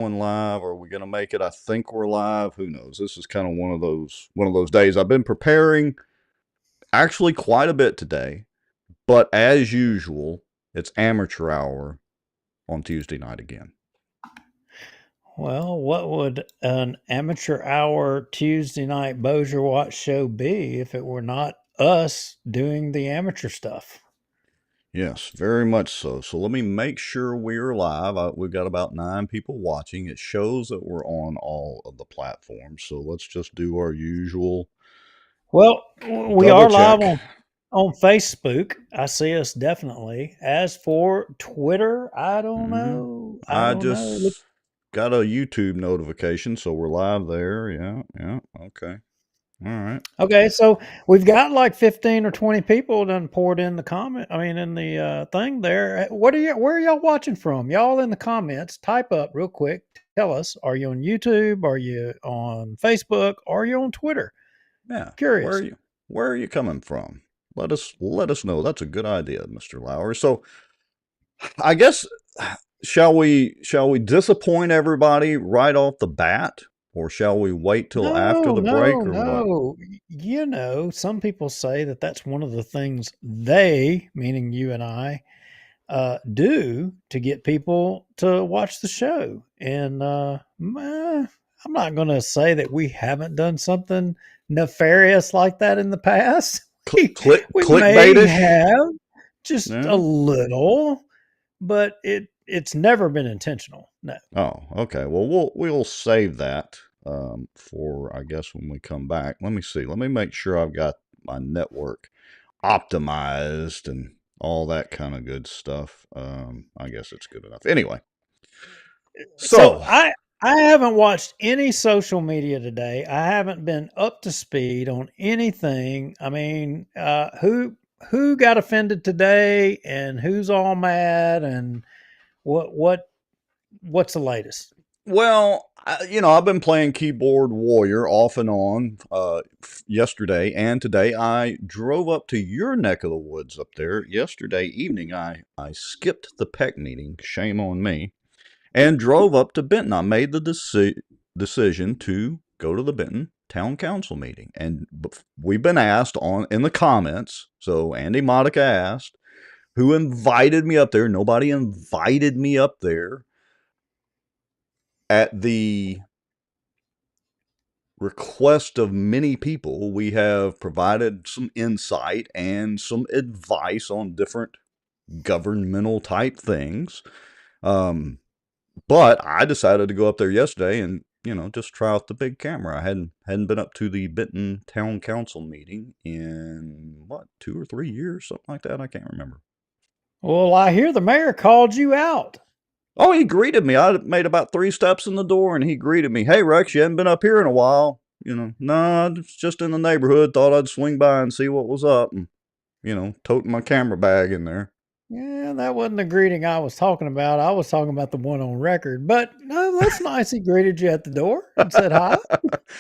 going live? Are we going to make it? I think we're live. Who knows? This is kind of one of those days. I've been preparing actually quite a bit today, but as usual, it's amateur hour on Tuesday night again. Well, what would an amateur hour Tuesday night Bossier Watch show be if it were not us doing the amateur stuff? Yes, very much so. So let me make sure we're live. We've got about 9 people watching. It shows that we're on all of the platforms. So let's just do our usual Well, we double are live check. on Facebook. I see us definitely. As for Twitter, I don't Mm-hmm. know. I I don't know. Look, just got a YouTube notification, so we're live there. Yeah, okay. All right. okay, so we've got like 15 or 20 people done poured in the comment. I mean, in the thing there. Where are y'all watching from? Y'all in the comments, type up real quick. Tell us, are you on YouTube? Are you on Facebook? Are you on Twitter? Yeah. Curious. Where are you coming from? Let us know. That's a good idea, Mr. Lowry. So I guess shall we disappoint everybody right off the bat? Or shall we wait till after No, the no, break or what? no. You know, some people say that that's one of the things they, meaning you and I, do to get people to watch the show. And I'm not going to say that we haven't done something nefarious like that in the past. We may Clickbaitish? have just a Yeah. little, but it's never been intentional. No. Oh, okay. Well, we'll save that for I guess when we come back. Let me see. Let me make sure I've got my network optimized and all that kind of good stuff. I guess it's good enough. Anyway, So so I haven't watched any social media today. I haven't been up to speed on anything. I mean, who got offended today, and who's all mad, and what's the latest? well, I've been playing Keyboard Warrior off and on yesterday and today. I drove up to your neck of the woods up there yesterday evening. I skipped the PEC meeting. Shame on me. And drove up to Benton. I made the decision to go to the Benton Town Council meeting, and we've been asked on in the comments. So Andy Modica asked, "Who invited me up there?" Nobody invited me up there. At the request of many people, we have provided some insight and some advice on different governmental type things. But I decided to go up there yesterday and just try out the big camera. I hadn't been up to the Benton Town Council meeting in what 2 or 3 years, something like that. I can't remember. Well, I hear the mayor called you out. Oh, he greeted me. I made about 3 steps in the door, and he greeted me. "Hey, Rex, you haven't been up here in a while." Nah, it's just in the neighborhood. Thought I'd swing by and see what was up, and toting my camera bag in there. Yeah, that wasn't the greeting I was talking about. I was talking about the one on record. But no, that's nice. He greeted you at the door and said hi.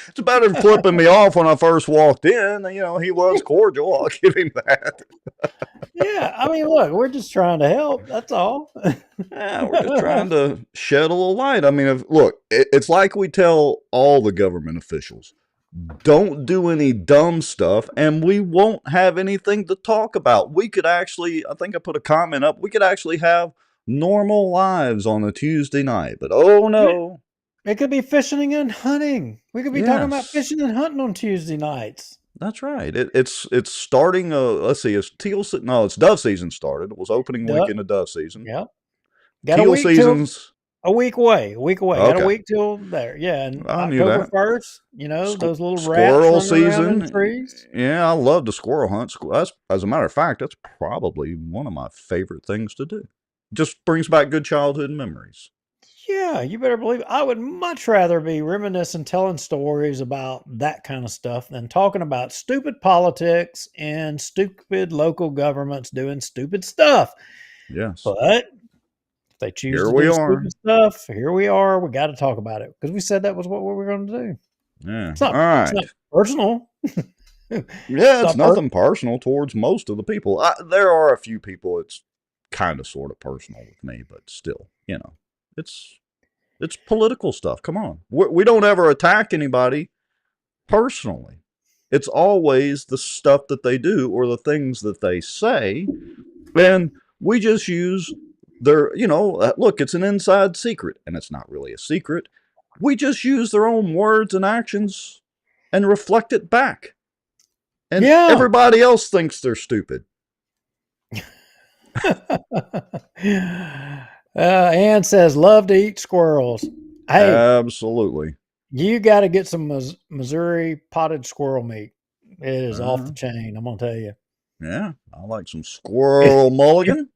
It's better than flipping me off when I first walked in. He was cordial. I'll give him that. Yeah, I mean, look, we're just trying to help. That's all. Yeah, we're just trying to shed a little light. I mean, it's like we tell all the government officials, don't do any dumb stuff, and we won't have anything to talk about. We could actually, I think I put a comment up, we could actually have normal lives on a Tuesday night. But oh no. It could be fishing and hunting. We could be talking about Yes, fishing and hunting on Tuesday nights. that's right. It's starting. Let's see. It's teal. No, it's dove season started. It was opening Duh. weekend of dove season. Yep. Got a Teal week till seasons. a week away. A week away. Got a Okay, week till there. Yeah, and I knew October that. 1st, you know, those little rats Squirrel running around in the season. trees. Yeah, I love the squirrel hunt. As a matter of fact, that's probably one of my favorite things to do. Just brings back good childhood memories. Yeah, you better believe it. I would much rather be reminiscing, telling stories about that kind of stuff than talking about stupid politics and stupid local governments doing stupid stuff. Yes, But if they choose here to we do are. stupid stuff, here we are. We got to talk about it because we said that was what we were going to do. Yeah. It's All not right. personal. Yeah, It's it's not per- nothing personal towards most of the people. There are a few people it's kind of sort of personal with me, but still, it's It's political stuff. Come on. We don't ever attack anybody personally. It's always the stuff that they do or the things that they say. And we just use their, look, it's an inside secret, and it's not really a secret. We just use their own words and actions and reflect it back. And Yeah. everybody else thinks they're stupid. Ann says, love to eat squirrels. Hey, Absolutely. you got to get some Missouri potted squirrel meat. It is off Uh, the chain. I'm going to tell you. yeah, I like some It, squirrel it, mulligan.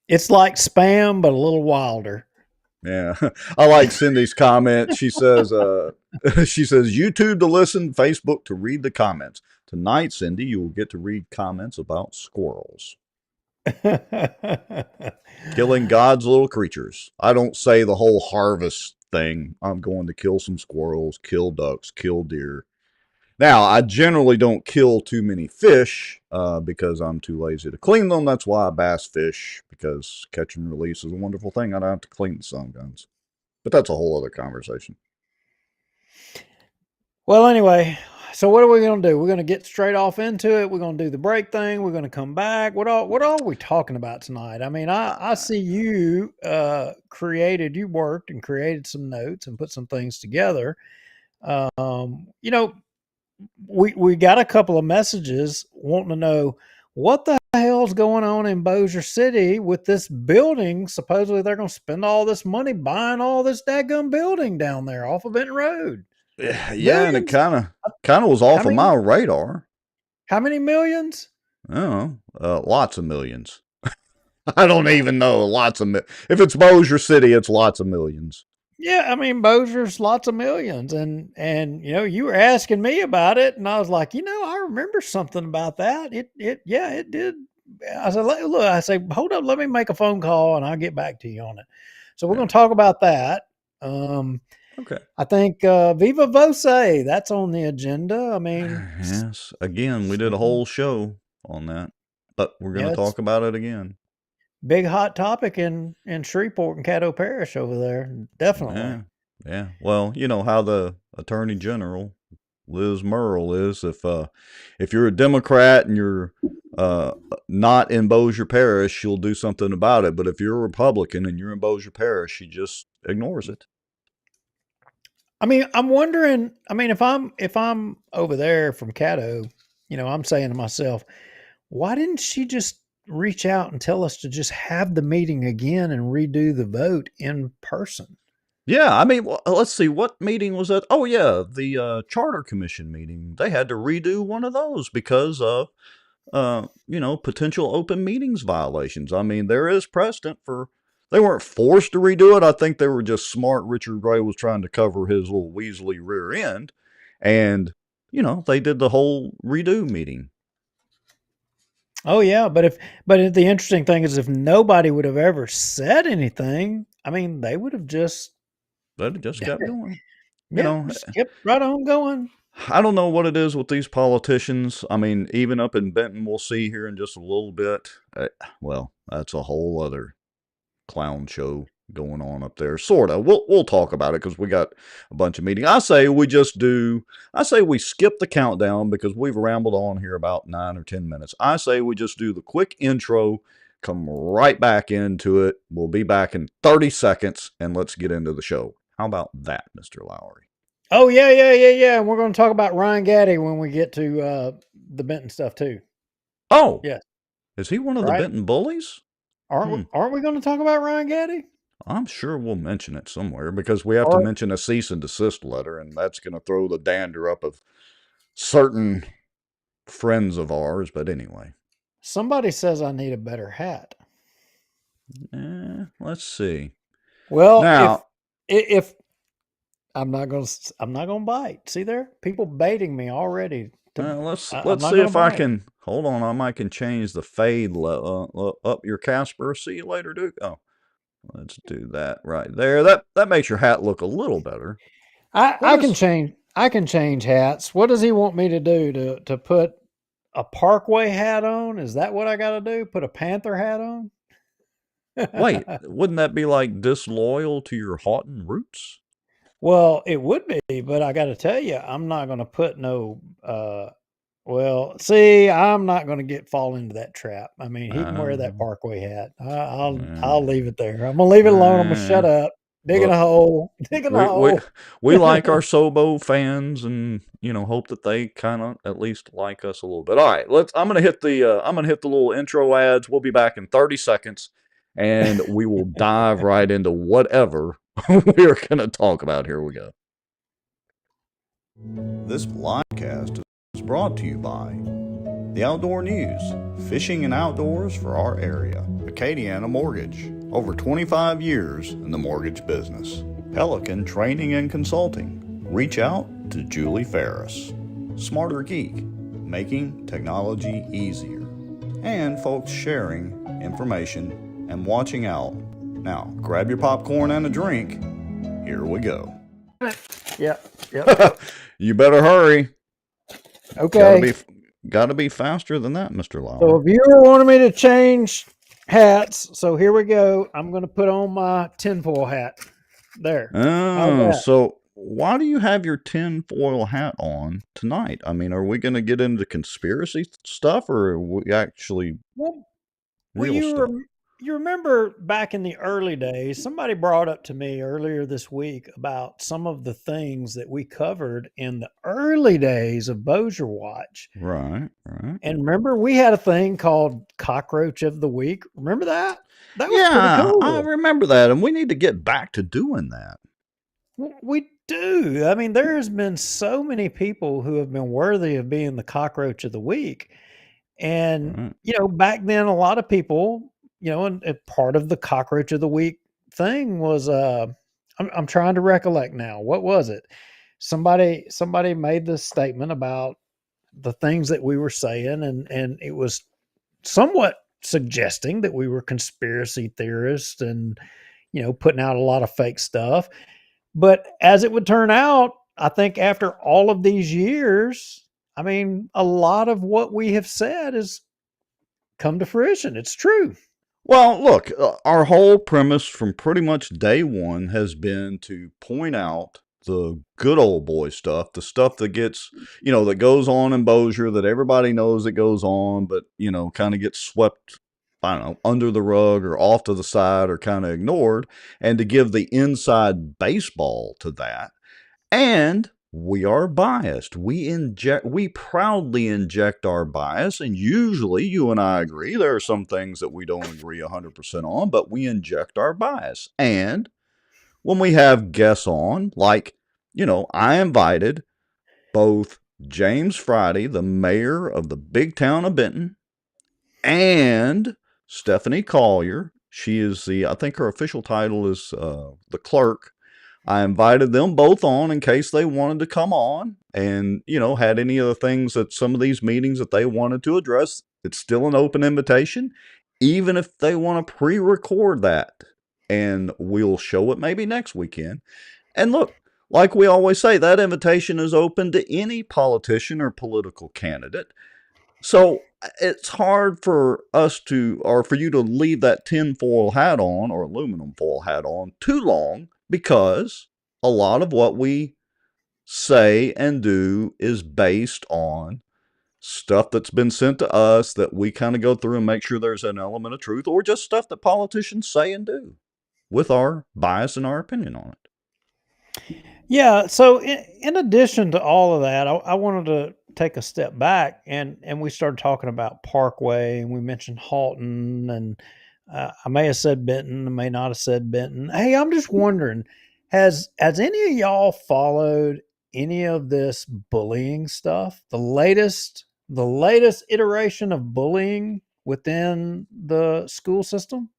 it's like Spam, but a little wilder. Yeah, I like Cindy's comment. She says, she says, YouTube to listen, Facebook to read the comments. Tonight, Cindy, you will get to read comments about squirrels. Killing God's little creatures. I don't say the whole harvest thing. I'm going to kill some squirrels, kill ducks, kill deer. Now, I generally don't kill too many fish because I'm too lazy to clean them. That's why I bass fish, because catch and release is a wonderful thing. I don't have to clean the sun guns. But that's a whole other conversation. Well, anyway, so what are we going to do? We're going to get straight off into it. We're going to do the break thing. We're going to come back. What are we talking about tonight? I mean, I see you you worked and created some notes and put some things together. You know, we got a couple of messages wanting to know what the hell's going on in Bossier City with this building. Supposedly they're going to spend all this money buying all this daggum building down there off of Benton Road. Yeah, and it Millions? kind of was How off of many? my radar. How many millions? I don't know, lots of millions. I don't even know. Lots of if it's Bossier City, it's lots of millions. Yeah, I mean Bossier's lots of millions, and you were asking me about it, and I was like, I remember something about that. It did. I said, look, I say, hold up, let me make a phone call, and I'll get back to you on it. So we're Yeah. going to talk about that. Um, Okay. I think Viva Voce, that's on the agenda. I mean, Yes. Again, we did a whole show on that, but we're going to yeah, it's talk about it again. big hot topic in Shreveport and Caddo Parish over there. Definitely. Yeah. Yeah. Well, you know how the Attorney General Liz Murrill is. If you're a Democrat and you're uh, not in Bossier Parish, she'll do something about it. But if you're a Republican and you're in Bossier Parish, she just ignores it. I mean, I'm wondering. I mean, if I'm over there from Caddo, I'm saying to myself, why didn't she just reach out and tell us to just have the meeting again and redo the vote in person? Yeah, I mean, let's see, what meeting was that? Oh, yeah, the Charter Commission meeting. They had to redo one of those because of potential open meetings violations. I mean, there is precedent for. They weren't forced to redo it. I think they were just smart. Richard Gray was trying to cover his little Weasley rear end, and they did the whole redo meeting. Oh yeah, but the interesting thing is if nobody would have ever said anything, I mean, they would have just But it just kept going. You yeah, know, just kept right on going. I don't know what it is with these politicians. I mean, even up in Benton, we'll see here in just a little bit. Well, that's a whole other clown show going on up there. Sorta. We'll talk about it because we got a bunch of meetings. I say we skip the countdown because we've rambled on here about 9 or 10 minutes. I say we just do the quick intro, come right back into it. We'll be back in 30 seconds and let's get into the show. How about that, Mr. Lowry? Oh yeah. And we're going to talk about Ryan Gaddy when we get to the Benton stuff too. Oh, Yes, is he one of the right? Benton Bullies? Aren't we going to talk about Ryan Gaddy? I'm sure we'll mention it somewhere because we have to Or mention a cease and desist letter, and that's going to throw the dander up of certain friends of ours. But anyway, somebody says I need a better hat. let's see. Well, Now, if I'm not going to bite. See there, people baiting me already. I'm let's not see going to if I bite. can hold on. I might can change the fade up your Casper. See you later, Duke. Oh, let's do that right there. That makes your hat look a little better. What I can is change. I can change hats. What does he want me to do to put a Parkway hat on? Is that what I got to do? Put a Panther hat on? Wait, wouldn't that be like disloyal to your Houghton roots? Well, it would be, but I got to tell you, I'm not going to put no. Well, see, I'm not going to fall into that trap. I mean, he can wear that Uh, Parkway hat. uh, I'll leave it there. I'm gonna leave it alone. I'm gonna shut uh, up. Digging look, a hole. Digging a we hole. we like our Sobo fans, and hope that they kind of at least like us a little bit. All right, let's. I'm gonna hit the little intro ads. We'll be back in 30 seconds, and we will dive right into whatever we're gonna talk about. Here we go. This podcast is brought to you by the Outdoor News, fishing and outdoors for our area. Acadiana Mortgage, over 25 years in the mortgage business. Pelican Training and Consulting. Reach out to Julie Ferris. Smarter Geek, making technology easier. And folks sharing information and watching out. Now, grab your popcorn and a drink. Here we go. Yep. Yep. You better hurry. Okay. Gotta be faster than that, Mr. Lowry. So if you wanted me to change hats, so here we go. I'm going to put on my tinfoil hat. There. Oh, so why do you have your tinfoil hat on tonight? I mean, are we going to get into conspiracy stuff, or are we actually real stuff? You remember back in the early days, somebody brought up to me earlier this week about some of the things that we covered in the early days of Bossier Watch. Right. And remember, we had a thing called Cockroach of the Week. Remember that? That was Yeah, pretty cool. I remember that, and we need to get back to doing that. We do. I mean, there has been so many people who have been worthy of being the Cockroach of the Week. And, Right. back then, a lot of people, and part of the Cockroach of the Week thing was, I'm trying to recollect now. What was it? Somebody made this statement about the things that we were saying, and it was somewhat suggesting that we were conspiracy theorists and, putting out a lot of fake stuff. But as it would turn out, I think after all of these years, I mean, a lot of what we have said has come to fruition. It's true. Well, look, our whole premise from pretty much day one has been to point out the good old boy stuff, the stuff that gets, that goes on in Bossier that everybody knows it goes on, but, kind of gets swept, I don't know, under the rug or off to the side or kind of ignored, and to give the inside baseball to that. And we are biased. We proudly inject our bias, and usually you and I agree. There are some things that we don't agree 100% on, but we inject our bias. And when we have guests on, like, I invited both James Friday, the mayor of the big town of Benton, and Stephanie Collier. She is I think her official title is the clerk. I invited them both on in case they wanted to come on and, had any of the things that some of these meetings that they wanted to address. It's still an open invitation, even if they want to pre record that. And we'll show it maybe next weekend. And look, like we always say, that invitation is open to any politician or political candidate. So it's hard for us or for you to leave that tinfoil hat on or aluminum foil hat on too long, because a lot of what we say and do is based on stuff that's been sent to us that we kind of go through and make sure there's an element of truth, or just stuff that politicians say and do with our bias and our opinion on it. Yeah. So in addition to all of that, I wanted to take a step back and we started talking about Parkway and we mentioned Halton and I may have said Benton, I may not have said Benton. Hey, I'm just wondering, has any of y'all followed any of this bullying stuff? The latest iteration of bullying within the school system?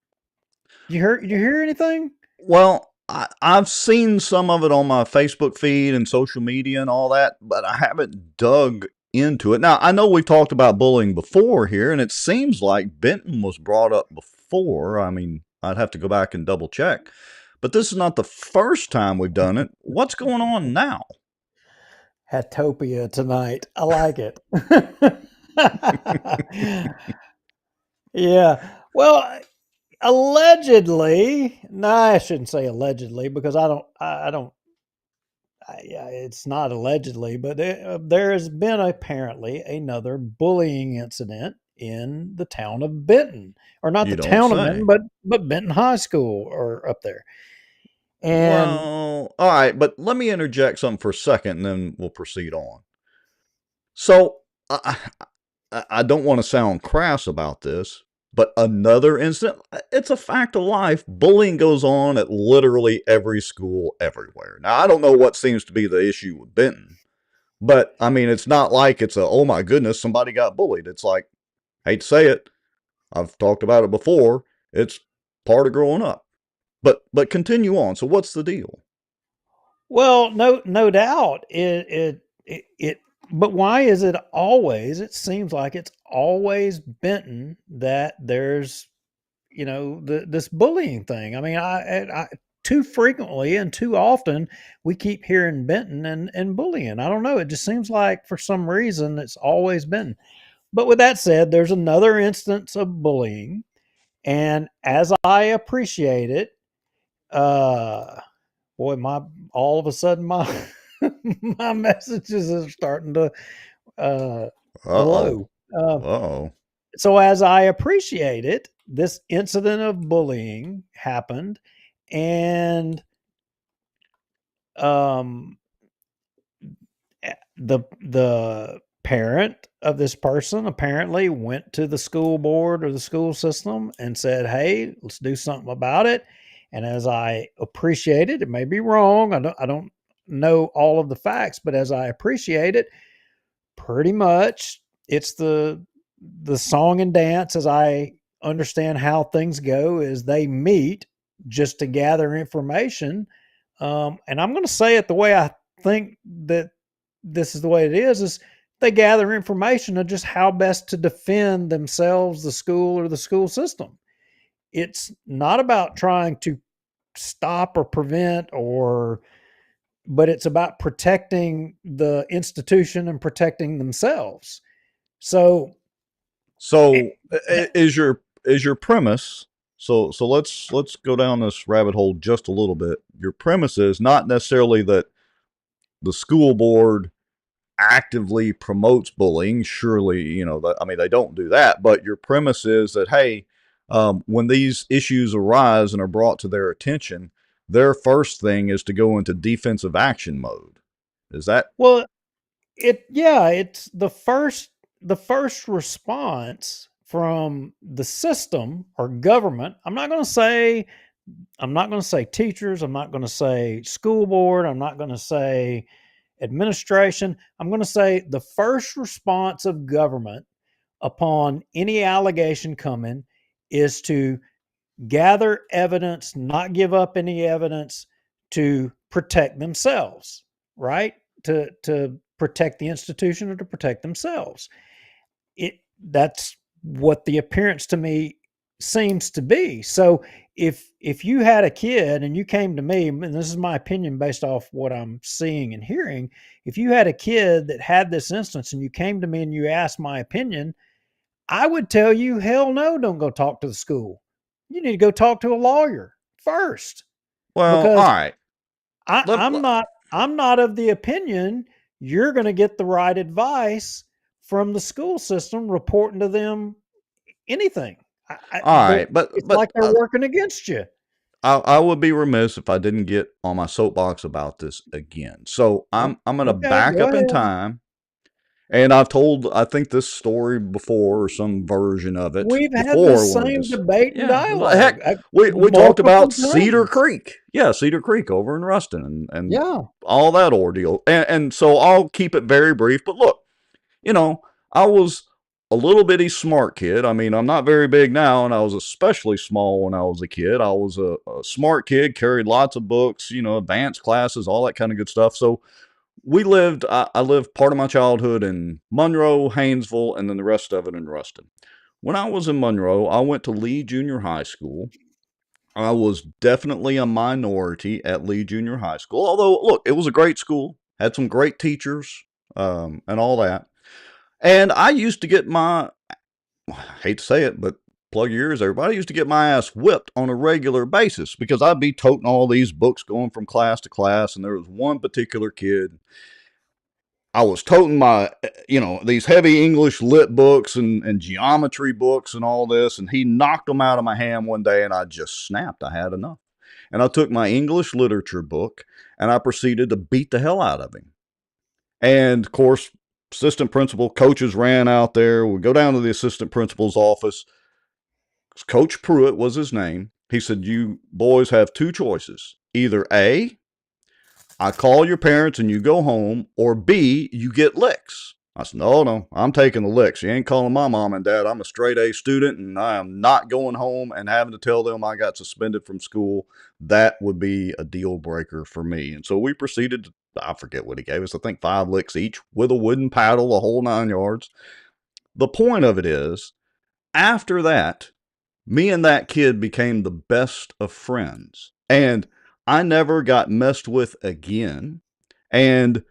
You hear anything? Well, I've seen some of it on my Facebook feed and social media and all that, but I haven't dug into it. Now, I know we've talked about bullying before here, and it seems like Benton was brought up before. I mean, I'd have to go back and double check. But this is not the first time we've done it. What's going on now? Hatopia tonight. I like it. Yeah. Well, allegedly, no, I shouldn't say allegedly because I don't, it's not allegedly, but there has been apparently another bullying incident in the town of Benton, or not You the don't town of Benton, say. but Benton High School or up there. And Well, all right, but let me interject something for a second and then we'll proceed on. So, I don't want to sound crass about this, but another incident, it's a fact of life. Bullying goes on at literally every school everywhere. Now, I don't know what seems to be the issue with Benton, but I mean, it's not like it's a, oh my goodness, somebody got bullied. It's like, hate to say it, I've talked about it before, it's part of growing up. But continue on. So, what's the deal? well, no doubt it. But why is it always? It seems like it's always Benton that there's this bullying thing. I mean, I too frequently and too often we keep hearing Benton and bullying. I don't know. It just seems like for some reason it's always Benton. But with that said, there's another instance of bullying, and as I appreciate it, uh, boy, my all of a sudden my my messages are starting to uh, Uh oh. blow. Uh, Uh oh. so as I appreciate it, this incident of bullying happened, and um, the parent of this person apparently went to the school board or the school system and said, "Hey, let's do something about it." And as I appreciate it, it may be wrong. I don't know all of the facts, but as I appreciate it, pretty much it's the song and dance as I understand how things go is they meet just to gather information. And I'm going to say it the way I think that this is the way it is they gather information of just how best to defend themselves, the school or the school system. It's not about trying to stop or prevent or but it's about protecting the institution and protecting themselves. So, So, it, that, is your premise? So let's go down this rabbit hole just a little bit. Your premise is not necessarily that the school board actively promotes bullying. Surely, I mean, they don't do that. But your premise is that, hey, when these issues arise and are brought to their attention, their first thing is to go into defensive action mode. Is that? well, it's the first response from the system or government. I'm not going to say teachers. I'm not going to say school board. I'm not going to say administration. I'm going to say the first response of government upon any allegation coming is to gather evidence, not give up any evidence to protect themselves, right? To protect the institution or to protect themselves. That's what the appearance to me seems to be. So if you had a kid and you came to me, and this is my opinion based off what I'm seeing and hearing, if you had a kid that had this instance and you came to me and you asked my opinion, I would tell you, hell no, don't go talk to the school. You need to go talk to a lawyer first Well, all because right. I, Let, I'm let- not I'm not of the opinion you're going to get the right advice from the school system reporting to them anything. all right, It's like they're working against you. I would be remiss if I didn't get on my soapbox about this again. So I'm gonna Okay, back go up in ahead. time, and I've told I think this story before or some version of it We've had the before when we same just debate and yeah dialogue heck we talked multiple about Cedar times. Creek, yeah, Cedar Creek over in Ruston and Yeah. all that ordeal, and so I'll keep it very brief. But look, you know, I was a little bitty smart kid. I mean, I'm not very big now, and I was especially small when I was a kid. I was a smart kid, carried lots of books, advanced classes, all that kind of good stuff. So I lived part of my childhood in Monroe, Haynesville, and then the rest of it in Ruston. When I was in Monroe, I went to Lee Junior High School. I was definitely a minority at Lee Junior High School, although, look, it was a great school, had some great teachers, and all that. And I used to get my, I hate to say it, but plug your ears, everybody. I used to get my ass whipped on a regular basis because I'd be toting all these books going from class to class. And there was one particular kid. I was toting my, these heavy English lit books and geometry books and all this. And he knocked them out of my hand one day and I just snapped. I had enough. And I took my English literature book and I proceeded to beat the hell out of him. And of course, assistant principal, coaches ran out there. We go down to the assistant principal's office. Coach Pruitt was his name. He said, "You boys have two choices. Either A, I call your parents and you go home, or B, you get licks." I said, no, I'm taking the licks. You ain't calling my mom and dad. I'm a straight A student and I am not going home and having to tell them I got suspended from school. That would be a deal breaker for me. And so we proceeded to, I forget what he gave us, I think 5 licks each with a wooden paddle, the whole 9 yards. The point of it is, after that, me and that kid became the best of friends. And I never got messed with again. And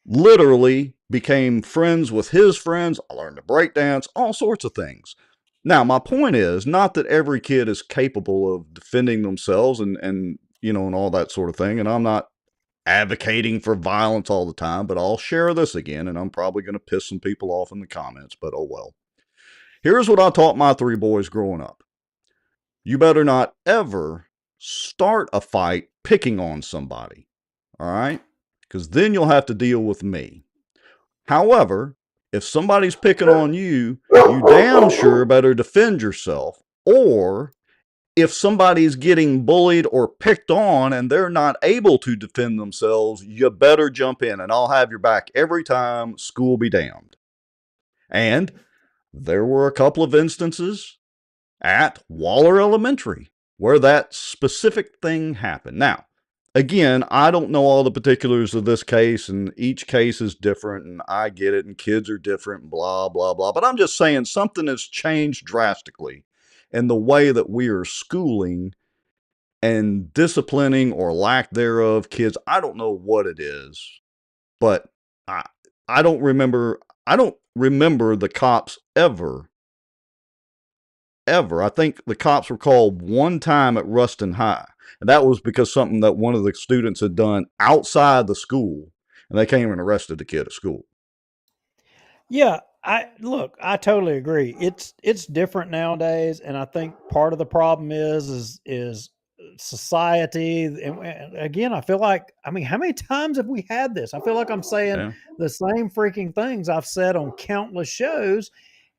literally became friends with his friends. I learned to break dance, all sorts of things. Now, my point is not that every kid is capable of defending themselves and all that sort of thing. And I'm not advocating for violence all the time, but I'll share this again, and I'm probably going to piss some people off in the comments, but oh well. Here's what I taught my 3 boys growing up. You better not ever start a fight picking on somebody, all right? Because then you'll have to deal with me. However, if somebody's picking on you, you damn sure better defend yourself. Or if somebody's getting bullied or picked on and they're not able to defend themselves, you better jump in and I'll have your back every time. School be damned. And there were a couple of instances at Waller Elementary where that specific thing happened. Now, again, I don't know all the particulars of this case, and each case is different, and I get it, and kids are different, blah, blah, blah. But I'm just saying something has changed drastically in the way that we are schooling and disciplining or lack thereof kids. I don't know what it is, but I, I don't remember the cops ever. I think the cops were called one time at Ruston High. And that was because something that one of the students had done outside the school. And they came and arrested the kid at school. Yeah, I totally agree. It's different nowadays, and I think part of the problem is society. And again, I feel like, I mean, how many times have we had this? I feel like I'm saying Yeah. the same freaking things I've said on countless shows,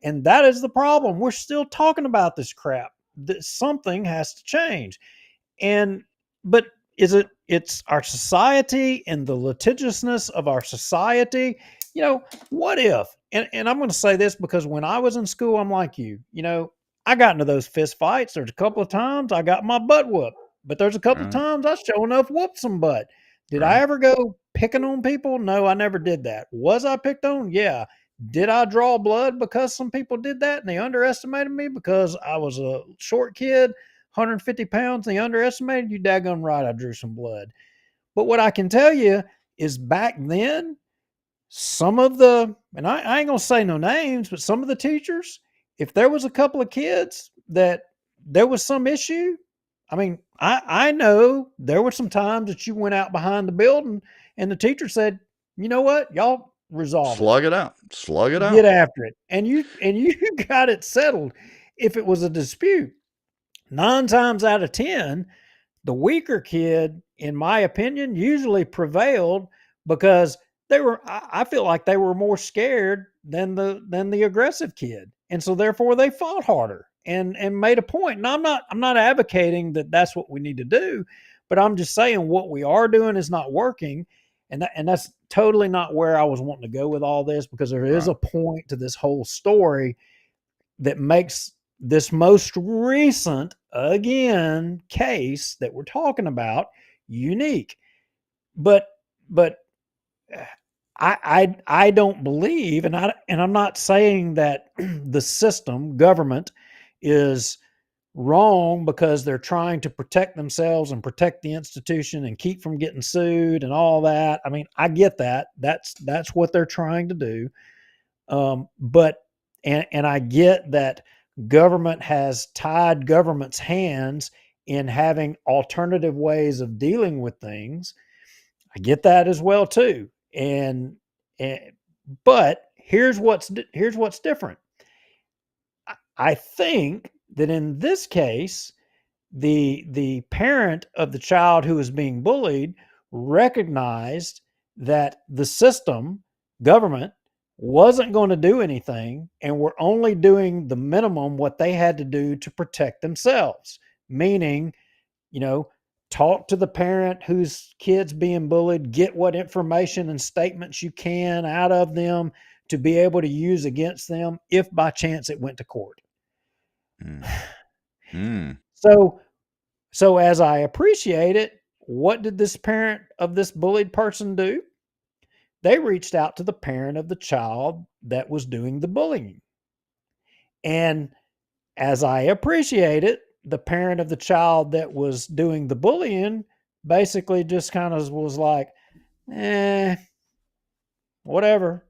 and that is the problem. We're still talking about this crap. Something has to change. And but it's our society and the litigiousness of our society. What if, and I'm going to say this because when I was in school, I'm like you, I got into those fist fights. There's a couple of times I got my butt whooped, but there's a couple of Right. times I sure enough whooped some butt. Did I Right. ever go picking on people? No, I never did that. Was I picked on? Yeah. Did I draw blood because some people did that and they underestimated me because I was a short kid, 150 pounds, and they underestimated you? Daggone right, I drew some blood. But what I can tell you is back then, some of and I ain't gonna say no names, but some of the teachers, if there was a couple of kids that there was some issue, I mean, I know there were some times that you went out behind the building and the teacher said, you know what, y'all resolve it, Slug it out. Slug it get out. after it, and you got it settled. If it was a dispute, 9 times out of 10, the weaker kid, in my opinion, usually prevailed because I feel like they were more scared than the aggressive kid. And so therefore they fought harder and made a point. And I'm not advocating that that's what we need to do, but I'm just saying what we are doing is not working. And that's totally not where I was wanting to go with all this, because there is Right. a point to this whole story that makes this most recent, again, case that we're talking about unique. But but I don't believe, and I'm not saying that the system, government, is wrong because they're trying to protect themselves and protect the institution and keep from getting sued and all that. I mean, I get that. That's what they're trying to do. But I get that government has tied government's hands in having alternative ways of dealing with things. I get that as well too. And but here's what's different. I think that in this case, the parent of the child who was being bullied recognized that the system, government, wasn't going to do anything and were only doing the minimum what they had to do to protect themselves. Meaning, you know, talk to the parent whose kid's being bullied, get what information and statements you can out of them to be able to use against them if by chance it went to court. Mm. Mm. So as I appreciate it, what did this parent of this bullied person do? They reached out to the parent of the child that was doing the bullying. And as I appreciate it, the parent of the child that was doing the bullying basically just kind of was like, whatever,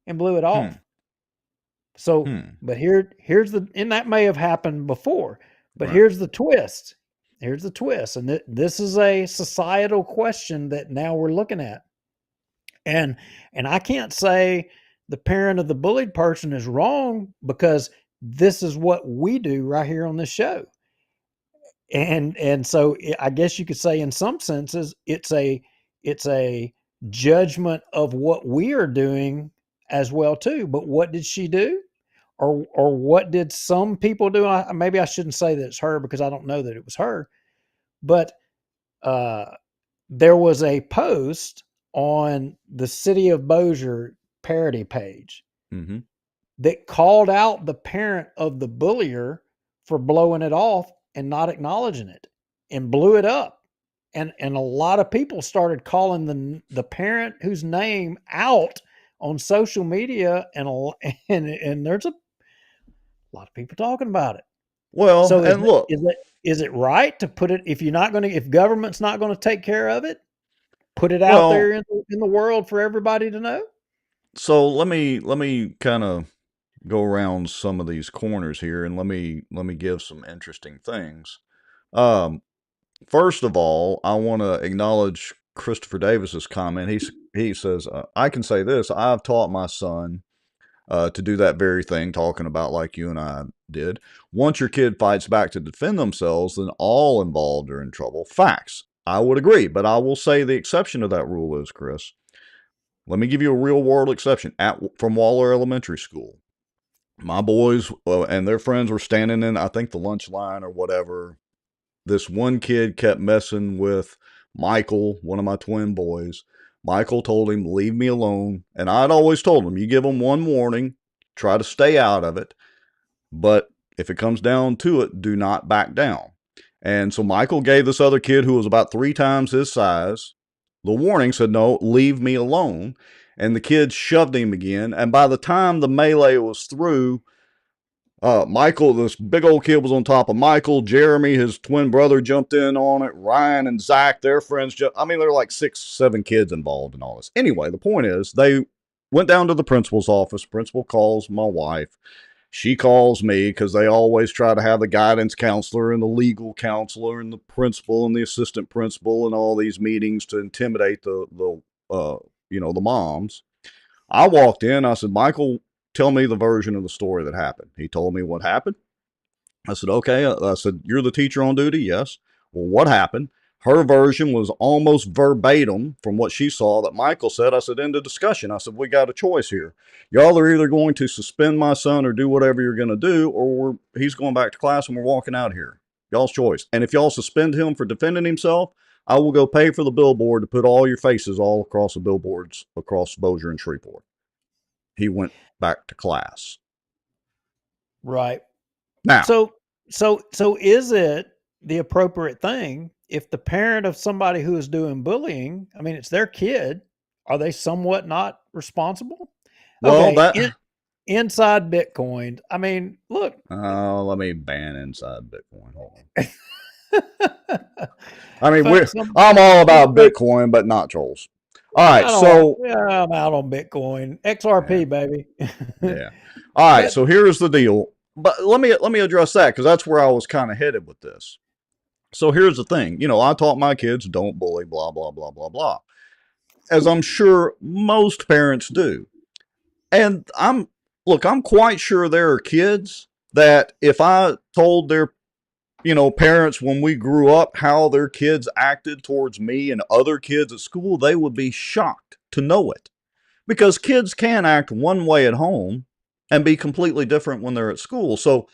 and blew it Hmm. off. So, Hmm. but here's the, and that may have happened before, but Right. here's the twist. Here's the twist. And this is a societal question that now we're looking at. And I can't say the parent of the bullied person is wrong because this is what we do right here on this show. And so I guess you could say in some senses it's a judgment of what we are doing as well too. But what did she do? Or what did some people do? Maybe I shouldn't say that it's her because I don't know that it was her. But uh, there was a post on the City of Bossier parody page Mm-hmm. that called out the parent of the bullier for blowing it off and not acknowledging it and blew it up. And a lot of people started calling the parent whose name out on social media, and there's a lot of people talking about it. Well, So and look, is it right to put it, if government's not going to take care of it, put it out well, there in the world for everybody to know? so let me kind of go around some of these corners here, and let me give some interesting things. Um, First of all, I want to acknowledge Christopher Davis's comment. He says, "I can say this: I've taught my son to do that very thing, talking about like you and I did. Once your kid fights back to defend themselves, then all involved are in trouble. Facts. I would agree, but I will say the exception to that rule is, Chris. Let me give you a real world exception. From Waller Elementary School, my boys and their friends were standing in, I think, the lunch line or whatever. This one kid kept messing with Michael, one of my twin boys. Michael told him, leave me alone. And I'd always told him, you give him one warning, try to stay out of it. But if it comes down to it, do not back down. And so Michael gave this other kid who was about 3 times his size the warning, said, no, leave me alone. And the kid shoved him again. And by the time the melee was through, Michael, this big old kid, was on top of Michael. Jeremy, his twin brother, jumped in on it. Ryan and Zach, their friends, I mean, there were like 6, 7 kids involved in all this. Anyway, the point is, they went down to the principal's office. Principal calls my wife. She calls me because they always try to have the guidance counselor and the legal counselor and the principal and the assistant principal and all these meetings to intimidate the moms. I walked in. I said, Michael, tell me the version of the story that happened. He told me what happened. I said, okay. I said, you're the teacher on duty? Yes. Well, what happened? Her version was almost verbatim from what she saw that Michael said. I said, end of discussion. I said, we got a choice here. Y'all are either going to suspend my son or do whatever you're going to do, or he's going back to class and we're walking out here. Y'all's choice. And if y'all suspend him for defending himself, I will go pay for the billboard to put all your faces all across the billboards across Bossier and Shreveport. He went back to class. Right. Now, So is it the appropriate thing if the parent of somebody who is doing bullying, I mean, it's their kid, are they somewhat not responsible? well, Okay, that inside Bitcoin. I mean, look. let me ban inside Bitcoin. Hold on. I mean, Some I'm all some about people, Bitcoin, but not trolls. All right, I don't. so Yeah, I'm out on Bitcoin. yeah, XRP, baby. yeah. All right, But so here's the deal. but let me address that because that's where I was kind of headed with this. So here's the thing, I taught my kids don't bully, blah blah blah blah blah, as I'm sure most parents do. And I'm quite sure there are kids that if I told their parents when we grew up how their kids acted towards me and other kids at school, they would be shocked to know it. Because kids can act one way at home and be completely different when they're at school. So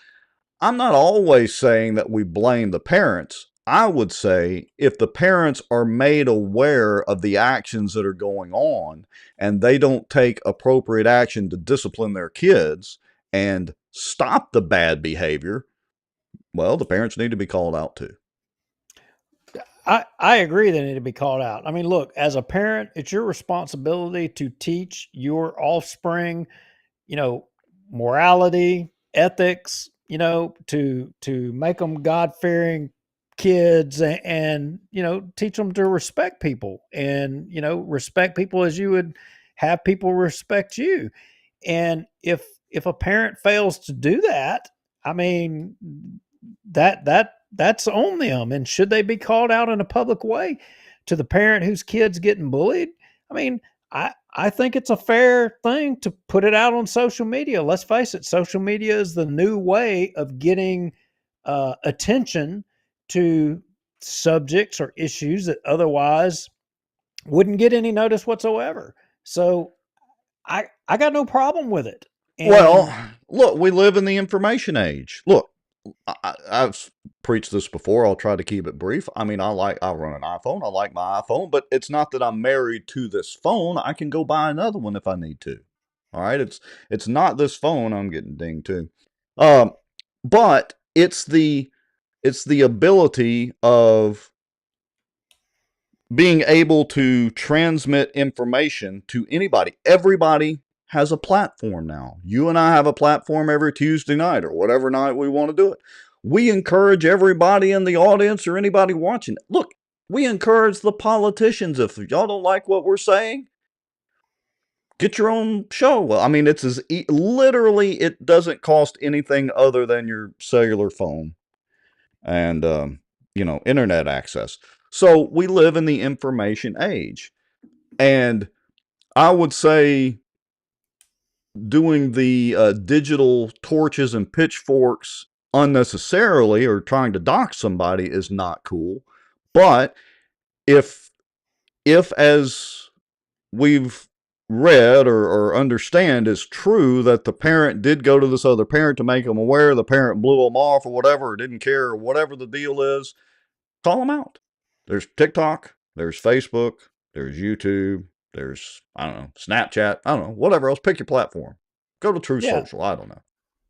I'm not always saying that we blame the parents. I would say if the parents are made aware of the actions that are going on and they don't take appropriate action to discipline their kids and stop the bad behavior, well, the parents need to be called out too. I agree they need to be called out. I mean, look, as a parent, it's your responsibility to teach your offspring, you know, morality, ethics, to make them God fearing kids, and teach them to respect people, and respect people as you would have people respect you. And if a parent fails to do that, I mean, that's on them. And should they be called out in a public way? To the parent whose kid's getting bullied, I mean, I think it's a fair thing to put it out on social media. Let's face it, social media is the new way of getting attention to subjects or issues that otherwise wouldn't get any notice whatsoever. So I got no problem with it. Well, And look, we live in the information age. Look, I've preached this before. I'll try to keep it brief. I mean, I run an iPhone. I like my iPhone, but it's not that I'm married to this phone. I can go buy another one if I need to. All right, it's not this phone. I'm getting dinged too, um, but it's the ability of being able to transmit information to anybody. Everybody has a platform now. You and I have a platform every Tuesday night or whatever night we want to do it. We encourage everybody in the audience or anybody watching. Look, we encourage the politicians. If y'all don't like what we're saying, get your own show. Well, I mean, it's literally, it doesn't cost anything other than your cellular phone and internet access. So we live in the information age, and I would say doing the digital torches and pitchforks unnecessarily or trying to dox somebody is not cool. But if if as we've read or understand is true that the parent did go to this other parent to make them aware, the parent blew them off or whatever, or didn't care or whatever the deal is, call them out. There's TikTok, there's Facebook, there's YouTube, there's, I don't know, Snapchat, I don't know, whatever else. Pick your platform. Go to True yeah, Social. I don't know.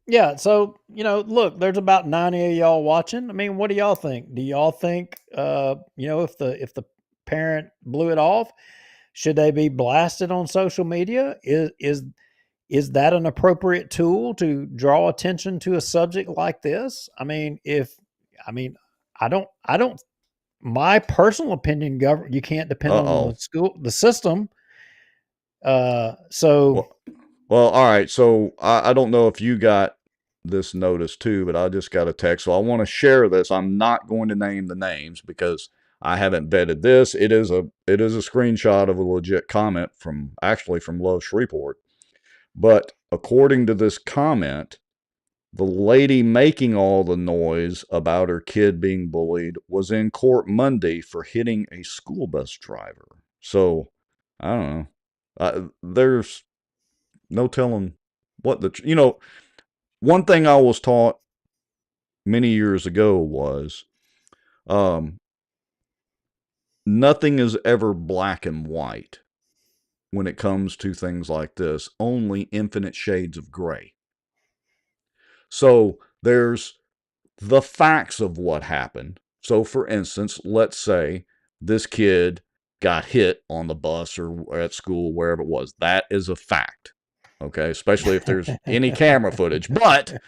yeah. So, look, there's about 90 of y'all watching. I mean, what do y'all think? Do y'all think, if the parent blew it off, should they be blasted on social media? Is that an appropriate tool to draw attention to a subject like this? I mean, I don't. My personal opinion, you can't depend Uh on oh. the system. So Well, well, all right. So I don't know if you got this notice too, but I just got a text. So I want to share this. I'm not going to name the names because I haven't vetted this. It is a screenshot of a legit comment from Love Shreveport. But according to this comment, the lady making all the noise about her kid being bullied was in court Monday for hitting a school bus driver. So I don't know. There's no telling what one thing I was taught many years ago was um, nothing is ever black and white when it comes to things like this, only infinite shades of gray. So there's the facts of what happened. So, for instance, let's say this kid got hit on the bus or at school, wherever it was. That is a fact. Okay, especially if there's any camera footage. But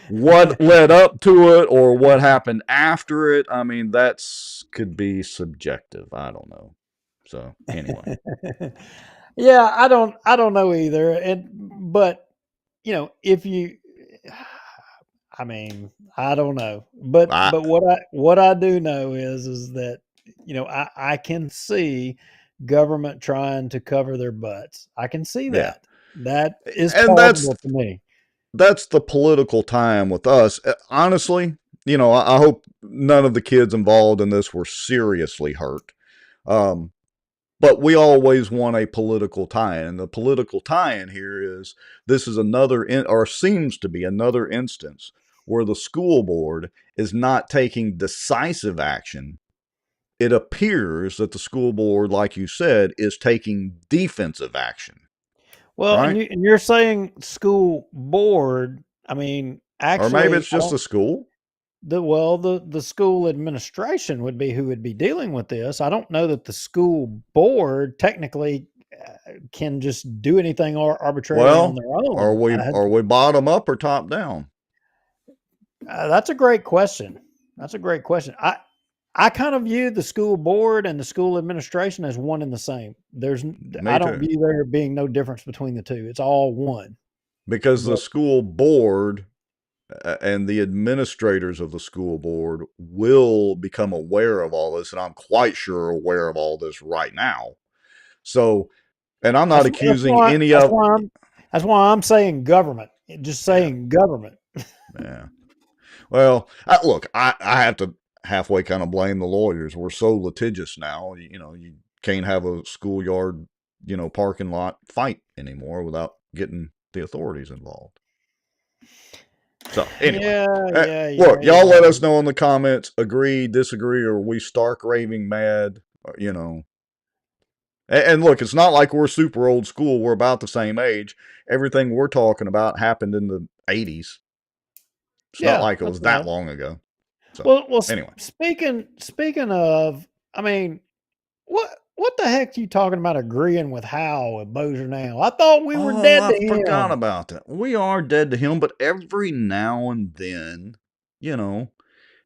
what led up to it or what happened after it, I mean, that's could be subjective. I don't know. So, anyway. yeah, I don't know either. But if you I mean, I don't know, but I what I do know is that I can see government trying to cover their butts. I can see Yeah, that. That is and plausible to me. that's the political time with us. Honestly, I hope none of the kids involved in this were seriously hurt. Um, but we always want a political tie-in, and the political tie-in here is this is or seems to be another instance where the school board is not taking decisive action. It appears that the school board, like you said, is taking defensive action, Well, and right? you're saying school board. I mean, Or maybe actually, it's I just don't. the school. The school administration would be who would be dealing with this. I don't know that the school board technically can just do anything arbitrarily on Well, their are own. we are we bottom up or top down? That's a great question. That's a great question. I kind of view the school board and the school administration as one and the same. I Me don't too. view there being no difference between the two. It's all one. Because the But school board and the administrators of the school board will become aware of all this, and I'm quite sure aware of all this right now. So, and I'm not accusing any that's of, why I'm saying government. Just yeah, saying government. yeah. Well, look, I have to halfway kind of blame the lawyers. We're so litigious now. You can't have a schoolyard, parking lot fight anymore without getting the authorities involved. So anyway, Yeah, yeah, look, yeah, y'all yeah. let us know in the comments. Agree, disagree, or are we stark raving mad? And look, it's not like we're super old school. We're about the same age. Everything we're talking about happened in the '80s. It's not Yeah, like it that's was that right. long ago. So Well, anyway, speaking of, I mean, what the heck you talking about agreeing with Hal with Bozer now? I thought we were oh, dead I to forgot him. about that. We are dead to him, but every now and then, you know,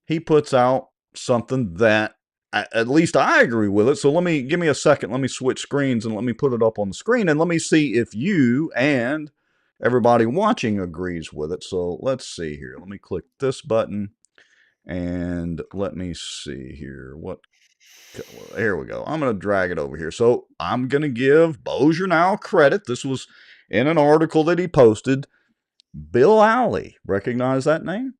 he puts out something that at least I agree with it. So give me a second. Let me switch screens and let me put it up on the screen and let me see if you and everybody watching agrees with it. So let's see here. Let me click this button and let me see here. Here we go. I'm going to drag it over here. So I'm going to give Bozier now credit. This was in an article that he posted. Bill Alley. Recognize that name?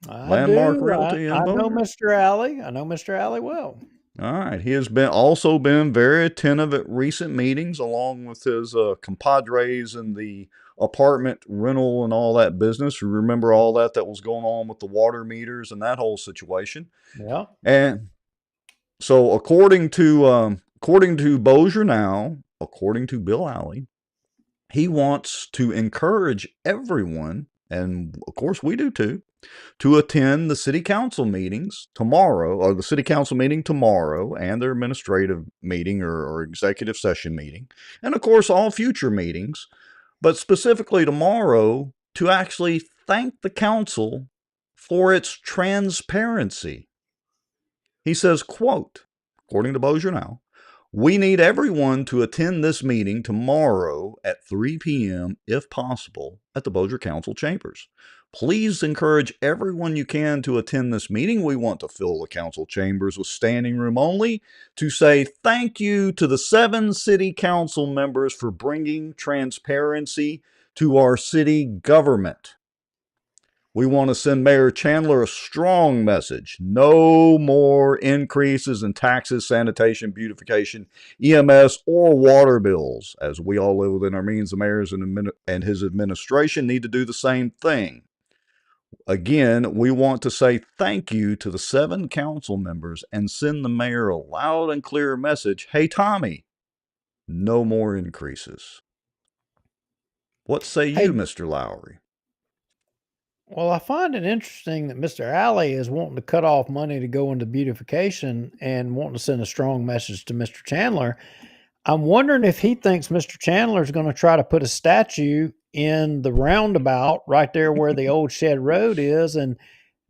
I Landmark do. Realty I in know Bossier. Mr. Alley. I know Mr. Alley well. All right. He has been very attentive at recent meetings, along with his compadres in the apartment rental and all that business. You remember all that was going on with the water meters and that whole situation. Yeah. And so, according to Bozier now, according to Bill Alley, he wants to encourage everyone, and of course we do too, to attend the city council meetings tomorrow, or the city council meeting tomorrow, and their administrative meeting or executive session meeting, and of course all future meetings, but specifically tomorrow to actually thank the council for its transparency. He says, quote, according to Bozier now, we need everyone to attend this meeting tomorrow at 3 p.m., if possible, at the Bossier Council chambers. Please encourage everyone you can to attend this meeting. We want to fill the council chambers with standing room only to say thank you to the 7 city council members for bringing transparency to our city government. We want to send Mayor Chandler a strong message. No more increases in taxes, sanitation, beautification, EMS, or water bills. As we all live within our means, the mayor and his administration need to do the same thing. Again, we want to say thank you to the 7 council members and send the mayor a loud and clear message. Hey, Tommy, no more increases. What say you, Hey, Mr. Lowry? well, I find it interesting that Mr. Alley is wanting to cut off money to go into beautification and wanting to send a strong message to Mr. Chandler. I'm wondering if he thinks Mr. Chandler is going to try to put a statue in the roundabout right there where the old shed road is. And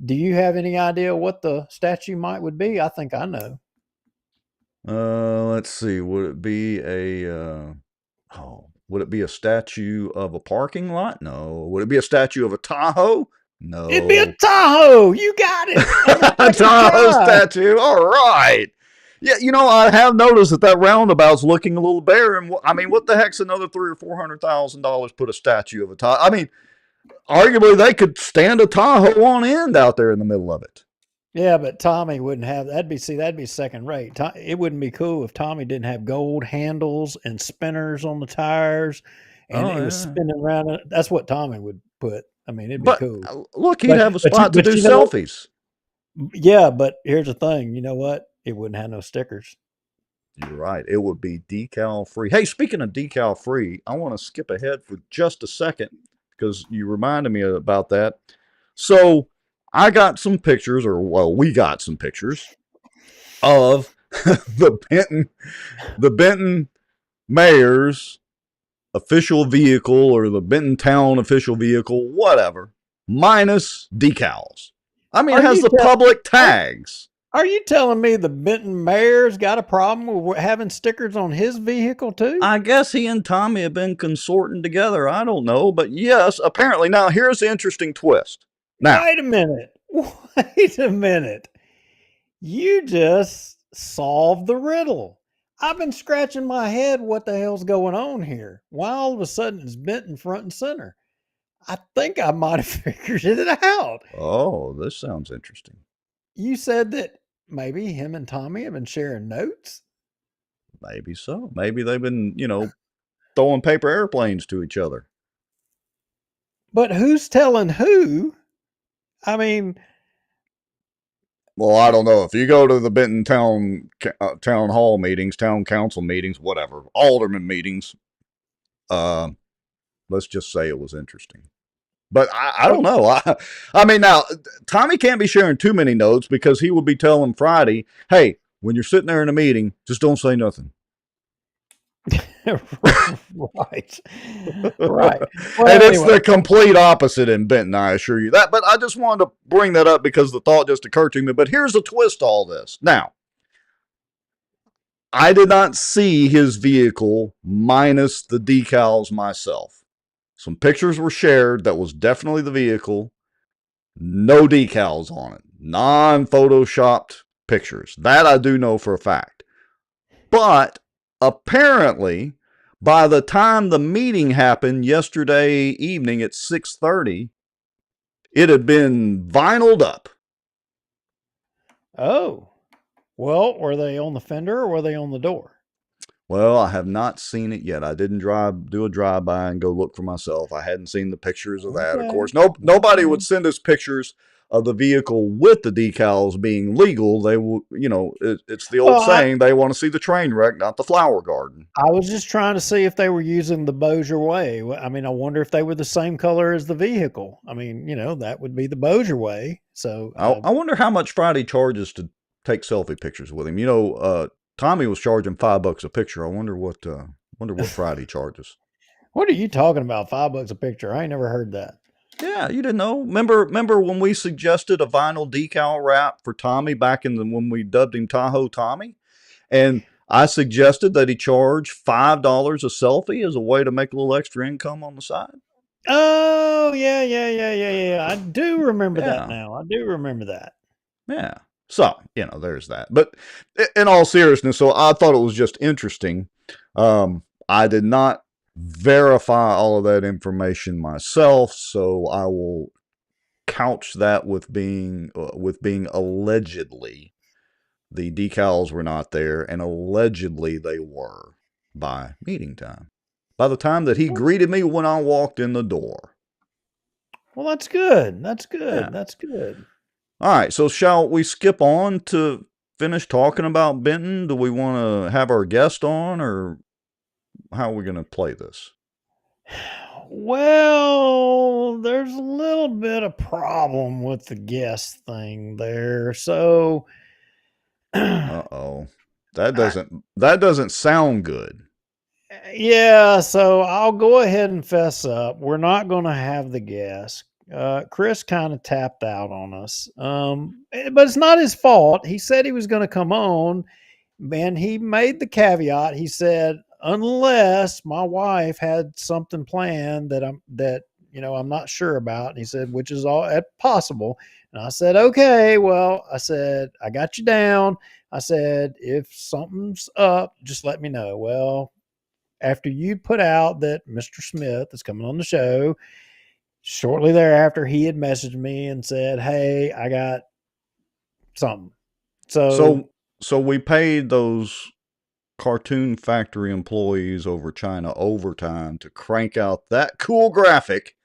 do you have any idea what the statue would be? I think I know. Let's see. Would it be a statue of a parking lot? No. Would it be a statue of a Tahoe? It'd be a No. Tahoe. You got it on the second Tahoe try. statue. All right. Yeah, I have noticed that roundabout's looking a little bare. And I mean, what the heck's another $300,000 or $400,000 put a statue of a Tahoe? I mean, arguably they could stand a Tahoe on end out there in the middle of it. Yeah, but Tommy wouldn't have that'd be second rate. It wouldn't be cool if Tommy didn't have gold handles and spinners on the tires and Oh it was yeah. spinning around. That's what Tommy would put. I mean, it'd be But cool. look, he'd have a spot to do You know what? selfies. Yeah, but here's the thing. You know what? It wouldn't have no stickers. You're right. It would be decal free. Hey, speaking of decal free, I want to skip ahead for just a second because you reminded me about that. So I got some pictures, or well, we got some pictures of the Benton mayor's official vehicle or the Benton town official vehicle, whatever, minus decals. I mean, it Are has you the tell, public are, tags. are you telling me the Benton mayor's got a problem with having stickers on his vehicle too? I guess he and Tommy have been consorting together. I don't know. But yes, apparently. Now, here's the interesting twist. Now, Wait a minute. Wait a minute. You just solved the riddle. I've been scratching my head what the hell's going on here. Why all of a sudden it's Benton front and center? I think I might have figured it out. oh, this sounds interesting. You said that maybe him and Tommy have been sharing notes, Maybe so. Maybe they've been, throwing paper airplanes to each other. but who's telling who? I mean, Well, I don't know. If you go to the Benton town hall meetings, town council meetings, whatever, alderman meetings, uh, let's just say it was interesting. But I don't know. I mean, now, Tommy can't be sharing too many notes because he would be telling Friday, hey, when you're sitting there in a meeting, just don't say nothing. right, right. Well, And it's anyway, the complete opposite in Benton, I assure you that. But I just wanted to bring that up because the thought just occurred to me. But here's a twist to all this. Now, I did not see his vehicle minus the decals myself. Some pictures were shared that was definitely the vehicle. No decals on it. Non-photoshopped pictures. That I do know for a fact. But apparently, by the time the meeting happened yesterday evening at 6:30, it had been vinyled up. oh, well, were they on the fender or were they on the door? Well, I have not seen it yet. I didn't do a drive by and go look for myself. I hadn't seen the pictures of that. Of Okay, course, nobody okay. would send us pictures of the vehicle with the decals being legal. They will, it's the old Well, saying, they want to see the train wreck, not the flower garden. I was just trying to see if they were using the Bossier way. I mean, I wonder if they were the same color as the vehicle. I mean, that would be the Bossier way. So, I wonder how much Friday charges to take selfie pictures with him. Tommy was charging $5 a picture. I wonder what Friday charges. what are you talking about? $5 a picture? I ain't never heard that. Yeah, you didn't know. Remember when we suggested a vinyl decal wrap for Tommy back when we dubbed him Tahoe Tommy? And I suggested that he charge $5 a selfie as a way to make a little extra income on the side. Oh, yeah, yeah, yeah, yeah, yeah. I do remember that Yeah. now. I do remember that. Yeah. So, there's that. But in all seriousness, so I thought it was just interesting. I did not verify all of that information myself, so I will couch that with being allegedly the decals were not there, and allegedly they were by meeting time. By the time that he greeted me when I walked in the door. Well, that's good. That's Yeah. good. That's good. All right, so shall we skip on to finish talking about Benton? Do we want to have our guest on, or how are we going to play this? Well, there's a little bit of problem with the guest thing there. So, Uh-oh. That I, doesn't sound good. yeah, so I'll go ahead and fess up. We're not going to have the guest. Chris kind of tapped out on us. But it's not his fault. He said he was going to come on, and he made the caveat. He said, unless my wife had something planned that I'm not sure about. And he said, which is all possible. And I said, okay, well, I said, I got you down. I said, if something's up, just let me know. Well, after you put out that Mr. Smith is coming on the show, shortly thereafter, he had messaged me and said, hey, I got something. So, So so we paid those Cartoon Factory employees over China overtime to crank out that cool graphic,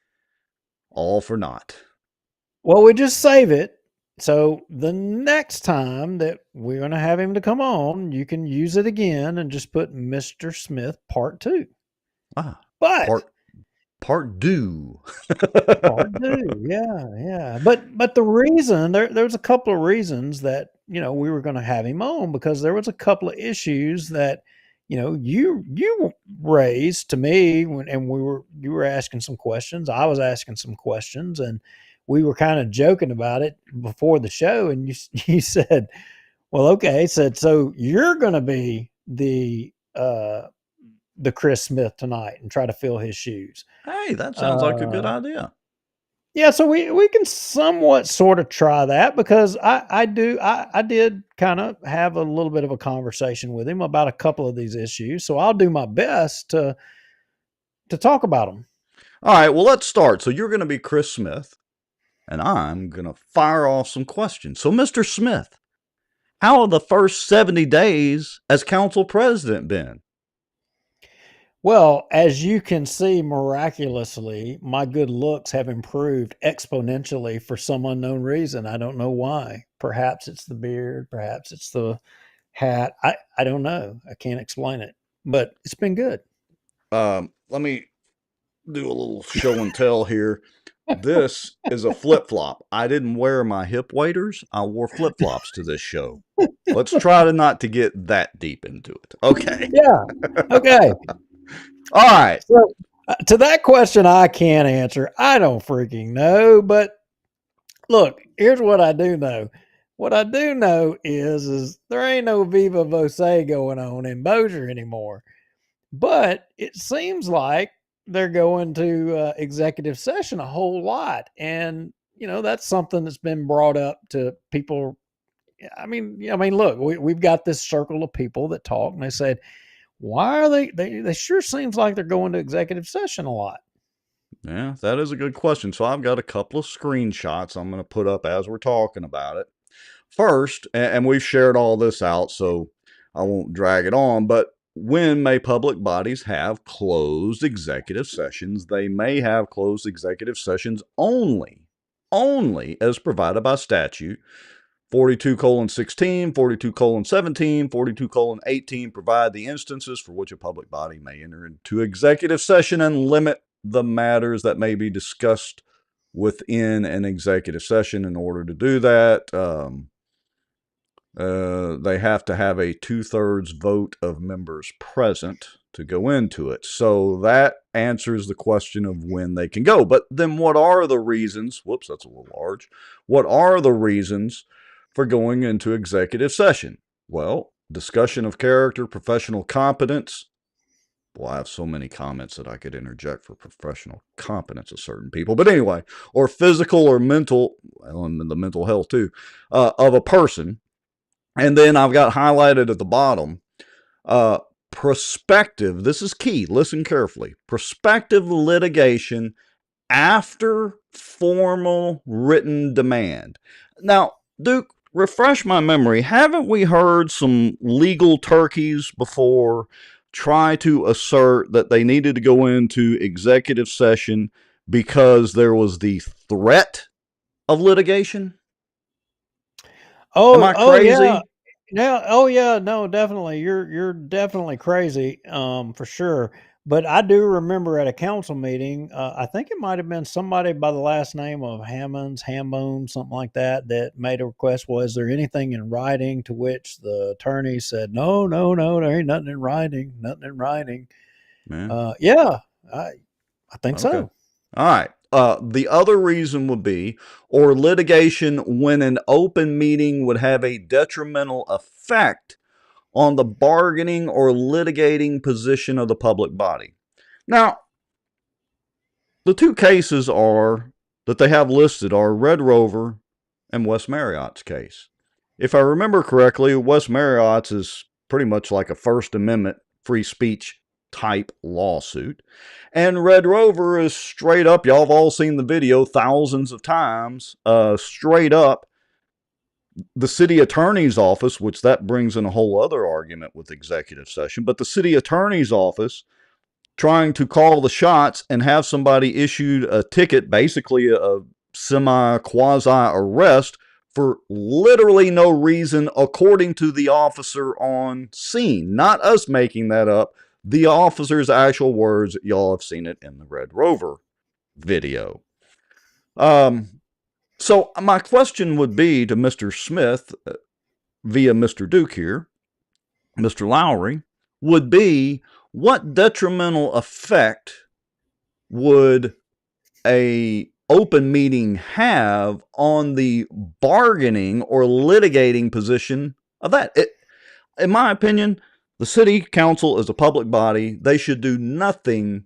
all for naught. well, we just save it. So the next time that we're going to have him to come on, you can use it again and just put Mr. Smith part two. Ah, But part part due. part two, yeah, yeah. But the reason there was a couple of reasons that we were going to have him on, because there was a couple of issues that you raised to me and you were asking some questions, I was asking some questions, and we were kind of joking about it before the show, and you you said, well, okay, said, so you're going to be the Chris Smith tonight and try to fill his shoes. Hey, that sounds like a good uh idea. yeah, so we can somewhat sort of try that, because I did kind of have a little bit of a conversation with him about a couple of these issues. So I'll do my best to talk about them. All right, well, let's start. So you're going to be Chris Smith, and I'm going to fire off some questions. So, Mr. Smith, how have the first 70 days as council president been? Well, as you can see, miraculously, my good looks have improved exponentially for some unknown reason. I don't know why. Perhaps it's the beard, perhaps it's the hat. I don't know. I can't explain it, but it's been good. Let me do a little show and tell here. This is a flip flop. I didn't wear my hip waders. I wore flip flops to this show. Let's try to not to get that deep into it. Okay. Yeah. Okay. All right. So, to that question, I can't answer. I don't freaking know. But look, here's what I do know. What I do know is there ain't no Viva Voce going on in Bossier anymore. But it seems like they're going to executive session a whole lot, and that's something that's been brought up to people. I mean, look, we've got this circle of people that talk, and they said, why are they sure seems like they're going to executive session a lot. Yeah, that is a good question. So I've got a couple of screenshots I'm going to put up as we're talking about it. First, and we've shared all this out, so I won't drag it on, but when may public bodies have closed executive sessions? They may have closed executive sessions only as provided by statute 42:16, 42:17, 42:18 provide the instances for which a public body may enter into executive session and limit the matters that may be discussed within an executive session. In order to do that, they have to have a 2/3 vote of members present to go into it. So that answers the question of when they can go. But then what are the reasons? Whoops, that's a little large. What are the reasons for going into executive session? Well, discussion of character, professional competence. Well, I have so many comments that I could interject for professional competence of certain people. But anyway, or physical or mental, well, and the mental health too, of a person. And then I've got highlighted at the bottom, prospective, this is key, listen carefully, prospective litigation after formal written demand. Now, Duke, refresh my memory. Haven't we heard some legal turkeys before try to assert that they needed to go into executive session because there was the threat of litigation? Am Oh, I oh yeah. crazy? Yeah, oh yeah, no, definitely. You're definitely crazy, for sure. But I do remember at a council meeting, I think it might have been somebody by the last name of Hambone, something like that, that made a request. Was there anything in writing? To which the attorney said, no, no, no, there ain't nothing in writing, nothing in writing. Man, Yeah, I I think okay. so. All right. The other reason would be, or litigation when an open meeting would have a detrimental effect on the bargaining or litigating position of the public body. Now, The two cases are that they have listed are Red Rover and West Marriott's case. If I remember correctly, West Marriott's is pretty much like a First Amendment free speech type lawsuit. And Red Rover is straight up, y'all have all seen the video thousands of times, straight up the city attorney's office, which that brings in a whole other argument with executive session, but the city attorney's office trying to call the shots and have somebody issued a ticket, basically a semi quasi arrest for literally no reason, according to the officer on scene. Not us making that up. The officer's actual words. Y'all have seen it in the Red Rover video. So my question would be to Mr. Smith via Mr. Duke here, Mr. Lowry, would be what detrimental effect would a open meeting have on the bargaining or litigating position of that? In my opinion, the city council is a public body. They should do nothing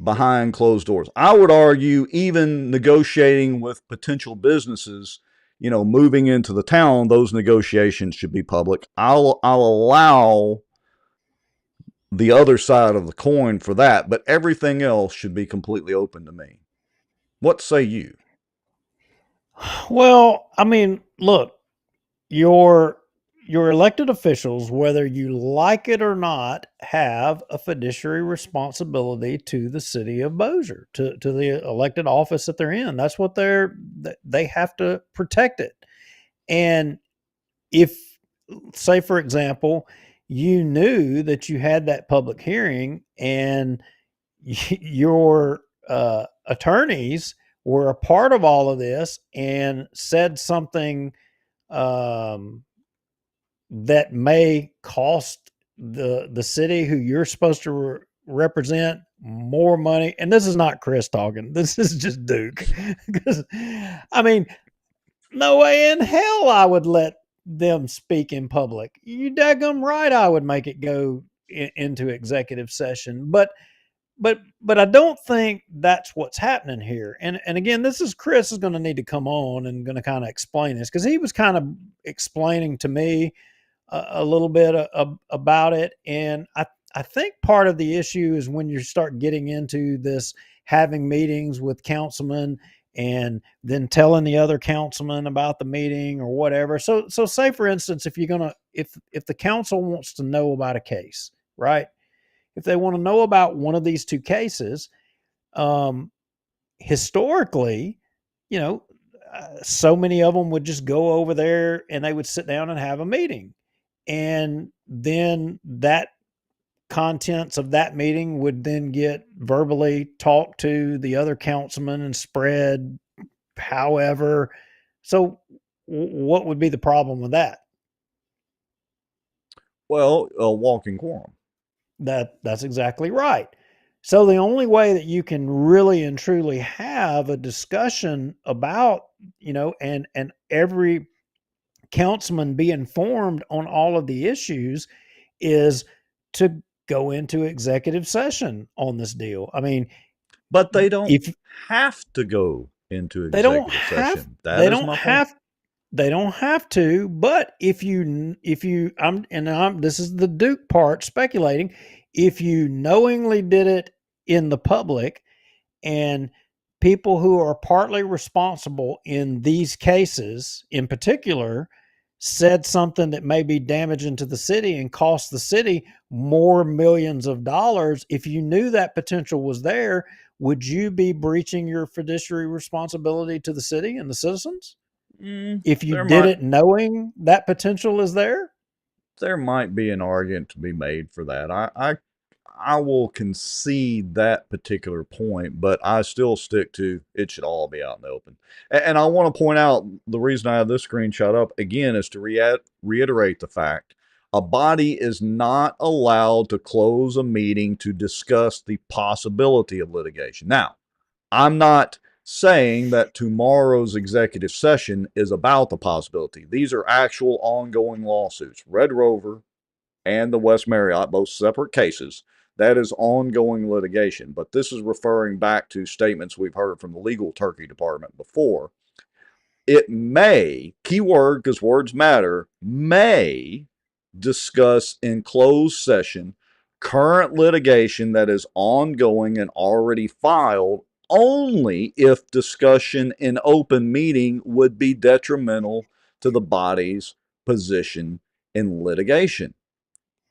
behind closed doors. I would argue even negotiating with potential businesses, moving into the town, those negotiations should be public. I'll allow the other side of the coin for that, but everything else should be completely open to me. What say you? Well, I mean, look, your your elected officials, whether you like it or not, have a fiduciary responsibility to the city of Bossier, to the elected office that they're in. That's what they have to protect it. And if, say, for example, you knew that you had that public hearing and your attorneys were a part of all of this and said something um, that may cost the city who you're supposed to represent more money. And this is not Chris talking. This is just Duke. Because I mean, no way in hell I would let them speak in public. You daggum right, I would make it go into executive session. But I don't think that's what's happening here. And again, this is Chris is going to need to come on and going to kind of explain this because he was kind of explaining to me a little bit about it. And I think part of the issue is when you start getting into this having meetings with councilmen and then telling the other councilman about the meeting or whatever. So say for instance, if the council wants to know about a case, right? If they want to know about one of these two cases, um, historically, you know, so many of them would just go over there and they would sit down and have a meeting. And then that contents of that meeting would then get verbally talked to the other councilman and spread however. So what would be the problem with that? Well, a walking quorum. That's exactly right. So the only way that you can really and truly have a discussion about, and every councilman be informed on all of the issues is to go into executive session on this deal. I mean, But they don't if have to go into they don't executive have session. That they is don't my point. have they don't have to, but if you I'm this is the Duke part speculating, if you knowingly did it in the public and people who are partly responsible in these cases in particular said something that may be damaging to the city and cost the city more millions of dollars, if you knew that potential was there, would you be breaching your fiduciary responsibility to the city and the citizens if you There did might it knowing that potential is there? there might be an argument to be made for that. I will concede that particular point, but I still stick to it should all be out in the open. And I want to point out the reason I have this screenshot up again is to reiterate the fact a body is not allowed to close a meeting to discuss the possibility of litigation. Now, I'm not saying that tomorrow's executive session is about the possibility. These are actual ongoing lawsuits. Red Rover and the West Marriott, both separate cases. That is ongoing litigation. But this is referring back to statements we've heard from the legal turkey department before. It may, keyword because words matter, may discuss in closed session current litigation that is ongoing and already filed only if discussion in open meeting would be detrimental to the body's position in litigation.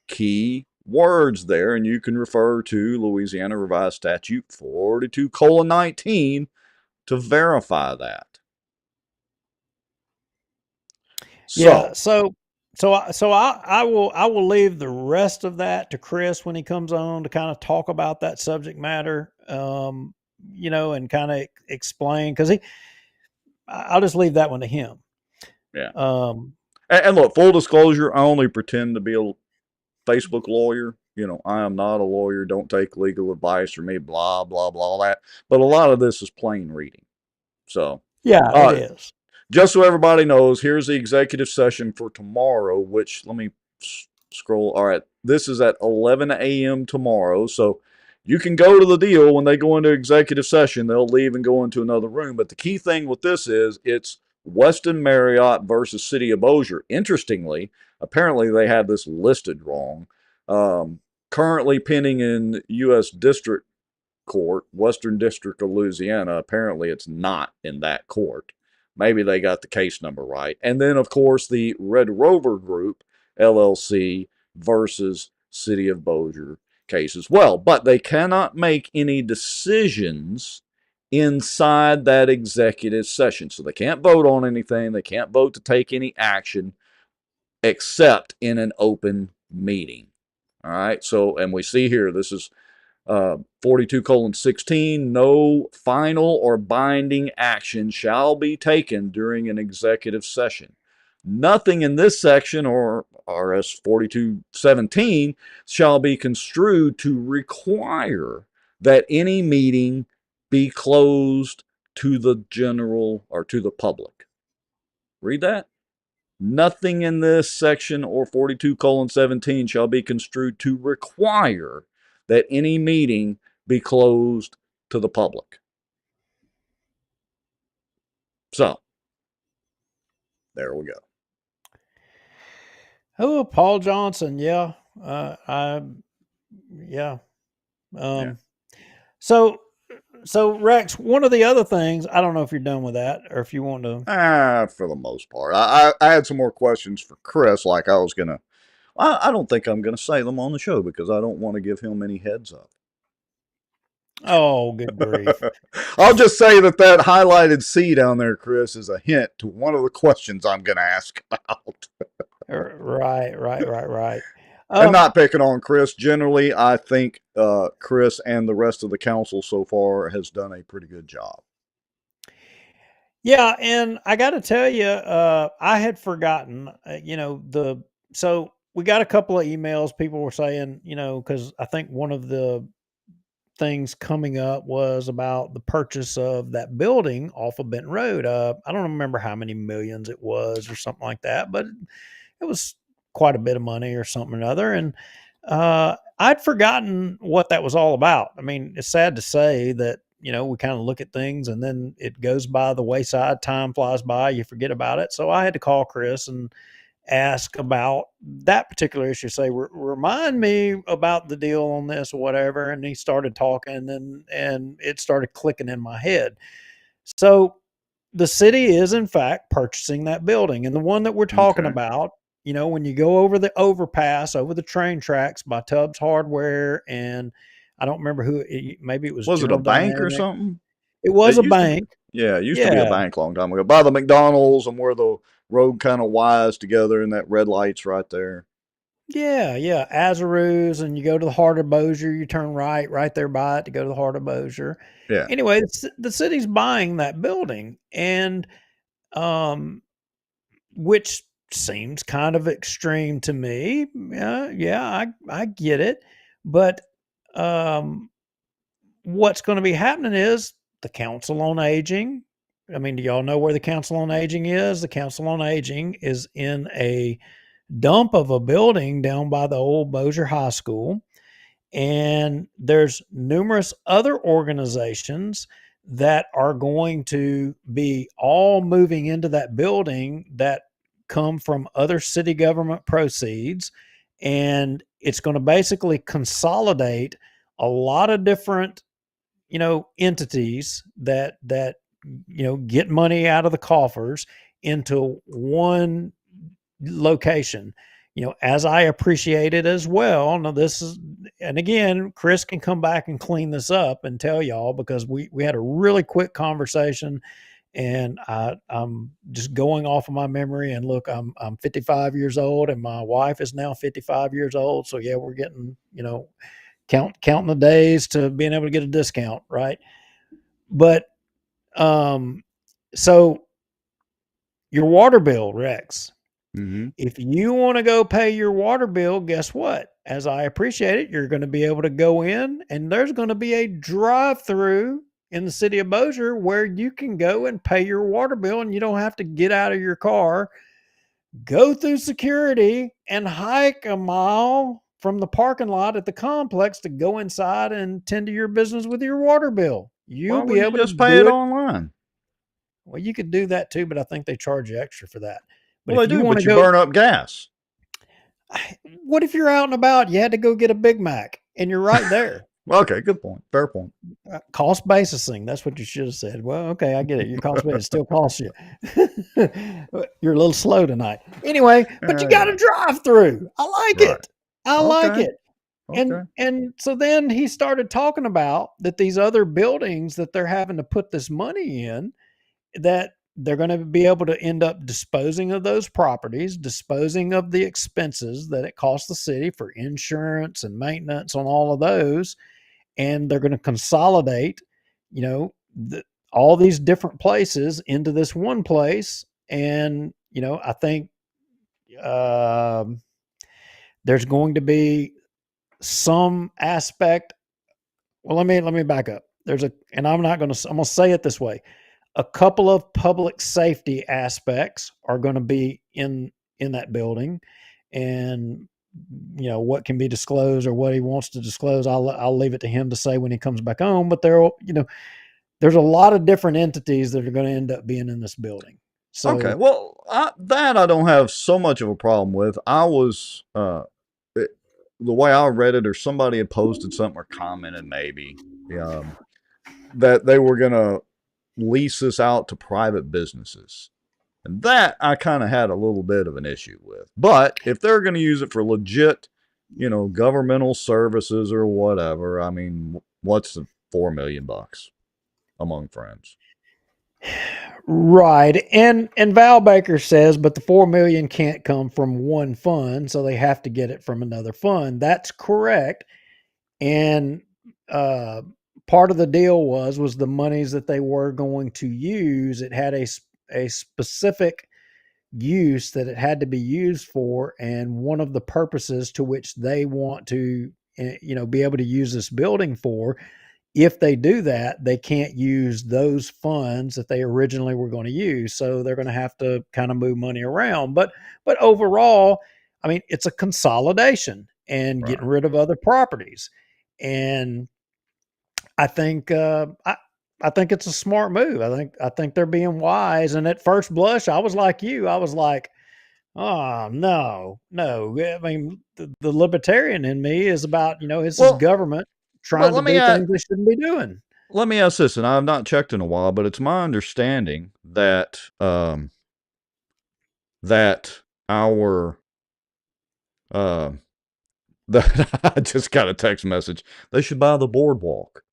Key words there, and you can refer to Louisiana Revised Statute 42:19 to verify that. Yeah. So, So I will leave the rest of that to Chris when he comes on to kind of talk about that subject matter, and kind of explain, because I'll just leave that one to him. yeah. Um, And look, full disclosure, I only pretend to be a Facebook lawyer. I am not a lawyer. Don't take legal advice from me, blah, blah, blah, all that. But a lot of this is plain reading. So, yeah, it uh, is. just so everybody knows, here's the executive session for tomorrow, which let me scroll. All right, this is at 11 a.m. tomorrow. So you can go to the deal when they go into executive session. They'll leave and go into another room. But the key thing with this is it's Weston Marriott versus City of Bossier. Interestingly, apparently they had this listed wrong. Currently pending in U.S. District Court, Western District of Louisiana. Apparently it's not in that court. Maybe they got the case number right. And then, of course, the Red Rover Group, LLC, versus City of Bossier case as well. But they cannot make any decisions inside that executive session. So they can't vote on anything. They can't vote to take any action except in an open meeting. All right. So, and we see here, this is 42:16, no final or binding action shall be taken during an executive session. Nothing in this section or RS 42:17 shall be construed to require that any meeting be closed to the general or to the public. Read that. Nothing in this section or 42:17 shall be construed to require that any meeting be closed to the public. So, there we go. Oh, Paul Johnson. Yeah. Yeah. Yeah. So, Rex, one of the other things, I don't know if you're done with that or if you want to. For the most part. I had some more questions for Chris, like I was going to. I don't think I'm going to say them on the show because I don't want to give him any heads up. Oh, good grief. I'll just say that highlighted C down there, Chris, is a hint to one of the questions I'm going to ask about. Right. And not picking on Chris. Generally, I think Chris and the rest of the council so far has done a pretty good job. Yeah, and I got to tell you, I had forgotten, so we got a couple of emails. People were saying, because I think one of the things coming up was about the purchase of that building off of Benton Road. I don't remember how many millions it was or something like that, but it was quite a bit of money or something or another. And I'd forgotten what that was all about. I mean, it's sad to say that, we kind of look at things and then it goes by the wayside, time flies by, you forget about it. So I had to call Chris and ask about that particular issue, say, remind me about the deal on this or whatever. And he started talking and it started clicking in my head. So the city is in fact purchasing that building. And the one that we're talking Okay. about, when you go over the overpass, over the train tracks by Tubbs Hardware, and I don't remember maybe it was Was it a General bank or Dynamic. something? It was It a used to be. bank. Yeah, it used to be a Yeah. bank a long time ago. By the McDonald's and where the road kind of winds together and that red light's right there. Yeah. Azaroos, and you go to the heart of Bossier, you turn right there by it to go to the heart of Bossier. Yeah. Anyway, the city's buying that building, and um, which seems kind of extreme to me. Yeah, I get it, but um, what's going to be happening is the Council on Aging. I mean, do y'all know where the Council on Aging is? The Council on Aging is in a dump of a building down by the old Bossier High School. And there's numerous other organizations that are going to be all moving into that building that come from other city government proceeds. And it's going to basically consolidate a lot of different, entities that get money out of the coffers into one location. As I appreciate it as well. Now, this is, and again, Chris can come back and clean this up and tell y'all, because we had a really quick conversation, and I'm just going off of my memory. And look, I'm 55 years old, and my wife is now 55 years old. So yeah, we're getting, counting the days to being able to get a discount, right? But so your water bill, Rex. Mm-hmm. If you want to go pay your water bill, guess what? As I appreciate it, you're going to be able to go in, and there's going to be a drive-through in the city of Bossier where you can go and pay your water bill, and you don't have to get out of your car, go through security, and hike a mile from the parking lot at the complex to go inside and tend to your business with your water bill. Why You'll be wouldn't you able to just pay do it it. online? Well, you could do that too, but I think they charge you extra for that. But Well, if they you do, want but to you go, burn up gas. what if you're out and about? You had to go get a Big Mac, and you're right there. Okay, good point. Fair point. Cost basis thing. That's what you should have said. Well, okay, I get it. Your cost basis still costs you. You're a little slow tonight. Anyway, but you Yeah, got yeah. to drive through. I like Right. it. I like Okay. it. Okay. And so then he started talking about that these other buildings that they're having to put this money in, that they're going to be able to end up disposing of those properties, disposing of the expenses that it costs the city for insurance and maintenance on all of those. And they're going to consolidate, you know, all these different places into this one place. And, I think um, there's going to be some aspect. Well, let me back up. And I'm going to say it this way. A couple of public safety aspects are going to be in that building, and what can be disclosed or what he wants to disclose, I'll leave it to him to say when he comes back home. But there's a lot of different entities that are going to end up being in this building. Okay. So Well, I don't have so much of a problem with. I was the way I read it, or somebody had posted something or commented maybe um, that they were gonna lease this out to private businesses. And that I kind of had a little bit of an issue with. But if they're going to use it for legit, governmental services or whatever, I mean, what's the $4 million among friends? right, and Val Baker says, but the 4 million can't come from one fund, so they have to get it from another fund. That's correct. And uh, part of the deal was the monies that they were going to use. It had a specific use that it had to be used for, and one of the purposes to which they want to be able to use this building for. If they do that, they can't use those funds that they originally were going to use, so they're going to have to kind of move money around. But overall, I mean, it's a consolidation and getting Right. rid of other properties. And I think I think it's a smart move. I think they're being wise. And at first blush, I was like you. I was like, oh no, no. I mean, the libertarian in me is about, this is Well, government but trying to do things they shouldn't be doing. let me ask this, and I've not checked in a while, but it's my understanding that that our uh, that I just got a text message. They should buy the boardwalk.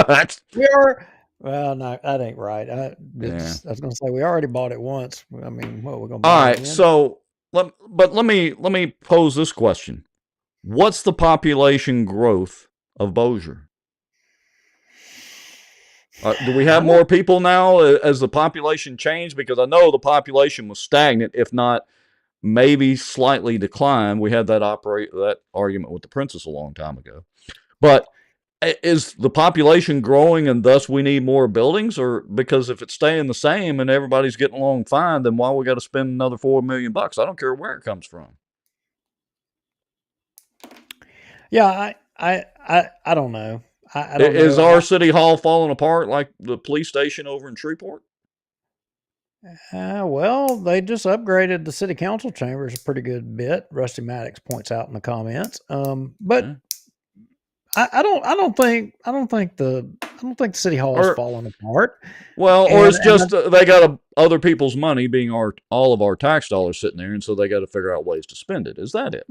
That's We are. Well, no, that ain't right. yeah. I was going to say we already bought it once. I mean, what, we're going to All buy it right, again? so let me pose this question: what's the population growth of Bossier? Do we have I don't. more people now as the population changed? Because I know the population was stagnant, if not maybe slightly declined. We had that argument with the princess a long time ago. But is the population growing and thus we need more buildings? Or because if it's staying the same and everybody's getting along fine, then why we got to spend another $4 million? I don't care where it comes from. Yeah, I don't know. I don't Is know. our city hall falling apart like the police station over in Shreveport? Well, they just upgraded the city council chambers a pretty good bit. Rusty Maddox points out in the comments. But Yeah. I don't think the city hall is Or falling apart. or And it's just they got other people's money being all of our tax dollars sitting there, and so they got to figure out ways to spend it. Is that it?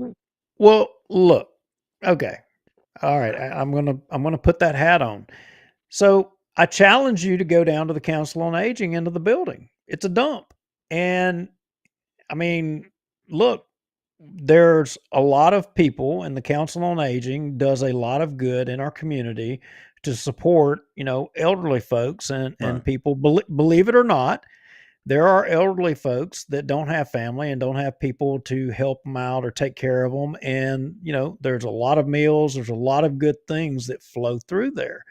well, look, okay, all right. I'm gonna put that hat on. So I challenge you to go down to the Council on Aging into the building. It's a dump, and I mean, look, there's a lot of people, and the Council on Aging does a lot of good in our community to support, elderly folks and Right. people. Believe it or not, there are elderly folks that don't have family and don't have people to help them out or take care of them. And there's a lot of meals, there's a lot of good things that flow through there,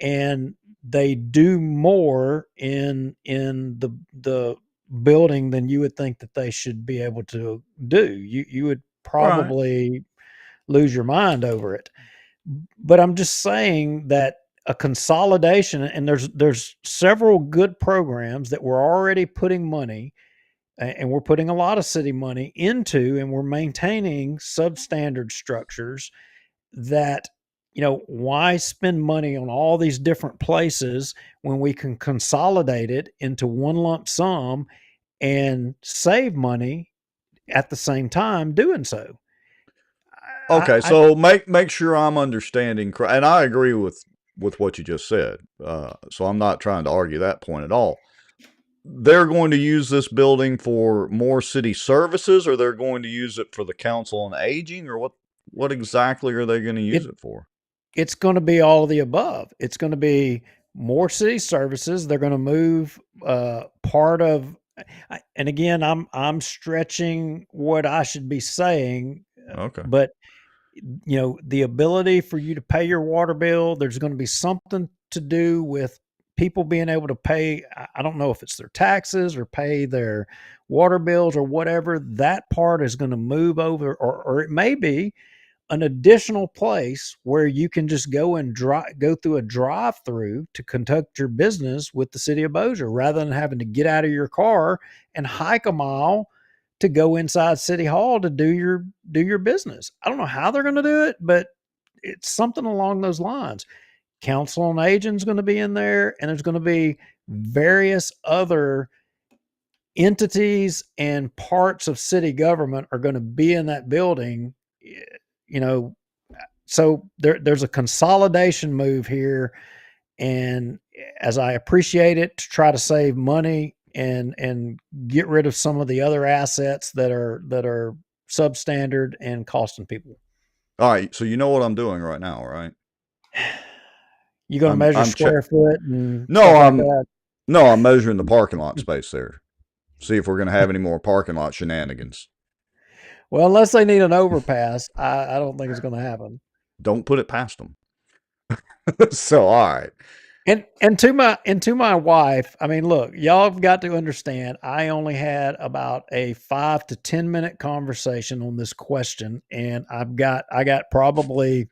and they do more in the building than you would think that they should be able to do. You would Right. probably lose your mind over it. But I'm just saying that a consolidation, and there's several good programs that we're already putting money, and we're putting a lot of city money into, and we're maintaining substandard structures that, why spend money on all these different places when we can consolidate it into one lump sum and save money at the same time doing so. Okay, I so make sure I'm understanding, and I agree with what you just said. So I'm not trying to argue that point at all. They're going to use this building for more city services, or they're going to use it for the council on aging, or what exactly are they going to use it it for? it's going to be all of the above. It's going to be more city services. They're going to move part of, and again, I'm stretching what I should be saying, Okay. but the ability for you to pay your water bill, there's going to be something to do with people being able to pay. I don't know if it's their taxes or pay their water bills or whatever. That part is going to move over, or it may be an additional place where you can just go through a drive-through to conduct your business with the city of Bossier, rather than having to get out of your car and hike a mile to go inside city hall to do your business. I don't know how they're going to do it, but it's something along those lines. Council on Aging is going to be in there, and there's going to be various other entities and parts of city government are going to be in that building. You know, so there's a consolidation move here, and as I appreciate it, to try to save money and get rid of some of the other assets that are substandard and costing people. All right. So you know what I'm doing right now, right? You going to measure I'm check. square foot and No, stuff like that? I'm measuring the parking lot space there. See if we're going to have any more parking lot shenanigans. Well, unless they need an overpass, I don't think it's going to happen. Don't put it past them. So all right. And to my wife, I mean, look, y'all have got to understand. I only had about a 5 to 10 minute conversation on this question, and I got probably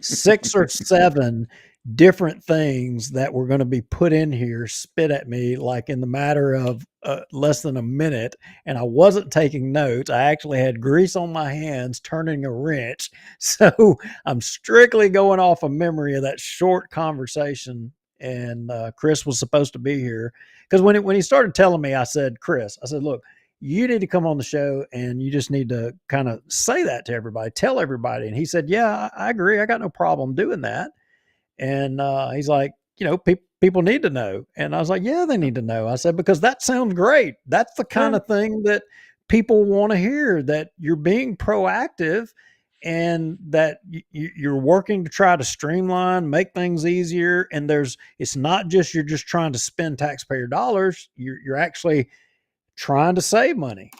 6 or 7 different things that were going to be put in here, spit at me like in the matter of less than a minute. And I wasn't taking notes. I actually had grease on my hands turning a wrench. So I'm strictly going off of memory of that short conversation. And Chris was supposed to be here because when he started telling me, I said, Chris, I said, look, you need to come on the show and you just need to kind of say that to everybody, tell everybody. And he said, yeah, I agree. I got no problem doing that. And he's like, people need to know. And I was like, yeah, they need to know. I said, because that sounds great. That's the kind Yeah. of thing that people want to hear, that you're being proactive and that you're working to try to streamline, make things easier. And it's not just, you're just trying to spend taxpayer dollars. You're actually trying to save money.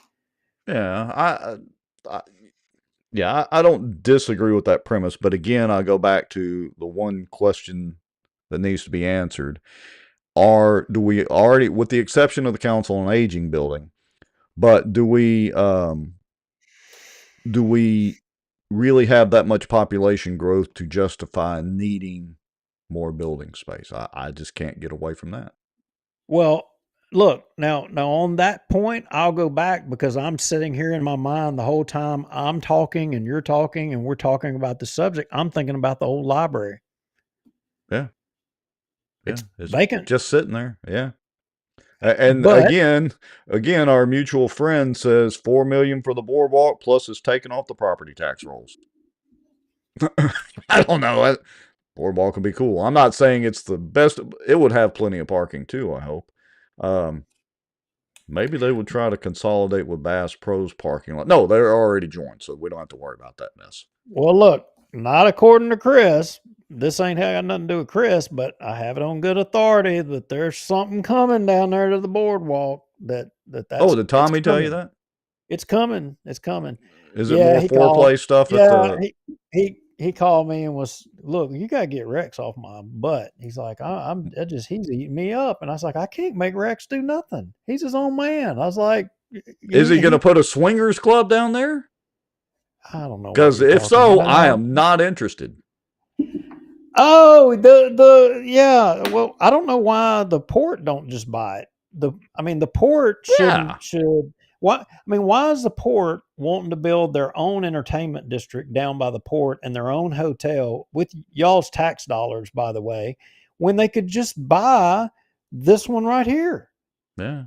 Yeah. I yeah, I don't disagree with that premise, but again, I go back to the one question that needs to be answered. Do we already, with the exception of the Council on Aging building, but do we really have that much population growth to justify needing more building space. I just can't get away from that. Well, look, now on that point, I'll go back because I'm sitting here in my mind the whole time I'm talking and you're talking and we're talking about the subject. I'm thinking about the old library. Yeah. Yeah. It's It's vacant, just sitting there. Yeah. And but again, our mutual friend says 4 million for the boardwalk plus is taken off the property tax rolls. I don't know. Boardwalk would be cool. I'm not saying it's the best. It would have plenty of parking too, I hope. Um, Maybe they would try to consolidate with Bass Pro's parking lot. No, they're already joined, so we don't have to worry about that mess. well, look, not according to Chris. This ain't got nothing to do with Chris, but I have it on good authority that there's something coming down there to the boardwalk. Oh, That's did it's Tommy tell you coming. that? It's coming. It's coming. Is it Yeah, more he called. foreplay stuff at Yeah, the? he called me and was, look, you gotta get Rex off my butt. He's like, he's eating me up, and I was like, I can't make Rex do nothing. He's his own man. I was like, Is he going to he put a swingers club down there? I don't know what Because you're if talking so, I about. am not interested. Oh, the yeah. Well, I don't know why the port don't just buy it. The port Yeah, should why I mean, why is the port wanting to build their own entertainment district down by the port and their own hotel with y'all's tax dollars, by the way, when they could just buy this one right here? yeah,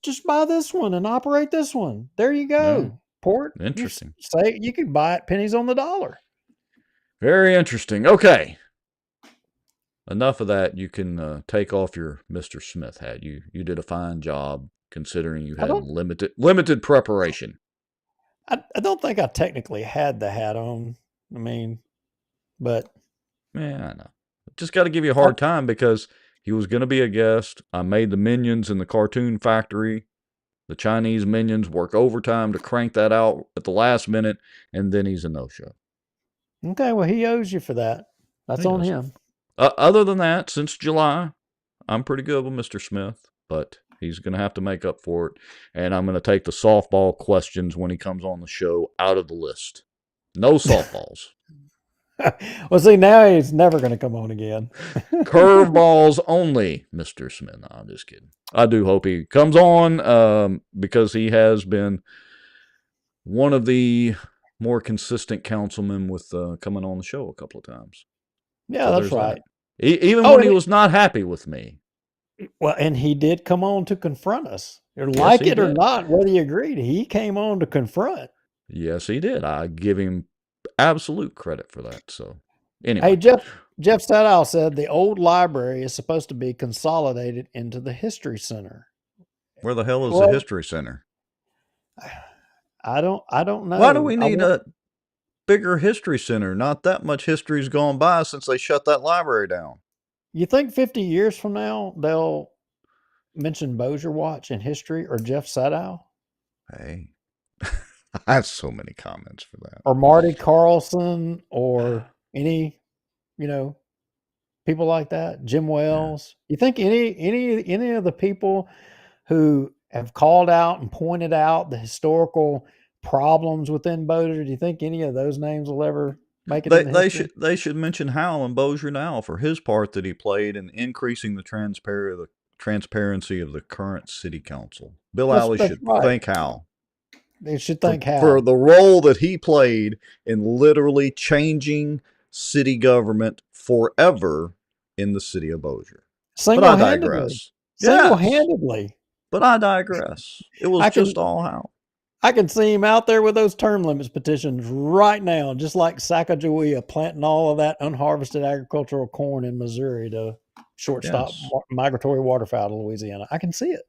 Just buy this one and operate this one. There you yeah. go. Port, Interesting. say you could buy it pennies on the dollar. Very interesting. Okay, enough of that. You can take off your Mr. Smith hat. You did a fine job considering you I had don't limited preparation. I don't think I technically had the hat on. I mean, but Yeah, I know. Just got to give you a I, hard time because he was going to be a guest. I made the minions in the cartoon factory. The Chinese minions work overtime to crank that out at the last minute, and then he's a no-show. okay, well, he owes you for that. That's He on does. him. Other than that, since July, I'm pretty good with Mr. Smith, but he's going to have to make up for it. And I'm going to take the softball questions when he comes on the show out of the list. No softballs. Well, see, now he's never going to come on again. Curveballs only, Mr. Smith. No, I'm just kidding. I do hope he comes on because he has been one of the more consistent councilmen with coming on the show a couple of times. Yeah, So that's there's right. that. Even Oh, when he was not happy with me. well, and he did come on to confront us, or Yes, like he it or did. not, whether you agreed. He came on to confront. Yes, he did. I give him absolute credit for that. So, Hey, anyway, Jeff Stadall said the old library is supposed to be consolidated into the history center. where the hell is the Well, History Center? I don't Why do know. we I need want a bigger History Center? Not that much history's gone by since they shut that library down. You think 50 years from now they'll mention Bossier Watch in history or Jeff Sadow Hey, I have so many comments for that. or Marty Carlson or any, you know, people like that, Jim Yeah. Wells? You think any of the people who have called out and pointed out the historical problems within Bossier, do you think any of those names will ever make it They into they history? should they should mention Hal and Bossier now for his part that he played in increasing the transparency of the current city council. Bill Alley That's should right. thank Hal They should for thank for Hal the role that he played in literally changing city government forever in the city of Bossier. But I single-handedly. digress. Yes, Single-handedly. but I digress. It was I just can all Hal. I can see him out there with those term limits petitions right now, just like Sacagawea planting all of that unharvested agricultural corn in Missouri to shortstop Yes. migratory waterfowl of Louisiana. I can see it.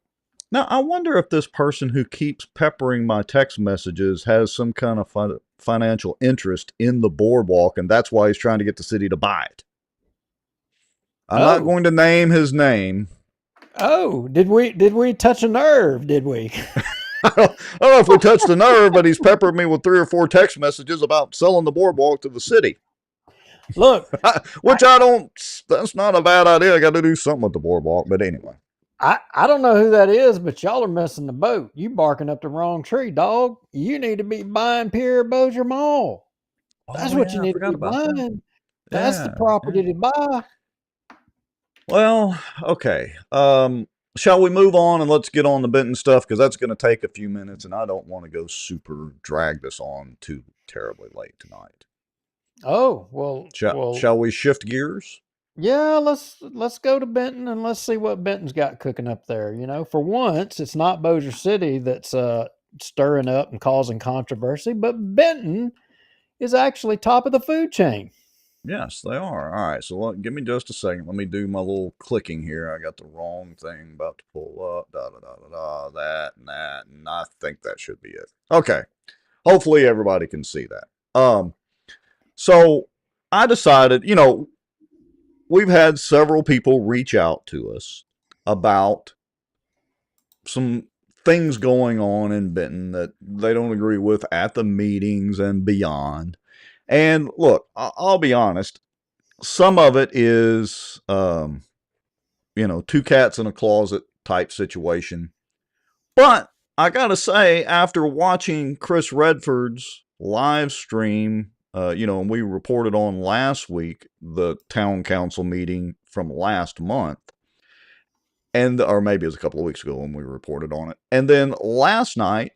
Now, I wonder if this person who keeps peppering my text messages has some kind of financial interest in the boardwalk, and that's why he's trying to get the city to buy it. I'm not Oh, going to name his name. oh, did we touch a nerve? Did we? I don't know if we touched the nerve, but he's peppered me with 3 or 4 text messages about selling the boardwalk to the city. Look, Which I don't, that's not a bad idea. I got to do something with the boardwalk. But anyway, I don't know who that is, but y'all are missing the boat. You barking up the wrong tree, dog. You need to be buying Pierre Bossier Mall. That's Oh what you yeah, I need to forgot be about that. buying. That's the Yeah, yeah. property to buy. Well, okay. Shall we move on and let's get on the Benton stuff because that's going to take a few minutes, and I don't want to go super drag this on too terribly late tonight. Oh, well, Shall we shift gears? yeah, let's go to Benton and let's see what Benton's got cooking up there. You know, for once, it's not Bossier City that's stirring up and causing controversy, but Benton is actually top of the food chain. Yes, they are. All right, so give me just a second. Let me do my little clicking here. I got the wrong thing about to pull up. Da da da da da. That, and I think that should be it. Okay. Hopefully everybody can see that. So I decided, we've had several people reach out to us about some things going on in Benton that they don't agree with at the meetings and beyond. And look, I'll be honest, some of it is, two cats in a closet type situation. But I gotta say, after watching Chris Redford's live stream, and we reported on last week the town council meeting from last month, or maybe it was a couple of weeks ago when we reported on it. And then last night,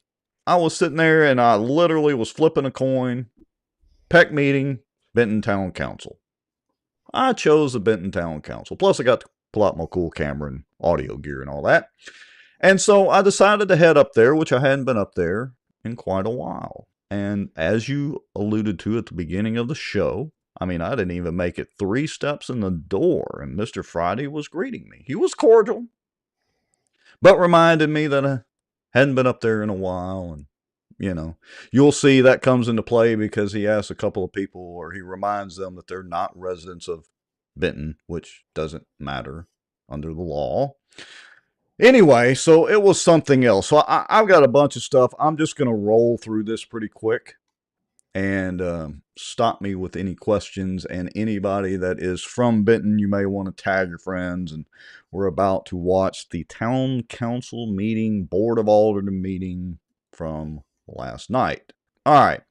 I was sitting there and I literally was flipping a coin. Peck meeting, Benton Town Council. I chose the Benton Town Council. Plus, I got to pull out my cool camera and audio gear and all that. And so I decided to head up there, which I hadn't been up there in quite a while. And as you alluded to at the beginning of the show, I mean, I didn't even make it 3 steps in the door, and Mr. Friday was greeting me. He was cordial, but reminded me that I hadn't been up there in a while. And, you'll see that comes into play because he asks a couple of people, or he reminds them that they're not residents of Benton, which doesn't matter under the law. Anyway, so it was something else. So I've got a bunch of stuff. I'm just going to roll through this pretty quick and stop me with any questions. And anybody that is from Benton, you may want to tag your friends. And we're about to watch the town council meeting, board of aldermen meeting from last night. All right.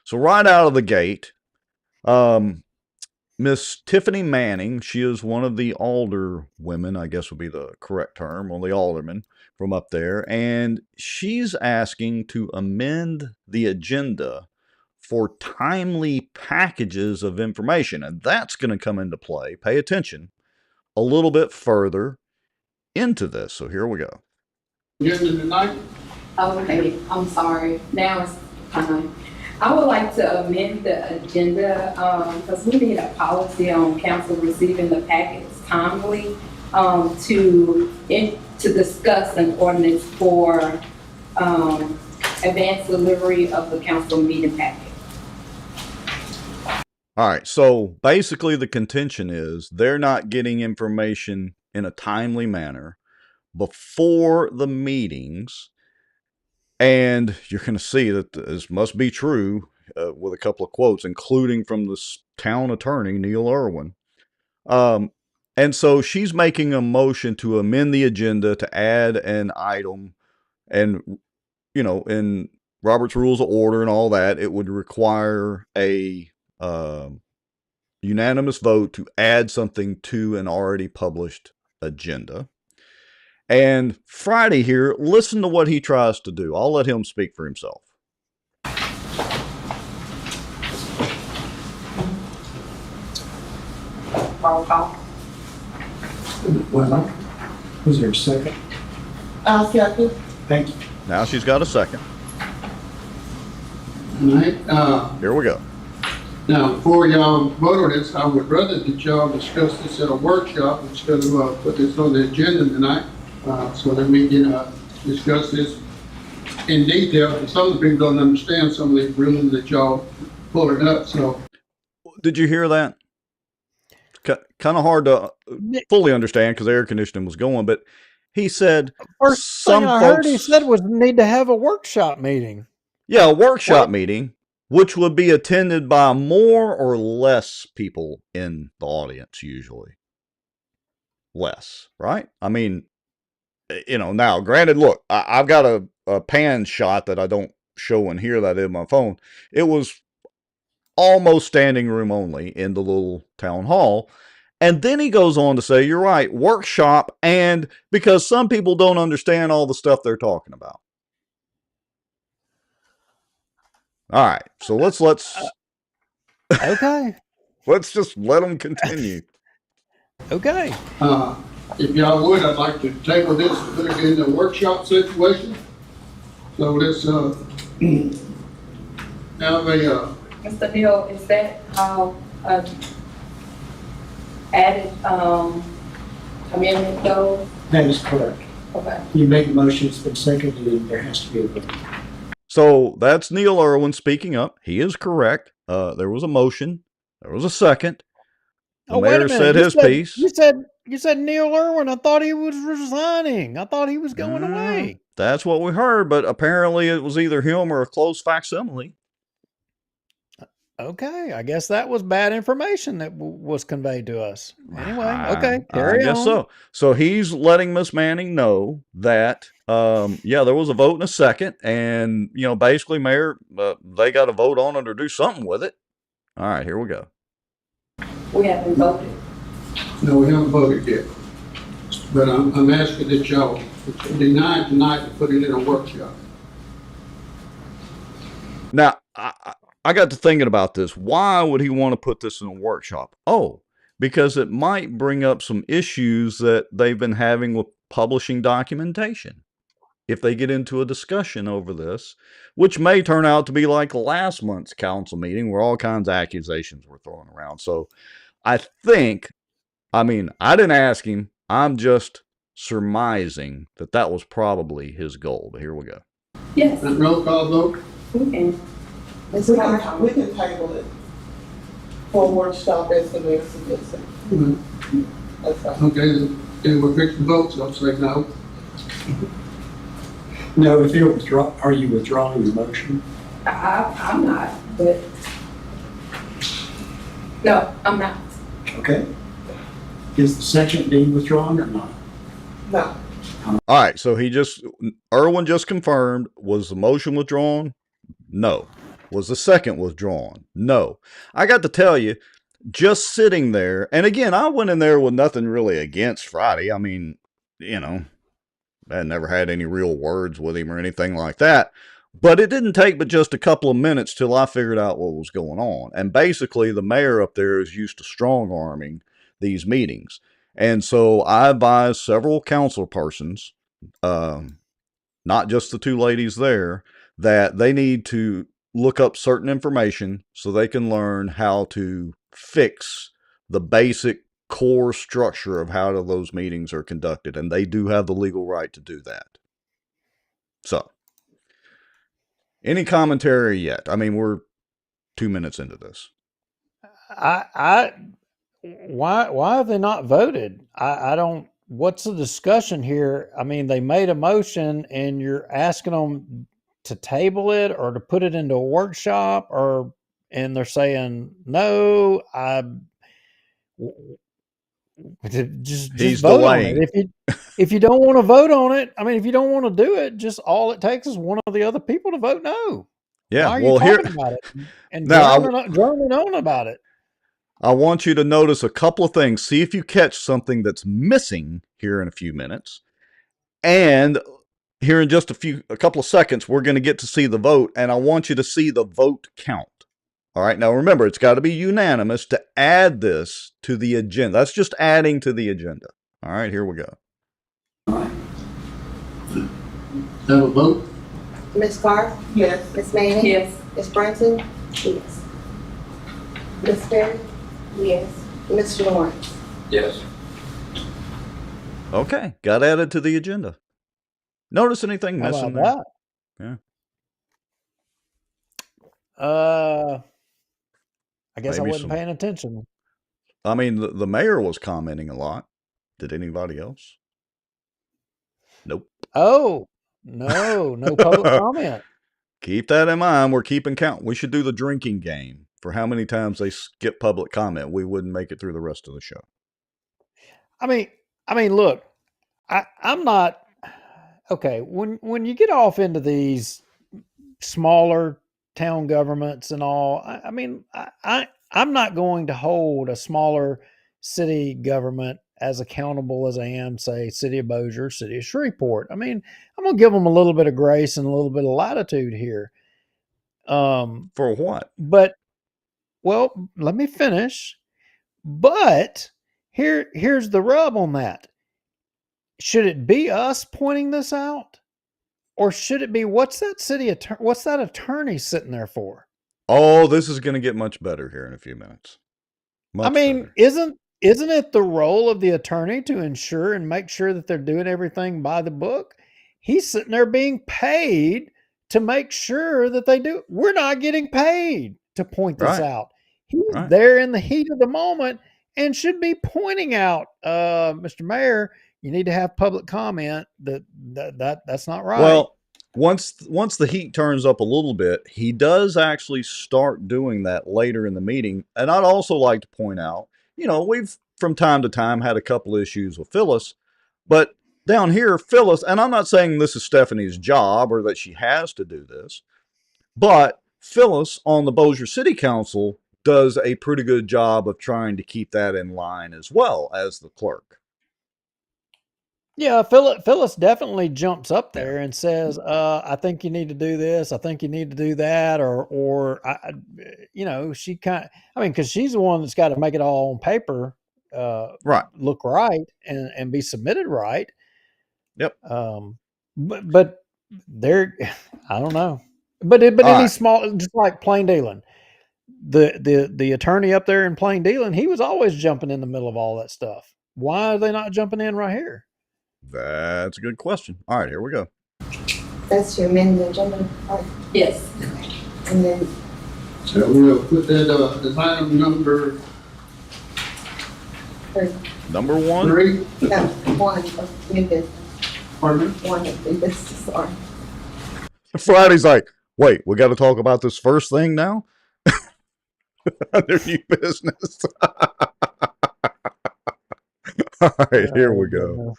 So right out of the gate, Miss Tiffany Manning, she is one of the alder women, I guess would be the correct term, or the aldermen from up there, and she's asking to amend the agenda for timely packages of information, and that's going to come into play. Pay attention a little bit further into this. So here we go. Agenda tonight? Okay, I'm sorry. Now it's time. I would like to amend the agenda because we need a policy on council receiving the packets timely to discuss an ordinance for advanced delivery of the council meeting packet. All right, so basically the contention is they're not getting information in a timely manner before the meetings. And you're going to see that this must be true with a couple of quotes, including from the town attorney, Neil Irwin. And so she's making a motion to amend the agenda to add an item. And, in Robert's Rules of Order and all that, it would require a unanimous vote to add something to an already published agenda. And Friday here, listen to what he tries to do. I'll let him speak for himself. Roll call. Well, was there a second? Second. Thank you. Now she's got a second. All right. Here we go. Now, before y'all vote on this, I would rather that y'all discuss this at a workshop instead of put this on the agenda tonight. So that we can discuss this in detail. And some of the people don't understand some of the rulings that y'all pulling up. So, did you hear that? Kind of hard to fully understand because air conditioning was going, but he said First thing I heard he said was need to have a workshop meeting. Yeah, a workshop meeting, which would be attended by more or less people in the audience, usually. Less, right? I mean, now, granted, look, I've got a pan shot that I don't show and hear that in my phone. It was almost standing room only in the little town hall. And then he goes on to say, you're right, workshop, and because some people don't understand all the stuff they're talking about. All right, so let's Okay. let's just let them continue. Okay. If y'all would, I'd like to table this and put it in the workshop situation. So let's, have a, Mr. Neal, is that how, added, amendment goes? That is correct. Okay. You make a motion, it's been seconded, and there has to be a vote. So that's Neil Irwin speaking up. He is correct. There was a motion. There was a second. The mayor said his piece. You said Neil Irwin. I thought he was resigning. I thought he was going away. That's what we heard, but apparently it was either him or a close facsimile. Okay, I guess that was bad information that was conveyed to us. Anyway, okay, I guess so. So he's letting Miss Manning know that, yeah, there was a vote and a second, and basically, Mayor, they got to vote on it or do something with it. All right, here we go. We haven't voted. no, we haven't voted yet. But I'm asking that y'all deny tonight to put it in a workshop. Now, I got to thinking about this. Why would he want to put this in a workshop? Oh, because it might bring up some issues that they've been having with publishing documentation. If they get into a discussion over this, which may turn out to be like last month's council meeting where all kinds of accusations were thrown around. So I mean, I didn't ask him. I'm just surmising that was probably his goal. But here we go. Yes, And roll call vote? we can. We can table it for workshop as the mayor suggested. That's fine. Okay, then we'll fix the vote, so I'll say no. No, if you're are you withdrawing the motion? I'm not, but. No, I'm not. Okay. Is the second being withdrawn or not? No, All right. So Irwin just confirmed. Was the motion withdrawn? No. Was the second withdrawn? No. I got to tell you, just sitting there, and again, I went in there with nothing really against Friday. I mean, I never had any real words with him or anything like that. But it didn't take but just a couple of minutes till I figured out what was going on. And basically, the mayor up there is used to strong-arming these meetings. And so I advised several council persons, not just the two ladies there, that they need to look up certain information so they can learn how to fix the basic core structure of how those meetings are conducted. And they do have the legal right to do that. So, any commentary yet? I mean, we're 2 minutes into this. Why have they not voted? I don't. What's the discussion here? I mean, they made a motion, and you're asking them to table it or to put it into a workshop, and they're saying no. Just He's vote delaying. on it. If you don't want to vote on it, I mean, if you don't want to do it, just all it takes is one of the other people to vote no. Yeah. Why are you talking about it and droning on about it? I want you to notice a couple of things. See if you catch something that's missing here in a few minutes. And here in just a couple of seconds, we're going to get to see the vote, and I want you to see the vote count. All right. Now, remember, it's got to be unanimous to add this to the agenda. That's just adding to the agenda. All right. Here we go. Have a vote? Ms. Carr? Yes. Ms. Manning? Yes. Ms. Branson? Yes. Ms. Perry? Yes. Mr. Lawrence? Yes. Okay. Got added to the agenda. Notice anything How missing about there? that? I guess Maybe I wasn't paying attention. I mean, the mayor was commenting a lot. Did anybody else? Nope. Oh, no public comment. Keep that in mind. We're keeping count. We should do the drinking game for how many times they skip public comment. We wouldn't make it through the rest of the show. I mean, look, I'm not okay. When you get off into these smaller town governments and all. I mean, I'm not going to hold a smaller city government as accountable as I am, say, City of Bossier, City of Shreveport. I mean, I'm going to give them a little bit of grace and a little bit of latitude here. For what? But, well, let me finish. But here's the rub on that. Should it be us pointing this out? Or should it be, what's that attorney sitting there for? Oh, this is going to get much better here in a few minutes. I mean, isn't it the role of the attorney to ensure and make sure that they're doing everything by the book? He's sitting there being paid to make sure that they do. We're not getting paid to point this Right. out. He's Right. there in the heat of the moment and should be pointing out, Mr. Mayor, you need to have public comment that's not right. Well, once the heat turns up a little bit, he does actually start doing that later in the meeting. And I'd also like to point out, we've from time to time had a couple issues with Phyllis, but down here, Phyllis, and I'm not saying this is Stephanie's job or that she has to do this, but Phyllis on the Bossier City Council does a pretty good job of trying to keep that in line as well as the clerk. Yeah, Phyllis definitely jumps up there and says, "I think you need to do this. I think you need to do that," or she because she's the one that's got to make it all on paper, Right. look right and be submitted right. Yep. But there, I don't know. But any right. small, just like plain dealing, the attorney up there in plain dealing, he was always jumping in the middle of all that stuff. Why are they not jumping in right here? That's a good question. All right, here we go. That's to amend the agenda. Yes. And then, So we'll put that, as item number Number 1. 3, no, one of new business, pardon me? one of new business, sorry. Friday's like, wait, we got to talk about this first thing now? Under new business. All right, here we go.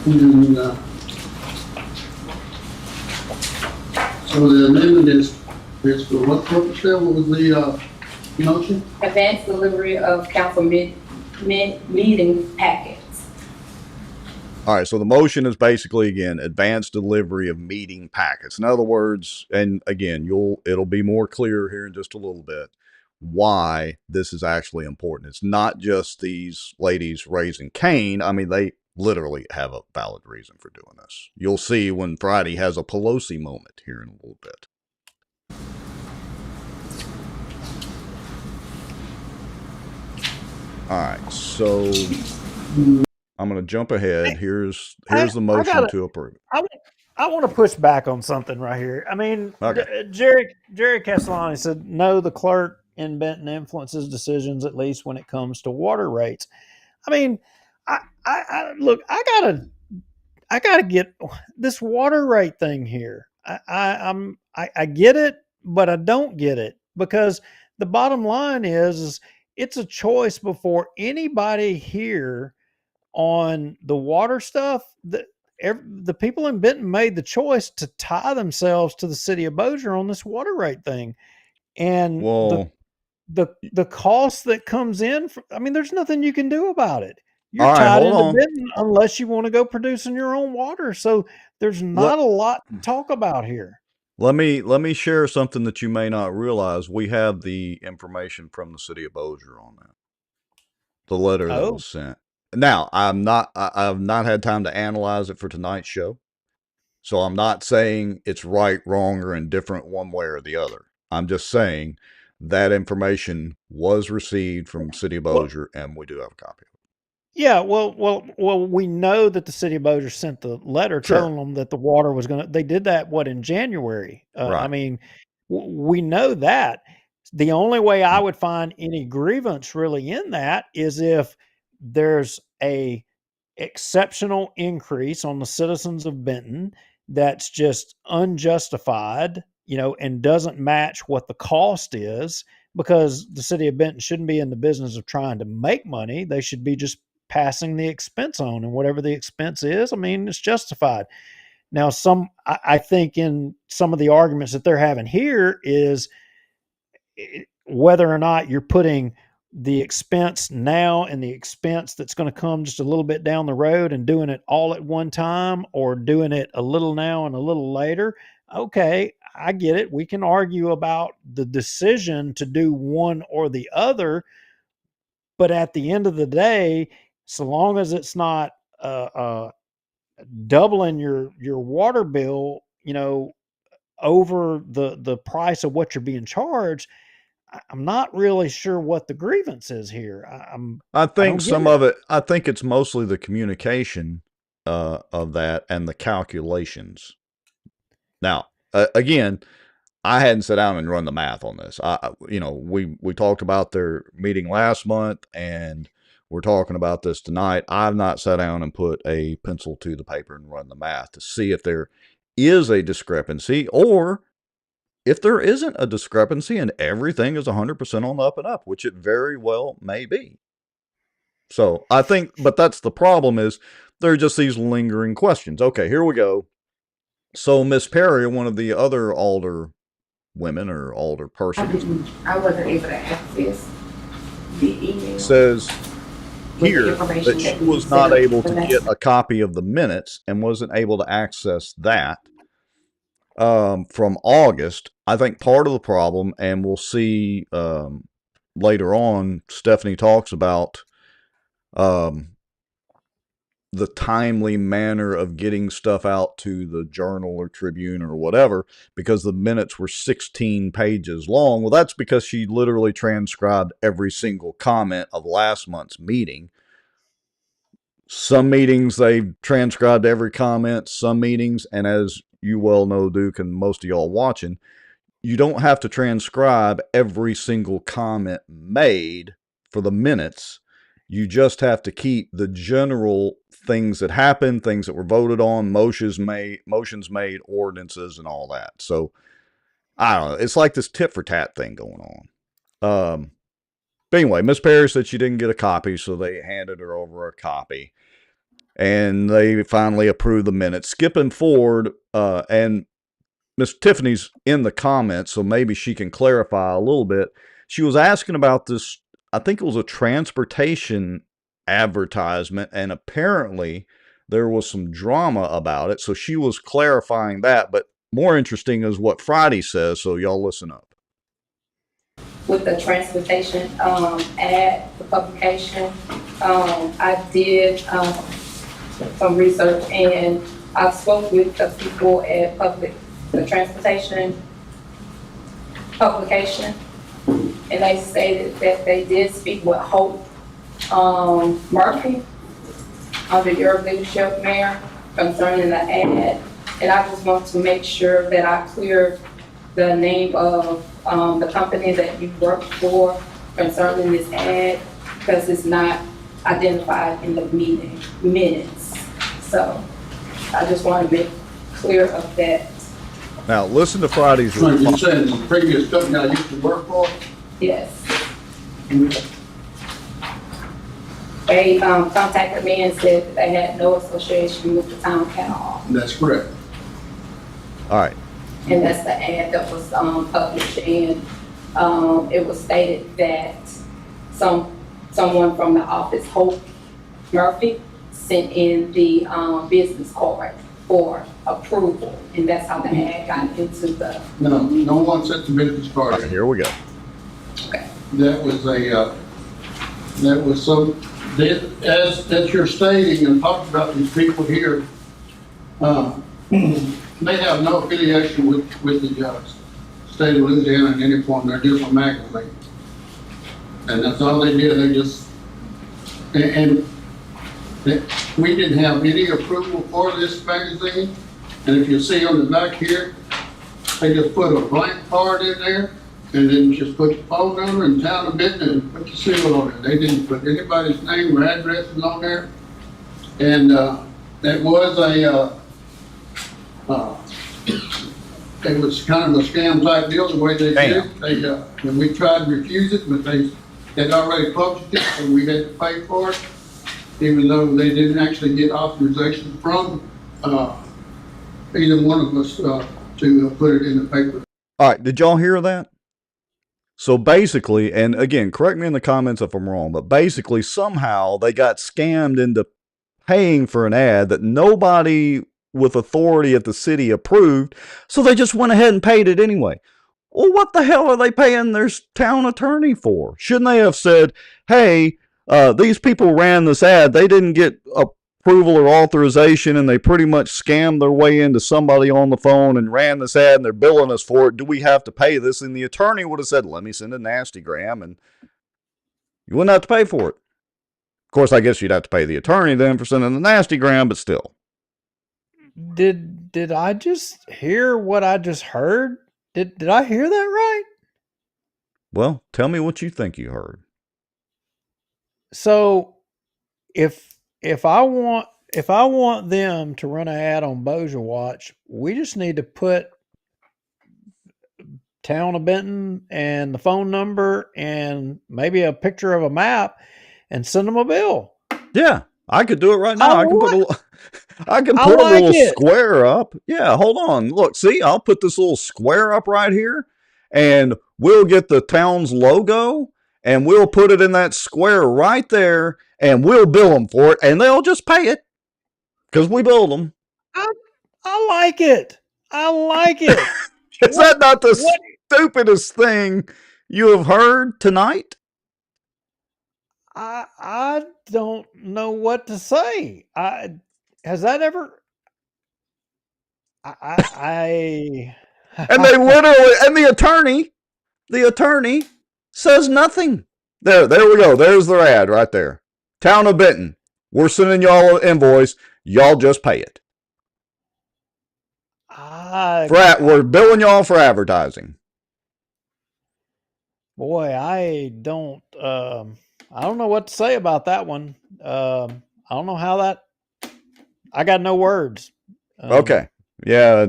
And, so the amendment is for what purpose there? What was the motion? Advanced delivery of council meeting packets. All right, so the motion is basically, again, advanced delivery of meeting packets. In other words, and again, it'll be more clear here in just a little bit why this is actually important. It's not just these ladies raising Cain. I mean, they literally have a valid reason for doing this. You'll see when Friday has a Pelosi moment here in a little bit. All right, so I'm going to jump ahead. Here's the motion to approve. I want to push back on something right here. I mean, Okay. Jerry Castellani said, no, the clerk in Benton influences decisions, at least when it comes to water rates. I mean, look, I gotta get this water rate thing here. I get it, but I don't get it, because the bottom line is it's a choice before anybody here on the water stuff. The people in Benton made the choice to tie themselves to the city of Bossier on this water rate thing, and the cost that comes in. There's nothing you can do about it. You're tied into Benton unless you want to go producing your own water. So there's not a lot to talk about here. Let me share something that you may not realize. We have the information from the city of Bossier on that. The letter that was sent. Now, I've not had time to analyze it for tonight's show. So I'm not saying it's right, wrong, or indifferent one way or the other. I'm just saying that information was received from City of Bossier, and we do have a copy of it. Yeah, well, we know that the city of Bossier sent the letter telling them that the water was going to. They did that in January. Right. I mean, we know that. The only way I would find any grievance really in that is if there's a exceptional increase on the citizens of Benton that's just unjustified, and doesn't match what the cost is, because the city of Benton shouldn't be in the business of trying to make money. They should be just passing the expense on, and whatever the expense is, it's justified. Now, I think in some of the arguments that they're having here is whether or not you're putting the expense now and the expense that's going to come just a little bit down the road and doing it all at one time, or doing it a little now and a little later. Okay, I get it. We can argue about the decision to do one or the other, but at the end of the day, so long as it's not doubling your water bill, over the price of what you're being charged, I'm not really sure what the grievance is here. I I think don't get some it. of it, I think it's mostly the communication of that and the calculations. Now, again, I hadn't sat down and run the math on this. We talked about their meeting last month, and we're talking about this tonight. I've not sat down and put a pencil to the paper and run the math to see if there is a discrepancy, or if there isn't a discrepancy and everything is 100% on the up and up, which it very well may be. So I think, but that's the problem, is there are just these lingering questions. Okay, here we go. So Miss Perry, one of the other alder women or alder persons, I wasn't able to access the email. says With the here information that she that you was not sent able to Vanessa. get a copy of the minutes and wasn't able to access that from August. I think part of the problem, and we'll see later on, Stephanie talks about the timely manner of getting stuff out to the Journal or Tribune or whatever, because the minutes were 16 pages long. Well, that's because she literally transcribed every single comment of last month's meeting. Some meetings they've transcribed every comment, some meetings, and as you well know, Duke, and most of y'all watching, you don't have to transcribe every single comment made for the minutes. You just have to keep the general things that happened, things that were voted on, motions made, ordinances, and all that. So I don't know. It's like this tit for tat thing going on. But anyway, Miss Perry said she didn't get a copy, so they handed her over a copy, and they finally approved the minutes. Skipping forward, and Miss Tiffany's in the comments, so maybe she can clarify a little bit. She was asking about this, I think it was a transportation advertisement, and apparently there was some drama about it, so she was clarifying that. But more interesting is what Friday says, so y'all listen up. With the transportation ad, the publication, I did some research, and I spoke with the people at the transportation publication, and they stated that they did speak with Hope Murphy under your leadership, Mayor, concerning the ad. And I just want to make sure that I clear the name of the company that you work for concerning this ad, because it's not identified in the meeting minutes. So I just want to make clear of that. Now listen to Friday's So you response. said the previous company I used to work for? Yes. They contacted me and said that they had no association with the town council. That's correct. All right. And that's the ad that was published, and it was stated that someone from the office, Hope Murphy, sent in the business card for approval, and that's how the ad got into the. No one sent the business card. All right, here we go. Okay. That was some, as you're stating and talking about these people here, they have no affiliation with the state of Louisiana in any form. They're just a magazine. And that's all they did. They just, and we didn't have any approval for this magazine. And if you see on the back here, they just put a blank card in there, and then just put the phone number and town of Benton and put the seal on it. They didn't put anybody's name or addresses on there. And it was it was kind of a scam type deal the way they did it. And we tried to refuse it, but they had already published it, and we had to pay for it, even though they didn't actually get authorization from either one of us to put it in the paper. All right, did y'all hear that? So basically, and again, correct me in the comments if I'm wrong, but basically somehow they got scammed into paying for an ad that nobody with authority at the city approved, so they just went ahead and paid it anyway. Well, what the hell are they paying their town attorney for? Shouldn't they have said, hey, these people ran this ad, they didn't get approval or authorization, and they pretty much scammed their way into somebody on the phone and ran this ad, and they're billing us for it. Do we have to pay this? And the attorney would have said, let me send a nastygram, and you wouldn't have to pay for it. Of course, I guess you'd have to pay the attorney then for sending the nastygram, but still. Did I just hear what I just heard? Did I hear that right? Well, tell me what you think you heard. So if I want them to run an ad on Bossier Watch, we just need to put town of Benton and the phone number and maybe a picture of a map and send them a bill. Yeah, I could do it right now. I can put a like little it. square up. Yeah, hold on. Look, see, I'll put this little square up right here, and we'll get the town's logo, and we'll put it in that square right there, and we'll bill them for it, and they'll just pay it because we billed them. I like it. I like it. Is that not the stupidest thing you have heard tonight? I don't know what to say. Has that ever? I And they literally, and the attorney says nothing. There we go. There's their ad right there. Town of Benton. We're sending y'all an invoice. Y'all just pay it. We're billing y'all for advertising. Boy, I don't know what to say about that one. I don't know how that. I got no words. Okay. Yeah.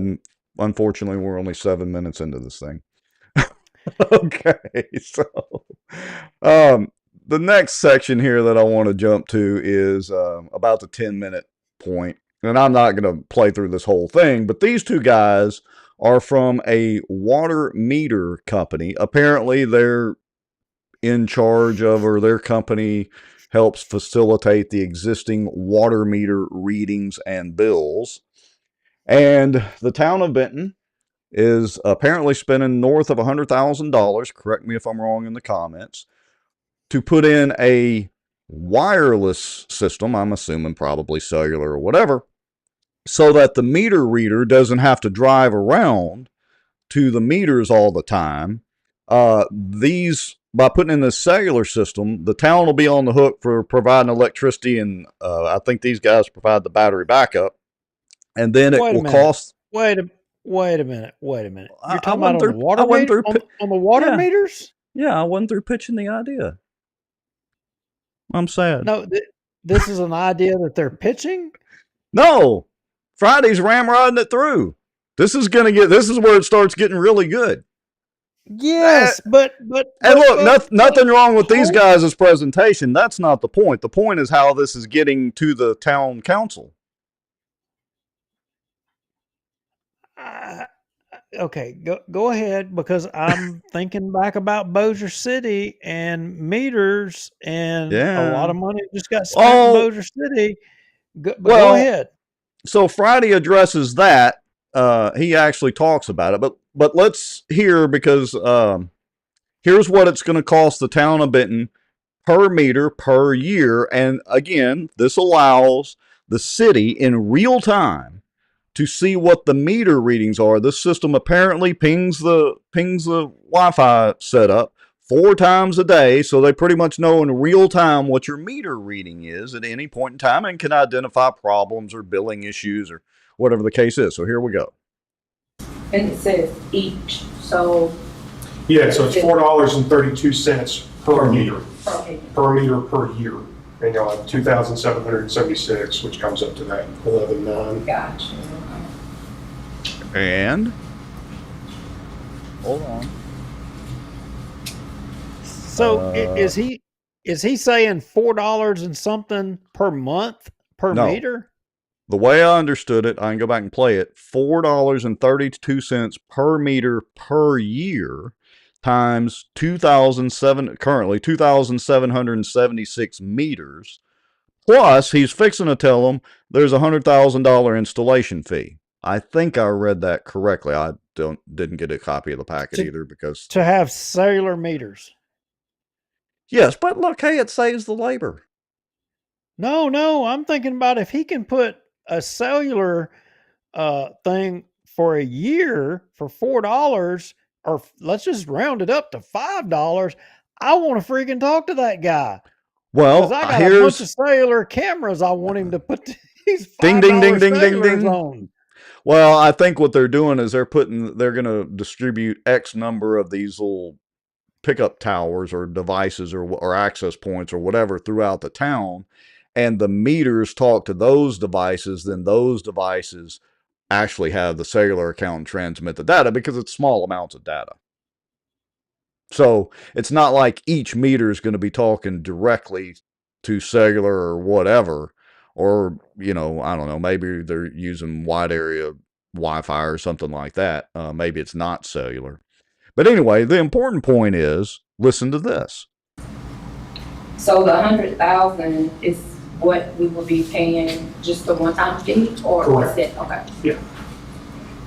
Unfortunately, we're only 7 minutes into this thing. Okay. So, the next section here that I want to jump to is about the 10-minute point. And I'm not going to play through this whole thing, but these two guys are from a water meter company. Apparently, they're in charge of, or their company helps facilitate the existing water meter readings and bills. And the town of Benton is apparently spending north of $100,000, correct me if I'm wrong in the comments, to put in a wireless system, I'm assuming probably cellular or whatever, so that the meter reader doesn't have to drive around to the meters all the time. By putting in this cellular system, the town will be on the hook for providing electricity, and I think these guys provide the battery backup. And then it will cost. Wait a minute. You're talking about on the water meters? Yeah, I went through pitching the idea. I'm sad. No, this is an idea that they're pitching? No, Friday's ramrodding it through. This is where it starts getting really good. Yes, but look, nothing wrong with these guys' presentation. That's not the point. The point is how this is getting to the town council. Okay, go ahead, because I'm thinking back about Bossier City and meters, and a lot of money just got spent in Bossier City. Go ahead. So Friday addresses that. He actually talks about it, but let's hear, because here's what it's going to cost the town of Benton per meter per year. And again, this allows the city in real time to see what the meter readings are. This system apparently pings the Wi-Fi setup 4 times a day, so they pretty much know in real time what your meter reading is at any point in time and can identify problems or billing issues or whatever the case is. So here we go. And it says each, so. Yeah, so it's $4.32 per meter. Per meter per year. And you'll have 2,776, which comes up to that 11,900. Gotcha. And hold on. So is he saying $4 and something per month per meter? the way I understood it, I can go back and play it. $4.32 per meter per year times 2,007 currently 2,776 meters. Plus, he's fixing to tell them there's $100,000 installation fee. I think I read that correctly. I didn't get a copy of the packet either because To have cellular meters. yes, but look, hey, it saves the labor. No, I'm thinking about if he can put a cellular thing for a year for $4, or let's just round it up to $5. I want to freaking talk to that guy. Well, Because I got a bunch here's of cellular cameras I want him to put these ding, ding, ding, $5 ding, ding, cellulars ding. on. Well, I think what they're doing is they're going to distribute X number of these little pickup towers or devices or access points or whatever throughout the town. And the meters talk to those devices, then those devices actually have the cellular account and transmit the data because it's small amounts of data. So it's not like each meter is going to be talking directly to cellular or whatever. Or, I don't know, maybe they're using wide area Wi-Fi or something like that. Maybe it's not cellular. But anyway, the important point is, listen to this. So the 100,000 is what we will be paying, just the one-time fee, or Correct. is it, okay? Yeah.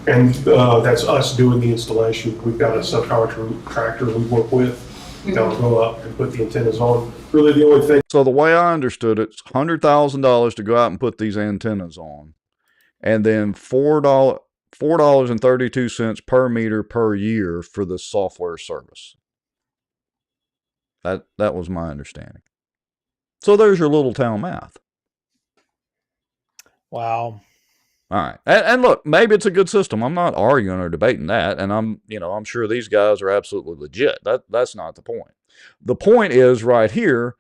And that's us doing the installation. We've got a subcontractor we work with. They'll go up and put the antennas on. Really the only thing. So the way I understood it, it's $100,000 to go out and put these antennas on. And then $4.32 per meter per year for the software service. That was my understanding. So there's your little town math. Wow. All right. And look, maybe it's a good system. I'm not arguing or debating that. And I'm sure these guys are absolutely legit. That's not the point. The point is right here.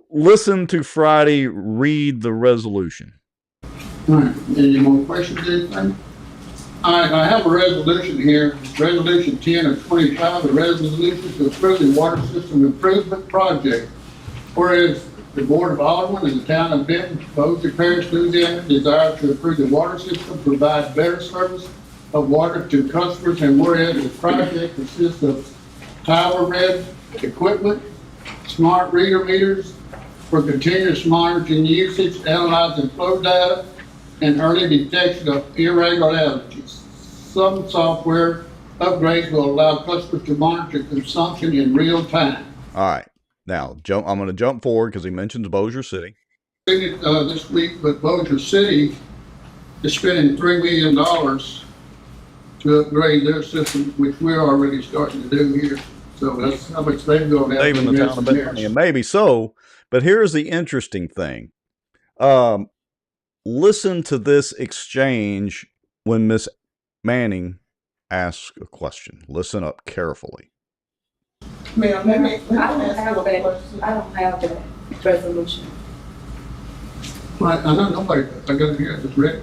Listen to Friday read the resolution. All right, any more questions, anything? I have a resolution here, Resolution 10 of 25, a resolution to approve the water system improvement project. Whereas the Board of Aldermen in the town of Benton, Bossier Parish, Louisiana, desire to improve the water system, provide better service of water to customers, and whereas the project consists of tower read equipment, smart reader meters for continuous monitoring usage, analyzing flow data, and early detection of irregularities. Some software upgrades will allow customers to monitor consumption in real time. All right. Now, I'm going to jump forward because he mentions Bossier City. This week, but Bossier City is spending $3 million to upgrade their system, which we're already starting to do here. So that's how much they've gone out. Saving the town a bit of money, and maybe so. But here's the interesting thing. Listen to this exchange when Miss Manning asks a question. Listen up carefully. Ma'am, let me I don't ask have you a that, question. I don't have that resolution. I know nobody, I got it here, it's ready.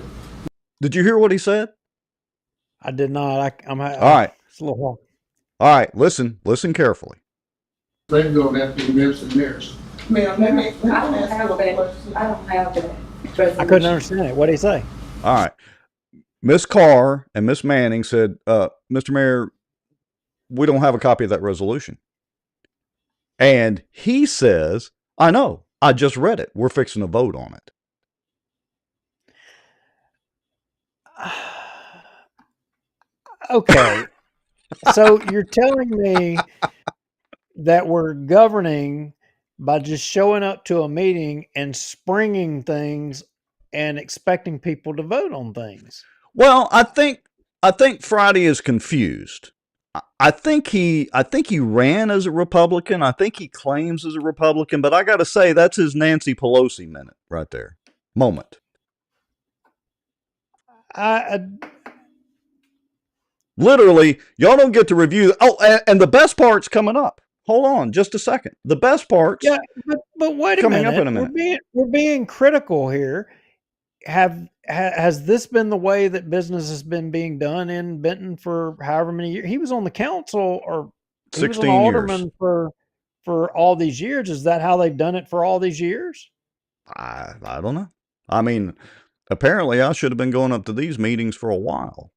Did you hear what he said? I did not. All right. It's a little hard. All right. Listen carefully. They've gone after the years and years. Ma'am, let me I don't ask you have a that, question. I don't have that resolution. I couldn't understand it. What did he say? All right. Miss Carr and Miss Manning said, Mr. Mayor, we don't have a copy of that resolution. And he says, I know. I just read it. We're fixing to vote on it. Okay. So you're telling me that we're governing by just showing up to a meeting and springing things and expecting people to vote on things. Well, I think Friday is confused. I think he ran as a Republican. I think he claims as a Republican, but I got to say that's his Nancy Pelosi minute right there. Moment. Literally, y'all don't get to review. Oh, and the best part's coming up. Hold on just a second. The best part's but wait a coming minute. up in a minute. We're being critical here. Has this been the way that business has been being done in Benton for however many years? He was on the council, or he was 16 an years. alderman for for all these years. Is that how they've done it for all these years? I don't know. I mean, apparently I should have been going up to these meetings for a while.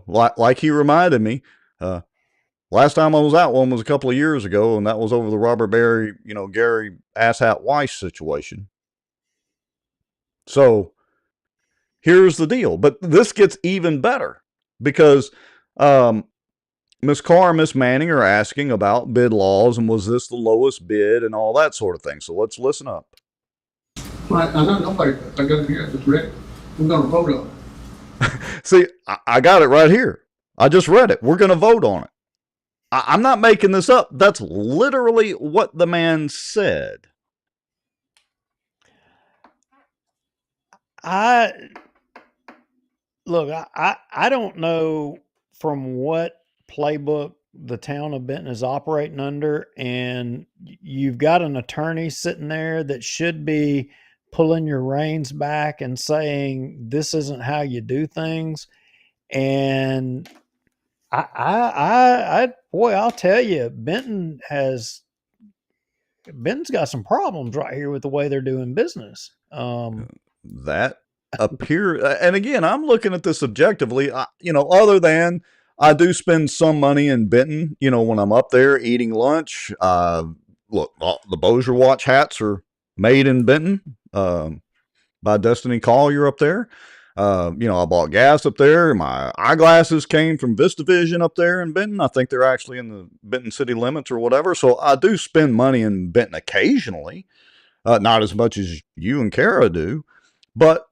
Like he reminded me, last time I was at one was a couple of years ago, and that was over the Robert Berry, Gary Asshat Weiss situation. So here's the deal. But this gets even better because Miss Carr and Miss Manning are asking about bid laws and was this the lowest bid and all that sort of thing. So let's listen up. I know nobody, I got it here, it's ready. We're gonna vote on it. See, I got it right here. I just read it. We're going to vote on it. I'm not making this up. That's literally what the man said. I don't know from what playbook the town of Benton is operating under, and you've got an attorney sitting there that should be pulling your reins back and saying this isn't how you do things. And I'll tell you, Benton's got some problems right here with the way they're doing business. That appear, and again, I'm looking at this objectively. Other than I do spend some money in Benton, when I'm up there eating lunch. Look, the bossierwatch hats are made in Benton by Destiny Collier up there. I bought gas up there. My eyeglasses came from VistaVision up there in Benton. I think they're actually in the Benton city limits or whatever. So I do spend money in Benton occasionally, not as much as you and Kara do. But,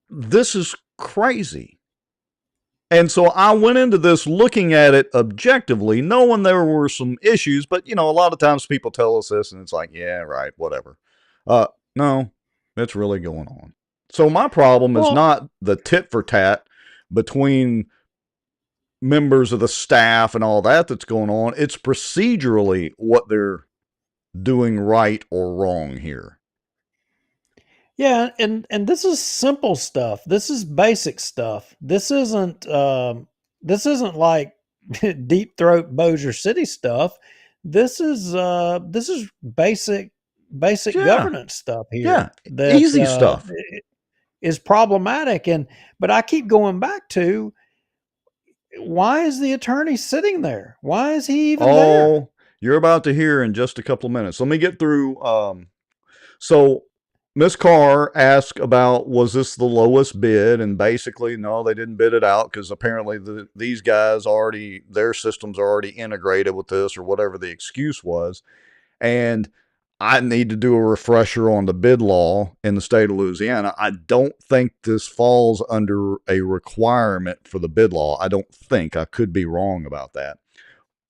this is crazy. And so I went into this looking at it objectively, knowing there were some issues. But, a lot of times people tell us this and it's like, yeah, right, whatever. No, it's really going on. So my problem is not the tit for tat between members of the staff and all that's going on. It's procedurally what they're doing right or wrong here. Yeah, and this is simple stuff. This is basic stuff. This isn't like deep throat Bossier City stuff. This is basic governance stuff here. Yeah, that, easy stuff is problematic. But I keep going back to, why is the attorney sitting there? Why is he even there? You're about to hear in just a couple of minutes. Let me get through. So Miss Carr asked about, was this the lowest bid? And basically, no, they didn't bid it out because apparently these guys their systems are already integrated with this or whatever the excuse was. And I need to do a refresher on the bid law in the state of Louisiana. I don't think this falls under a requirement for the bid law. I don't think. I could be wrong about that.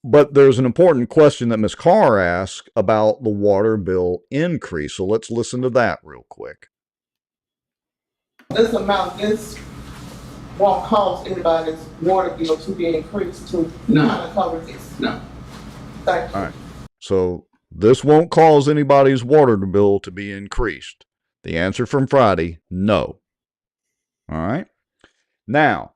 But there's an important question that Ms. Carr asked about the water bill increase. So let's listen to that real quick. This won't cause anybody's water bill to be increased to kind of cover this. No. Thank you. All right. So this won't cause anybody's water bill to be increased. The answer from Friday, no. All right. Now,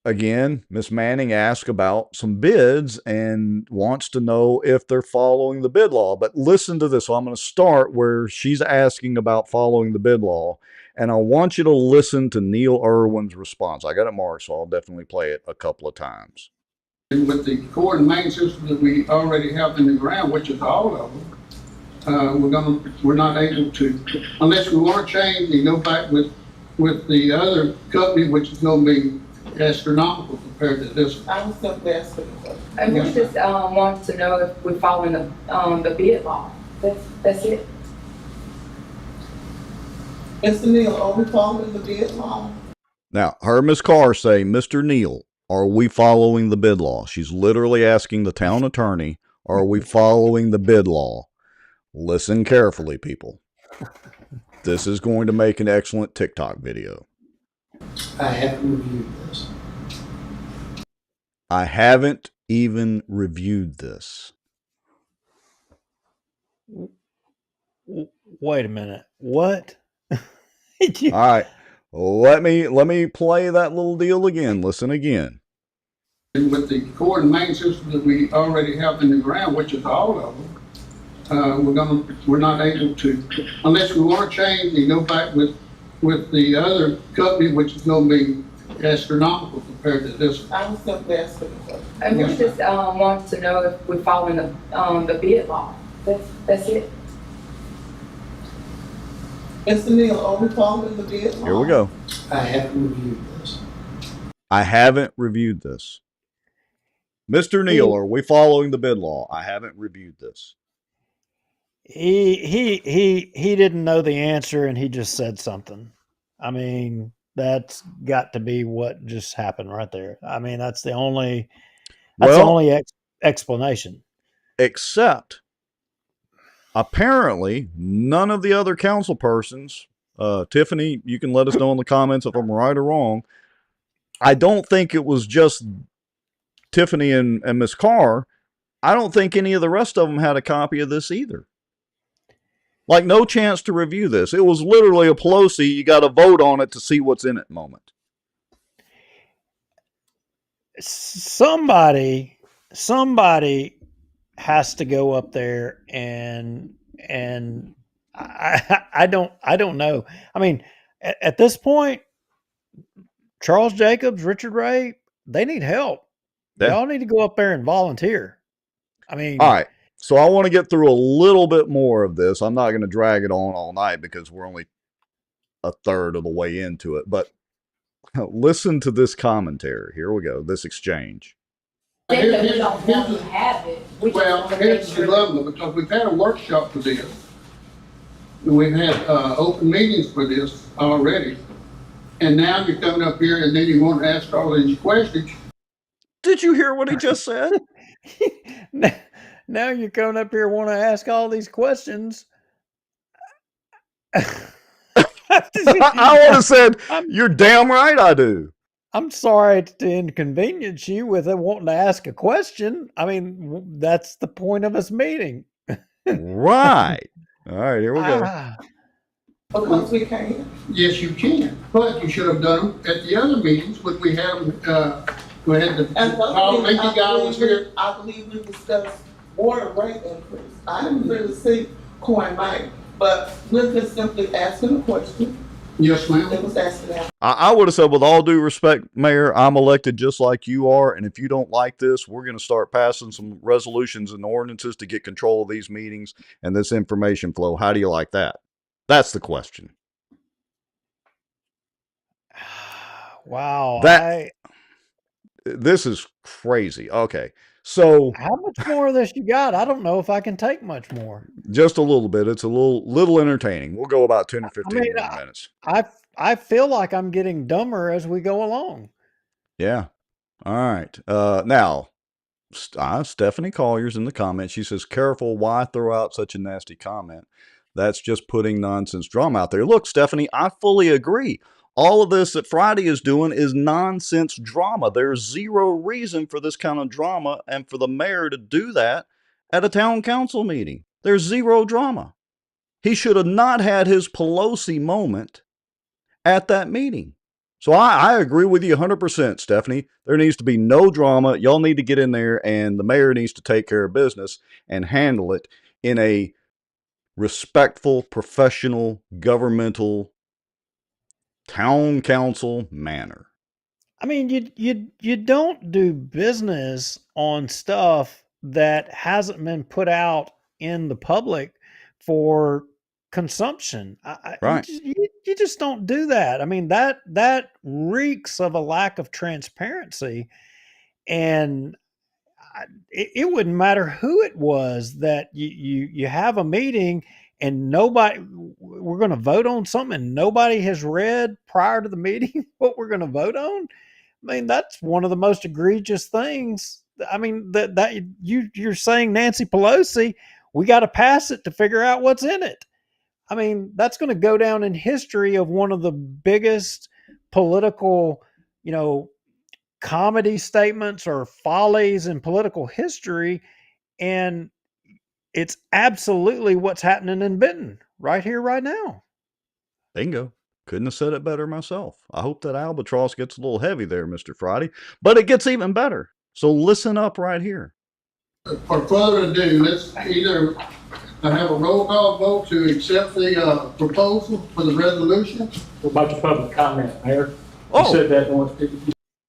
again, Miss Manning asked about some bids and wants to know if they're following the bid law. But listen to this. So I'm going to start where she's asking about following the bid law. And I want you to listen to Neil Irwin's response. I got it marked, so I'll definitely play it a couple of times. And with the core and main system that we already have in the ground, which is all of them, we're not able to, unless we want to change and go back with the other company, which is going to be astronomical compared to this. I was simply asking. And we just want to know if we're following the bid law. That's it. Mr. Neal, are we following the bid law? Now, her Ms. Carr say, Mr. Neal, are we following the bid law? She's literally asking the town attorney, are we following the bid law? Listen carefully, people. This is going to make an excellent TikTok video. I haven't reviewed this. I haven't even reviewed this. Wait a minute. What? All right. Let me play that little deal again. Listen again. And with the core and main system that we already have in the ground, which is all of them, we're not able to, unless we want to change and go back with the other company, which is going to be astronomical compared to this one. I was simply asking a question. And we just want to know if we're following the bid law. That's it. Mr. Neal, are we following the bid law? Here we go. I haven't reviewed this. I haven't reviewed this. Mr. Neal, are we following the bid law? I haven't reviewed this. He didn't know the answer and he just said something. I mean, that's got to be what just happened right there. I mean, that's the only explanation. Except, apparently, none of the other council persons, Tiffany, you can let us know in the comments if I'm right or wrong. I don't think it was just Tiffany and Miss Carr. I don't think any of the rest of them had a copy of this either. Like, no chance to review this. It was literally a Pelosi, you got to vote on it to see what's in it moment. Somebody has to go up there and I don't know. I mean, at this point, Charles Jacobs, Richard Ray, they need help. Yeah. Y'all need to go up there and volunteer. I mean, all right. So I want to get through a little bit more of this. I'm not going to drag it on all night because we're only a third of the way into it. But listen to this commentary. Here we go. This exchange. That we don't want to have it. We just Well, want to make here's the sure. level, because we've had a workshop for this. And we've had open meetings for this already. And now you're coming up here and then you want to ask all these questions. Did you hear what he just said? now you're coming up here want to ask all these questions. I would have said, you're damn right I do. I'm sorry to inconvenience you with wanting to ask a question. I mean, that's the point of us meeting. Right. All right, here we go. Because we can't. Yes, you can, but you should have done them at the other meetings when we had, we had the, Lincoln guy was here. I believe we discussed water rate increase. I didn't really see coin might, but we're just simply asking a question. Yes, ma'am. It was asking that. I would have said, with all due respect, Mayor, I'm elected just like you are, and if you don't like this, we're going to start passing some resolutions and ordinances to get control of these meetings and this information flow. How do you like that? That's the question. Wow. This is crazy. Okay. So how much more of this you got? I don't know if I can take much more. Just a little bit. It's a little entertaining. We'll go about 10 or 15 more minutes. I feel like I'm getting dumber as we go along. Yeah. All right. Now, Stephanie Collier's in the comments. She says, careful, why throw out such a nasty comment? That's just putting nonsense drama out there. Look, Stephanie, I fully agree. All of this that Friday is doing is nonsense drama. There's zero reason for this kind of drama and for the mayor to do that at a town council meeting. There's zero drama. He should have not had his Pelosi moment at that meeting. So I agree with you 100%, Stephanie. There needs to be no drama. Y'all need to get in there, and the mayor needs to take care of business and handle it in a respectful, professional, governmental, town council manner. I mean, you don't do business on stuff that hasn't been put out in the public for consumption. Right. You just don't do that. I mean, that reeks of a lack of transparency, and it wouldn't matter who it was that you have a meeting and we're going to vote on something and nobody has read prior to the meeting what we're going to vote on. I mean, that's one of the most egregious things. I mean, that you're saying Nancy Pelosi, we got to pass it to figure out what's in it. I mean, that's going to go down in history of one of the biggest political, comedy statements or follies in political history. And it's absolutely what's happening in Benton right here, right now. Bingo. Couldn't have said it better myself. I hope that albatross gets a little heavy there, Mr. Friday, but it gets even better. So listen up right here. For further ado, let's either have a roll call vote to accept the proposal for the resolution. What about your public comment, Mayor? You Oh. said that one.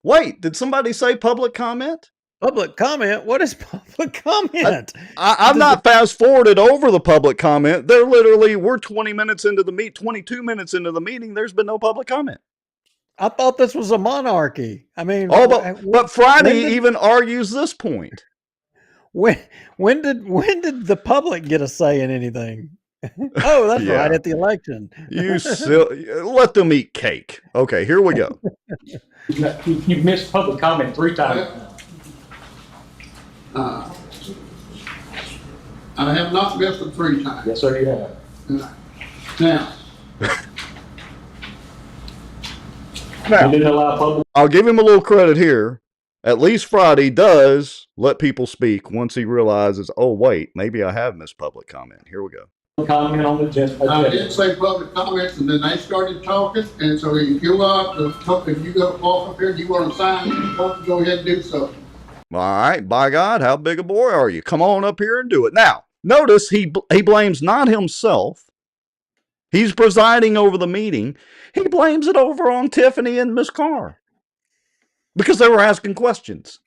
Wait, did somebody say public comment? Public comment? What is public comment? I've not fast forwarded over the public comment. We're 20 minutes into the 22 minutes into the meeting. There's been no public comment. I thought this was a monarchy. I mean, but Friday even argues this point. When did the public get a say in anything? Oh, that's Yeah. right, at the election. Let them eat cake. Okay, here we go. You've missed public comment 3 times. I have not missed it 3 times. Yes, sir, you have. Now, You didn't allow public. I'll give him a little credit here. At least Friday does let people speak once he realizes, oh, wait, maybe I have missed public comment. Here we go. Comment on the agenda. I did say public comments, and then they started talking, and so if you want to talk, if you go off up here, you want to sign, you want to go ahead and do so. All right, by God, how big a boy are you? Come on up here and do it. Now, notice he blames not himself. He's presiding over the meeting. He blames it over on Tiffany and Miss Carr because they were asking questions.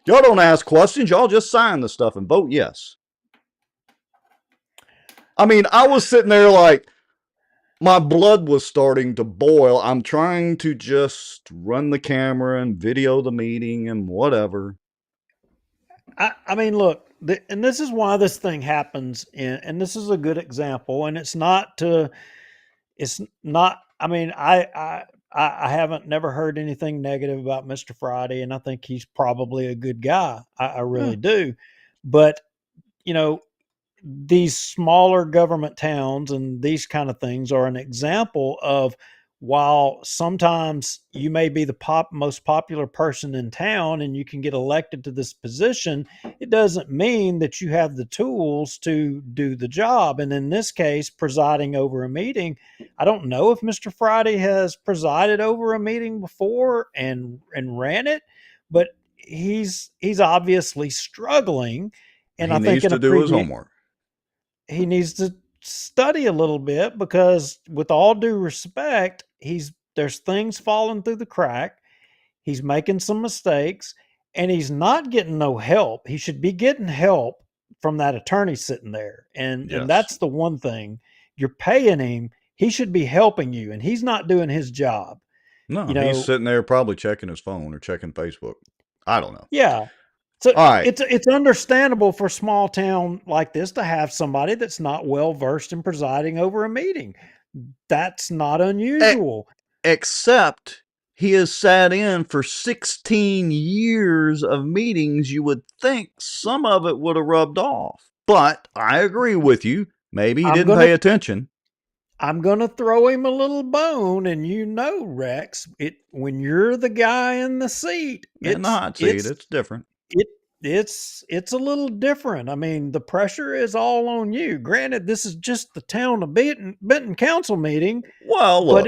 Y'all don't ask questions. Y'all just sign the stuff and vote yes. I mean, I was sitting there like my blood was starting to boil. I'm trying to just run the camera and video the meeting and whatever. I mean, look, and this is why this thing happens, and this is a good example. And it's not. I mean, I haven't never heard anything negative about Mr. Friday, and I think he's probably a good guy. I really do. But you know, these smaller government towns and these kind of things are an example of, while sometimes you may be the most popular person in town and you can get elected to this position, it doesn't mean that you have the tools to do the job. And in this case, presiding over a meeting, I don't know if Mr. Friday has presided over a meeting before and ran it, but he's obviously struggling. And he needs to do his homework. He needs to study a little bit, because with all due respect, there's things falling through the crack. He's making some mistakes, and he's not getting no help. He should be getting help from that attorney sitting there. And that's the one thing. You're paying him. He should be helping you, and he's not doing his job. No, he's sitting there probably checking his phone or checking Facebook. I don't know. Yeah. So all right. It's understandable for a small town like this to have somebody that's not well versed in presiding over a meeting. That's not unusual. Except he has sat in for 16 years of meetings. You would think some of it would have rubbed off. But I agree with you. Maybe he didn't pay attention. I'm going to throw him a little bone, and Rex, when you're the guy in the seat, in the hot seat, it's different. It's a little different. I mean, the pressure is all on you. Granted, this is just the town of Benton council meeting. Well, look,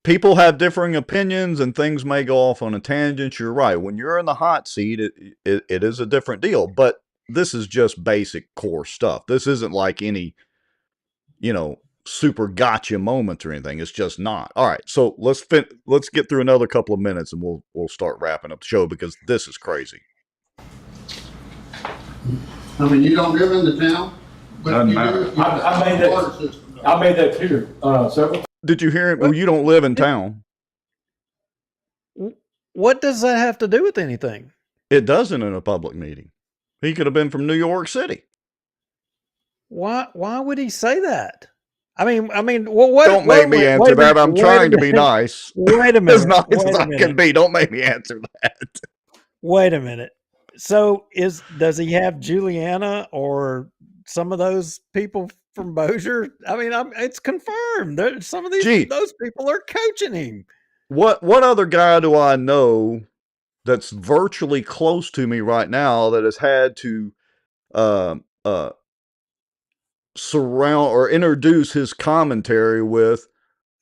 people have differing opinions and things may go off on a tangent. You're right. When you're in the hot seat, it is a different deal. But this is just basic core stuff. This isn't like any, super gotcha moments or anything. It's just not. All right. So let's get through another couple of minutes and we'll start wrapping up the show, because this is crazy. I mean, you don't live in the town, but you do. I made that clear. Several. Did you hear it? Well, you don't live in town. What does that have to do with anything? It doesn't in a public meeting. He could have been from New York City. Why would he say that? I mean, well, don't make me answer that. I'm trying to be nice. Wait a minute. As nice as I can be. Don't make me answer that. Wait a minute. So does he have Juliana or some of those people from Bossier? I mean, it's confirmed. Some of those people are coaching him. What other guy do I know that's virtually close to me right now that has had to surround or introduce his commentary with,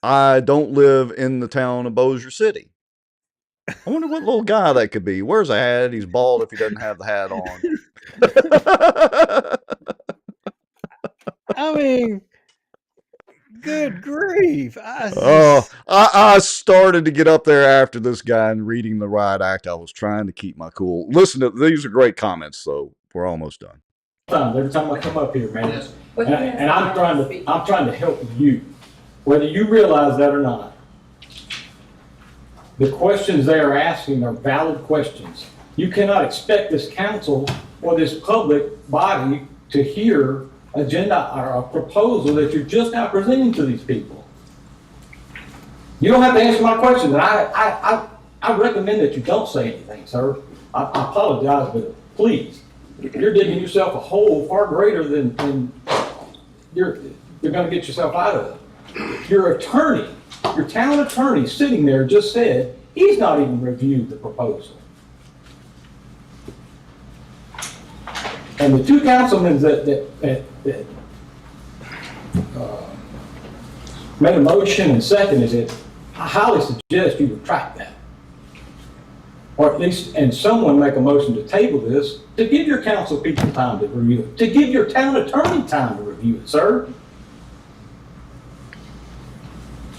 I don't live in the town of Bossier City? I wonder what little guy that could be. Wears a hat. He's bald if he doesn't have the hat on. I mean, good grief. I started to get up there after this guy and reading the riot act. I was trying to keep my cool. Listen, these are great comments, so we're almost done. Every time I come up here, man, Yes. and I'm trying to help you, whether you realize that or not. The questions they are asking are valid questions. You cannot expect this council or this public body to hear agenda or a proposal that you're just now presenting to these people. You don't have to answer my question, and I recommend that you don't say anything, sir. I apologize, but please, you're digging yourself a hole far greater than you're going to get yourself out of. Your attorney, your town attorney sitting there just said he's not even reviewed the proposal. And the two councilmen that made a motion and seconded it, I highly suggest you retract that. Or at least, and someone make a motion to table this, to give your council people time to review it, to give your town attorney time to review it, sir.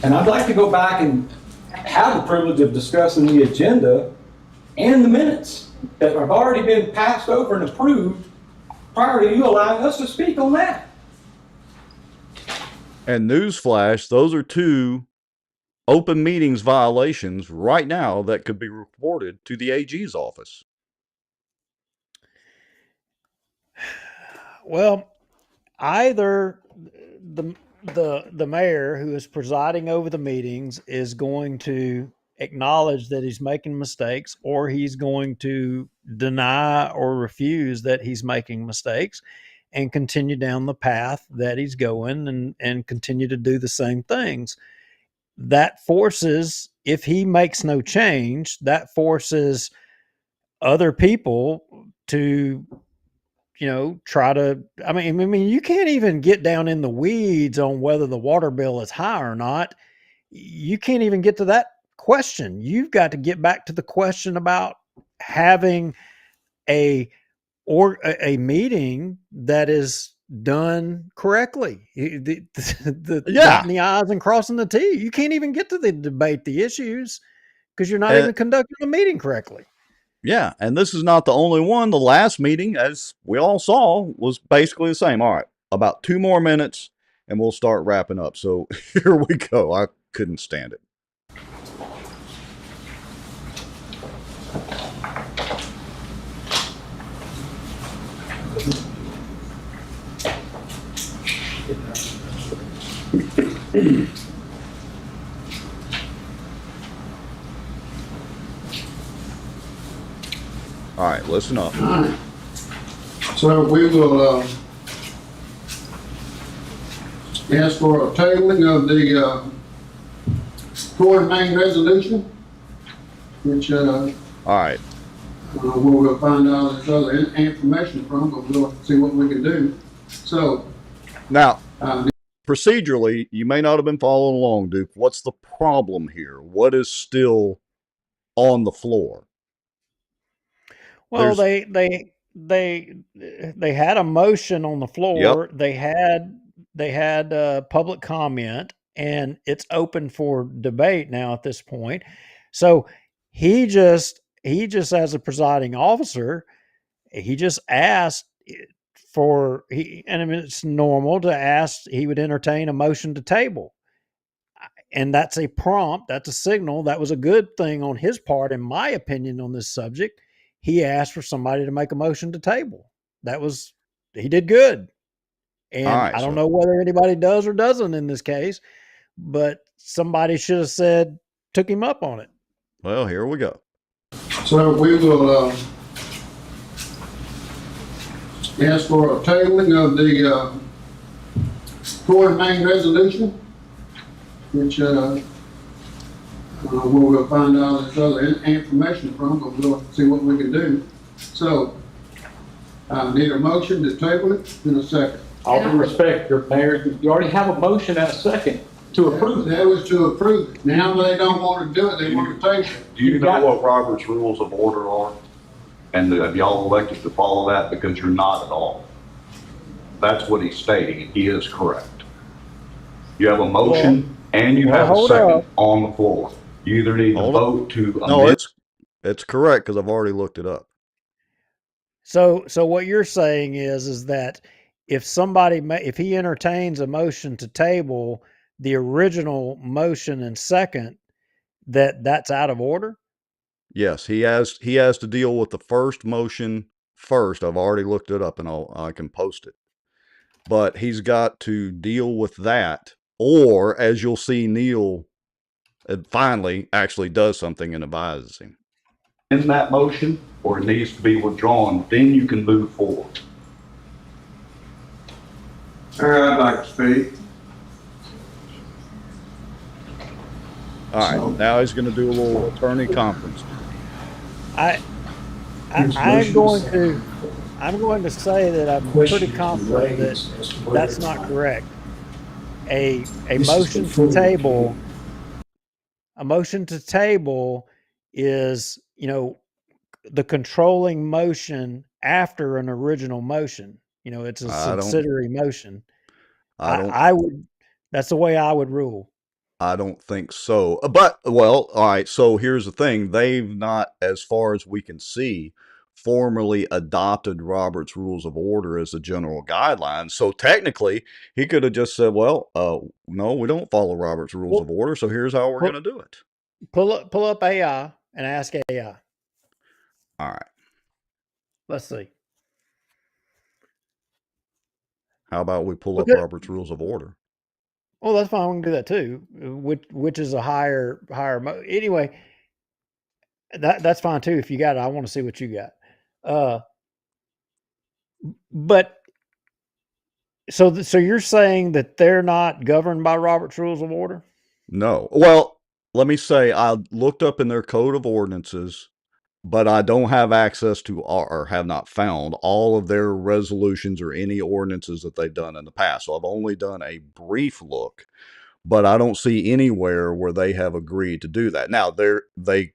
And I'd like to go back and have the privilege of discussing the agenda and the minutes that have already been passed over and approved prior to you allowing us to speak on that. And newsflash, those are two open meetings violations right now that could be reported to the AG's office. Well, either the mayor who is presiding over the meetings is going to acknowledge that he's making mistakes, or he's going to deny or refuse that he's making mistakes and continue down the path that he's going and continue to do the same things. That forces, if he makes no change, that forces other people to, try to, I mean, you can't even get down in the weeds on whether the water bill is high or not. You can't even get to that question. You've got to get back to the question about having a meeting that is done correctly. The dotting the I's and crossing the T. You can't even get to debate the issues because you're not even conducting the meeting correctly. Yeah, and this is not the only one. The last meeting, as we all saw, was basically the same. All right, about 2 more minutes, and we'll start wrapping up. So here we go. I couldn't stand it. All right, listen up. All right. So we will ask for a tabling of the core and main resolution, which All right. we'll find out this other information from, but we'll see what we can do. So Now, procedurally, you may not have been following along, Duke. What's the problem here? What is still on the floor? Well, they had a motion on the floor. Yep. They had public comment, and it's open for debate now at this point. So he just as a presiding officer, he just asked and I mean, it's normal to ask. He would entertain a motion to table, and that's a prompt. That's a signal. That was a good thing on his part, in my opinion, on this subject. He asked for somebody to make a motion to table. He did good. And right, I don't know whether anybody does or doesn't in this case, but somebody should have took him up on it. Well, here we go. So we will ask for a tabling of the core and main resolution, which we'll find out this other information from, but we'll see what we can do. So I need a motion to table it in a second. All due respect, your mayor, you already have a motion and a second. to approve it. That was to approve it. Now they don't want to do it, they want to table it. Do you know what Robert's Rules of Order are? And have y'all elected to follow that? Because you're not at all. That's what he's stating, and he is correct. You have a motion and you have a second on the floor. You either need to vote to amend. No, it's correct because I've already looked it up. So what you're saying is that if he entertains a motion to table the original motion and second, that's out of order? Yes, he has to deal with the first motion first. I've already looked it up and I can post it. But he's got to deal with that, or as you'll see, Neil finally actually does something and advises him. In that motion, or it needs to be withdrawn, then you can move forward. I'd like to speak. All right, now he's going to do a little attorney conference. I'm going to say that I'm pretty confident that that's not correct. A motion to table is, the controlling motion after an original motion. It's a subsidiary motion. That's the way I would rule. I don't think so. But, well, all right, so here's the thing. They've not, as far as we can see, formally adopted Robert's Rules of Order as a general guideline. So technically, he could have just said, well, no, we don't follow Robert's Rules of Order, so here's how we're going to do it. Pull up AI and ask AI. All right. Let's see. How about we pull up Robert's Rules of Order? Well, that's fine. We can do that too, which is a higher. Anyway, that's fine too. If you got it, I want to see what you got. But so you're saying that they're not governed by Robert's Rules of Order? No. Well, let me say I looked up in their code of ordinances, but I don't have access to or have not found all of their resolutions or any ordinances that they've done in the past. So I've only done a brief look, but I don't see anywhere where they have agreed to do that. Now, they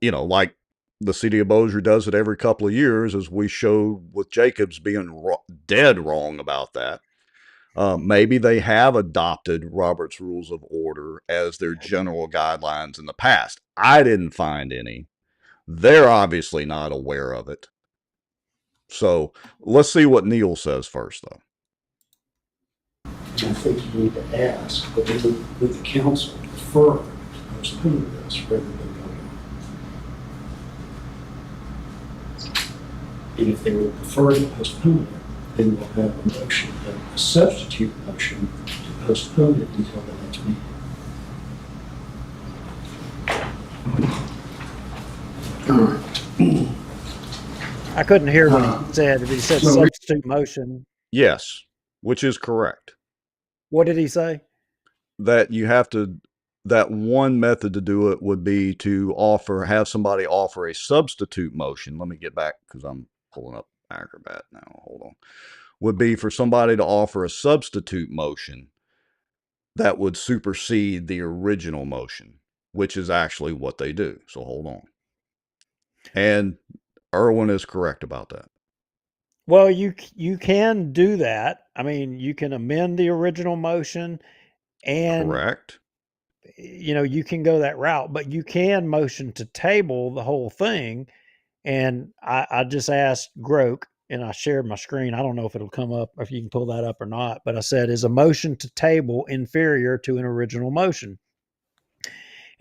like the city of Bossier does it every couple of years, as we showed with Jacobs being dead wrong about that. Maybe they have adopted Robert's Rules of Order as their general guidelines in the past. I didn't find any. They're obviously not aware of it. So let's see what Neil says first, though. I think you need to ask, but would the council prefer to postpone this rather than vote on it? And if they would prefer to postpone it, then we'll have a motion, a substitute motion to postpone it until the next meeting. I couldn't hear what he said. If he said substitute motion. Yes, which is correct. What did he say? That you have to, that one method to do it would be to have somebody offer a substitute motion. Let me get back because I'm pulling up Acrobat now. Hold on. Would be for somebody to offer a substitute motion that would supersede the original motion, which is actually what they do. So hold on. And Erwin is correct about that. Well, you can do that. I mean, you can amend the original motion and correct. You can go that route, but you can motion to table the whole thing. And I just asked Groke, and I shared my screen. I don't know if it'll come up, if you can pull that up or not, but I said, is a motion to table inferior to an original motion?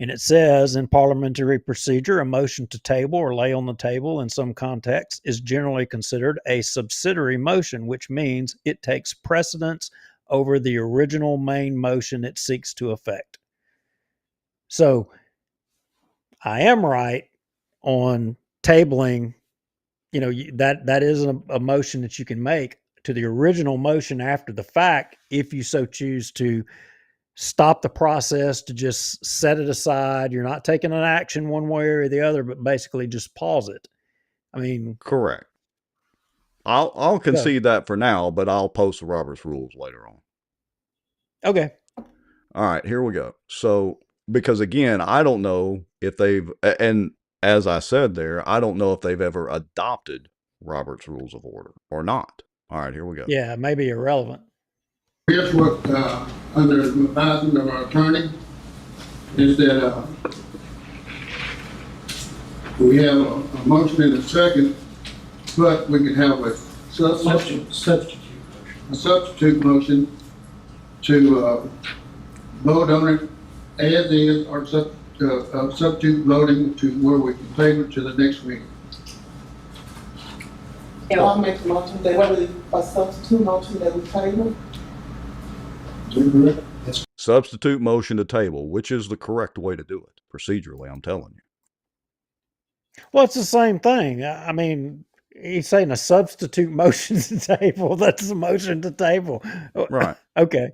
And it says, in parliamentary procedure, a motion to table or lay on the table in some context is generally considered a subsidiary motion, which means it takes precedence over the original main motion it seeks to effect. So I am right on tabling. That is a motion that you can make to the original motion after the fact, if you so choose to stop the process, to just set it aside. You're not taking an action one way or the other, but basically just pause it. I mean, correct. I'll concede that for now, but I'll post the Robert's Rules later on. Okay. All right, here we go. So, because again, I don't know if they've, and as I said there, I don't know if they've ever adopted Robert's Rules of Order or not. All right, here we go. Yeah, maybe irrelevant. Here's what, under the advisement of our attorney, is that, we have a motion and a second, but we can have a substitute motion to, vote on it as is, or substitute voting to where we can table it to the next meeting. I'll make a motion that we, a substitute motion that we table. Substitute motion to table, which is the correct way to do it procedurally, I'm telling you. Well, it's the same thing. I mean, he's saying a substitute motion to table. That's a motion to table. Right. Okay.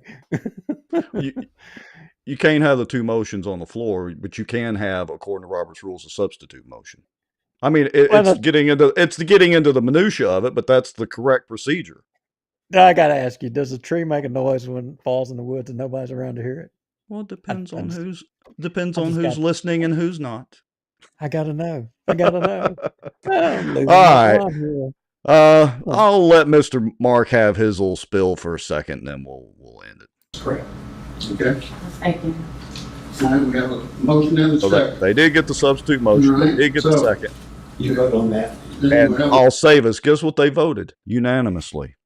You can't have the two motions on the floor, but you can have, according to Robert's Rules, a substitute motion. I mean, it's getting into the minutia of it, but that's the correct procedure. I got to ask you, does a tree make a noise when it falls in the woods and nobody's around to hear it? Well, it depends on who's listening and who's not. I got to know. All right. I'll let Mr. Mark have his little spill for a second, and then we'll end it. Correct. Okay. Thank you. All right, we have a motion and a second. They did get the substitute motion. Right. They did get the second. You vote on that. And I'll save us. Guess what they voted? Unanimously.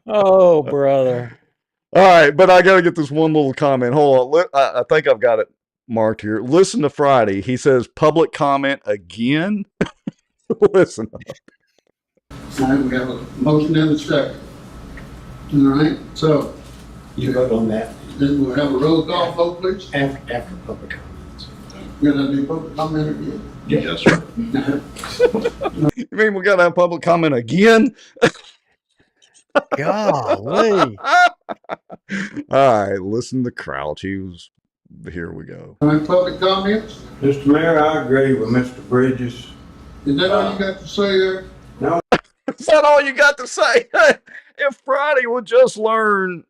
Oh, brother. All right, but I got to get this one little comment. Hold on. I think I've got it marked here. Listen to Friday. He says public comment again. Listen up. All right, we have a motion and a second. All right, so You vote on that then we'll have a roll call vote, please. after public comments. We're gonna do public comment again. Yes, sir. You mean we got to have public comment again? Golly. All right, listen to Crouch. Here we go. All right, public comments? Mr. Mayor, I agree with Mr. Bridges. Is that all you got to say there? Is that all you got to say? If Friday would just learn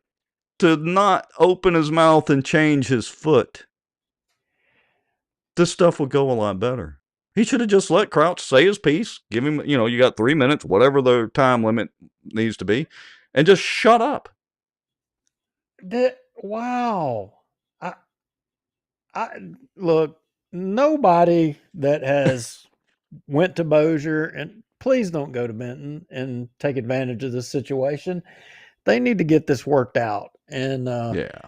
to not open his mouth and change his foot, this stuff would go a lot better. He should have just let Crouch say his piece. Give him, you got 3 minutes, whatever the time limit needs to be, and just shut up. Wow. I look, nobody that has went to Bossier, and please don't go to Benton and take advantage of this situation. They need to get this worked out. And Yeah.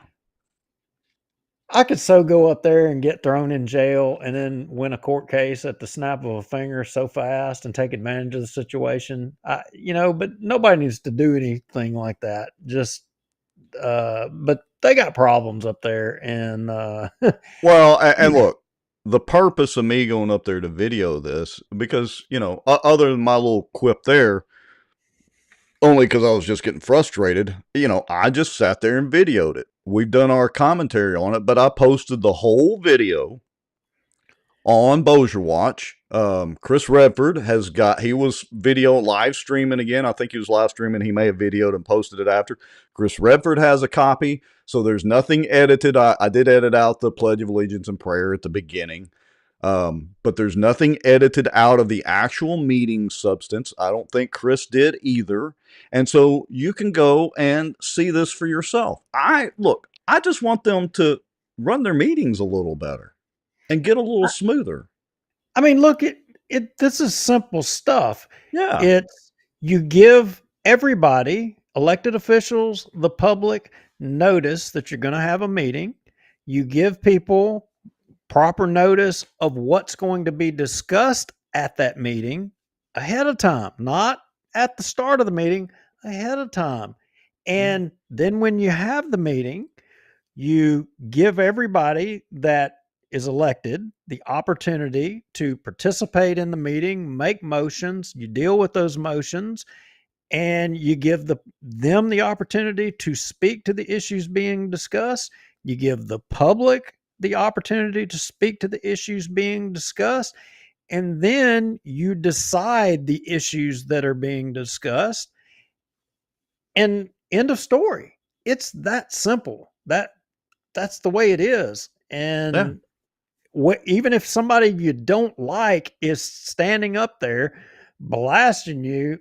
I could so go up there and get thrown in jail and then win a court case at the snap of a finger so fast and take advantage of the situation. But nobody needs to do anything like that. Just, but they got problems up there. And, Well, and look, the purpose of me going up there to video this, because, other than my little quip there, only because I was just getting frustrated, I just sat there and videoed it. We've done our commentary on it, but I posted the whole video on bossierwatch. Chris Redford he was video live streaming again. I think he was live streaming. He may have videoed and posted it after. Chris Redford has a copy, so there's nothing edited. I did edit out the Pledge of Allegiance and prayer at the beginning. But there's nothing edited out of the actual meeting substance. I don't think Chris did either. And so you can go and see this for yourself. I just want them to run their meetings a little better and get a little smoother. I mean, look, this is simple stuff. Yeah. You give everybody, elected officials, the public, notice that you're going to have a meeting. You give people proper notice of what's going to be discussed at that meeting ahead of time, not at the start of the meeting, ahead of time. And then when you have the meeting, you give everybody that is elected the opportunity to participate in the meeting, make motions, you deal with those motions, and you give them the opportunity to speak to the issues being discussed. You give the public the opportunity to speak to the issues being discussed, and then you decide the issues that are being discussed, and end of story. It's that simple. That's the way it is. Yeah. And even if somebody you don't like is standing up there blasting you,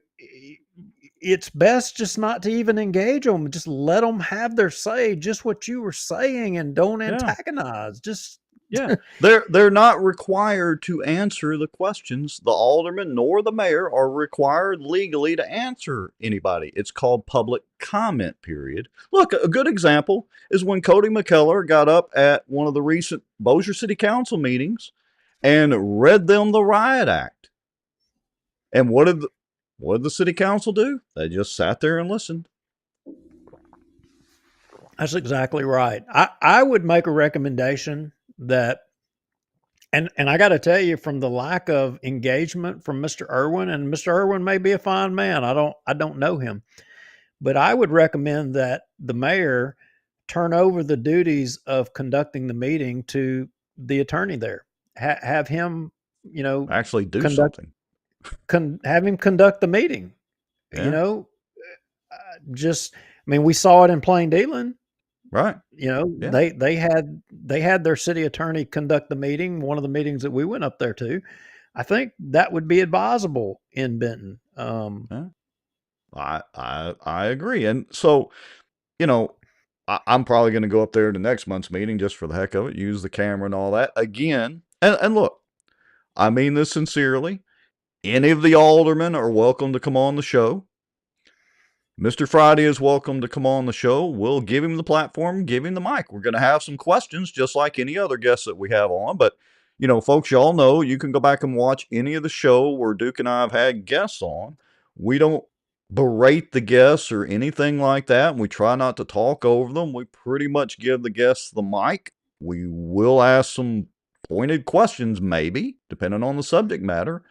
it's best just not to even engage them. Just let them have their say, just what you were saying, and don't antagonize. Just Yeah, they're not required to answer the questions. The alderman nor the mayor are required legally to answer anybody. It's called public comment period. Look, a good example is when Cody McKellar got up at one of the recent Bossier City Council meetings and read them the riot act. And what did the city council do? They just sat there and listened. that's exactly right. I would make a recommendation that, and I got to tell you, from the lack of engagement from Mr. Irwin, and Mr. Irwin may be a fine man. I don't know him, but I would recommend that the mayor turn over the duties of conducting the meeting to the attorney there. Have him, Actually do something. have him conduct the meeting. Yeah. We saw it in plain dealing. Right. Yeah. They had their city attorney conduct the meeting. One of the meetings that we went up there to, I think that would be advisable in Benton. Yeah. I agree. And so, I'm probably going to go up there to next month's meeting just for the heck of it, use the camera and all that again. And look, I mean this sincerely. Any of the aldermen are welcome to come on the show. Mr. Friday is welcome to come on the show. We'll give him the platform, give him the mic. We're going to have some questions just like any other guests that we have on. But, folks, y'all know you can go back and watch any of the show where Duke and I have had guests on. We don't berate the guests or anything like that. We try not to talk over them. We pretty much give the guests the mic. We will ask some pointed questions, maybe, depending on the subject matter.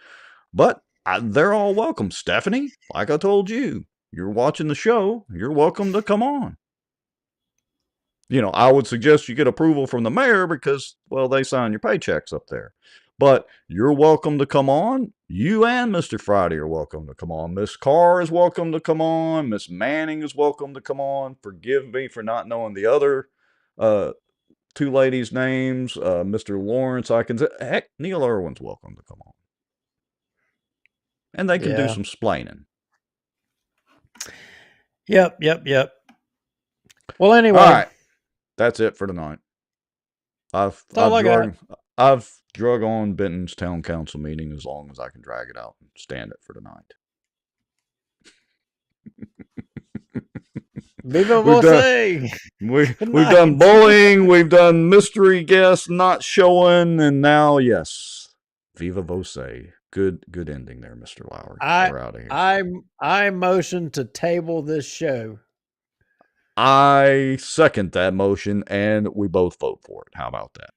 But they're all welcome. Stephanie, like I told you, you're watching the show, you're welcome to come on. I would suggest you get approval from the mayor because, well, they sign your paychecks up there. But you're welcome to come on. You and Mr. Friday are welcome to come on. Miss Carr is welcome to come on. Miss Manning is welcome to come on. Forgive me for not knowing the other two ladies' names. Mr. Lawrence, I can say, heck, Neil Irwin's welcome to come on. And they can do some splaining. Yep. Well, anyway. All right. That's it for tonight. I've drug on Benton's town council meeting as long as I can drag it out and stand it for tonight. Viva Voce! We've done bullying, we've done mystery guests not showing, and now, yes, Viva Voce. Good ending there, Mr. Lowry. We're out of here. I motion to table this show. I second that motion, and we both vote for it. How about that?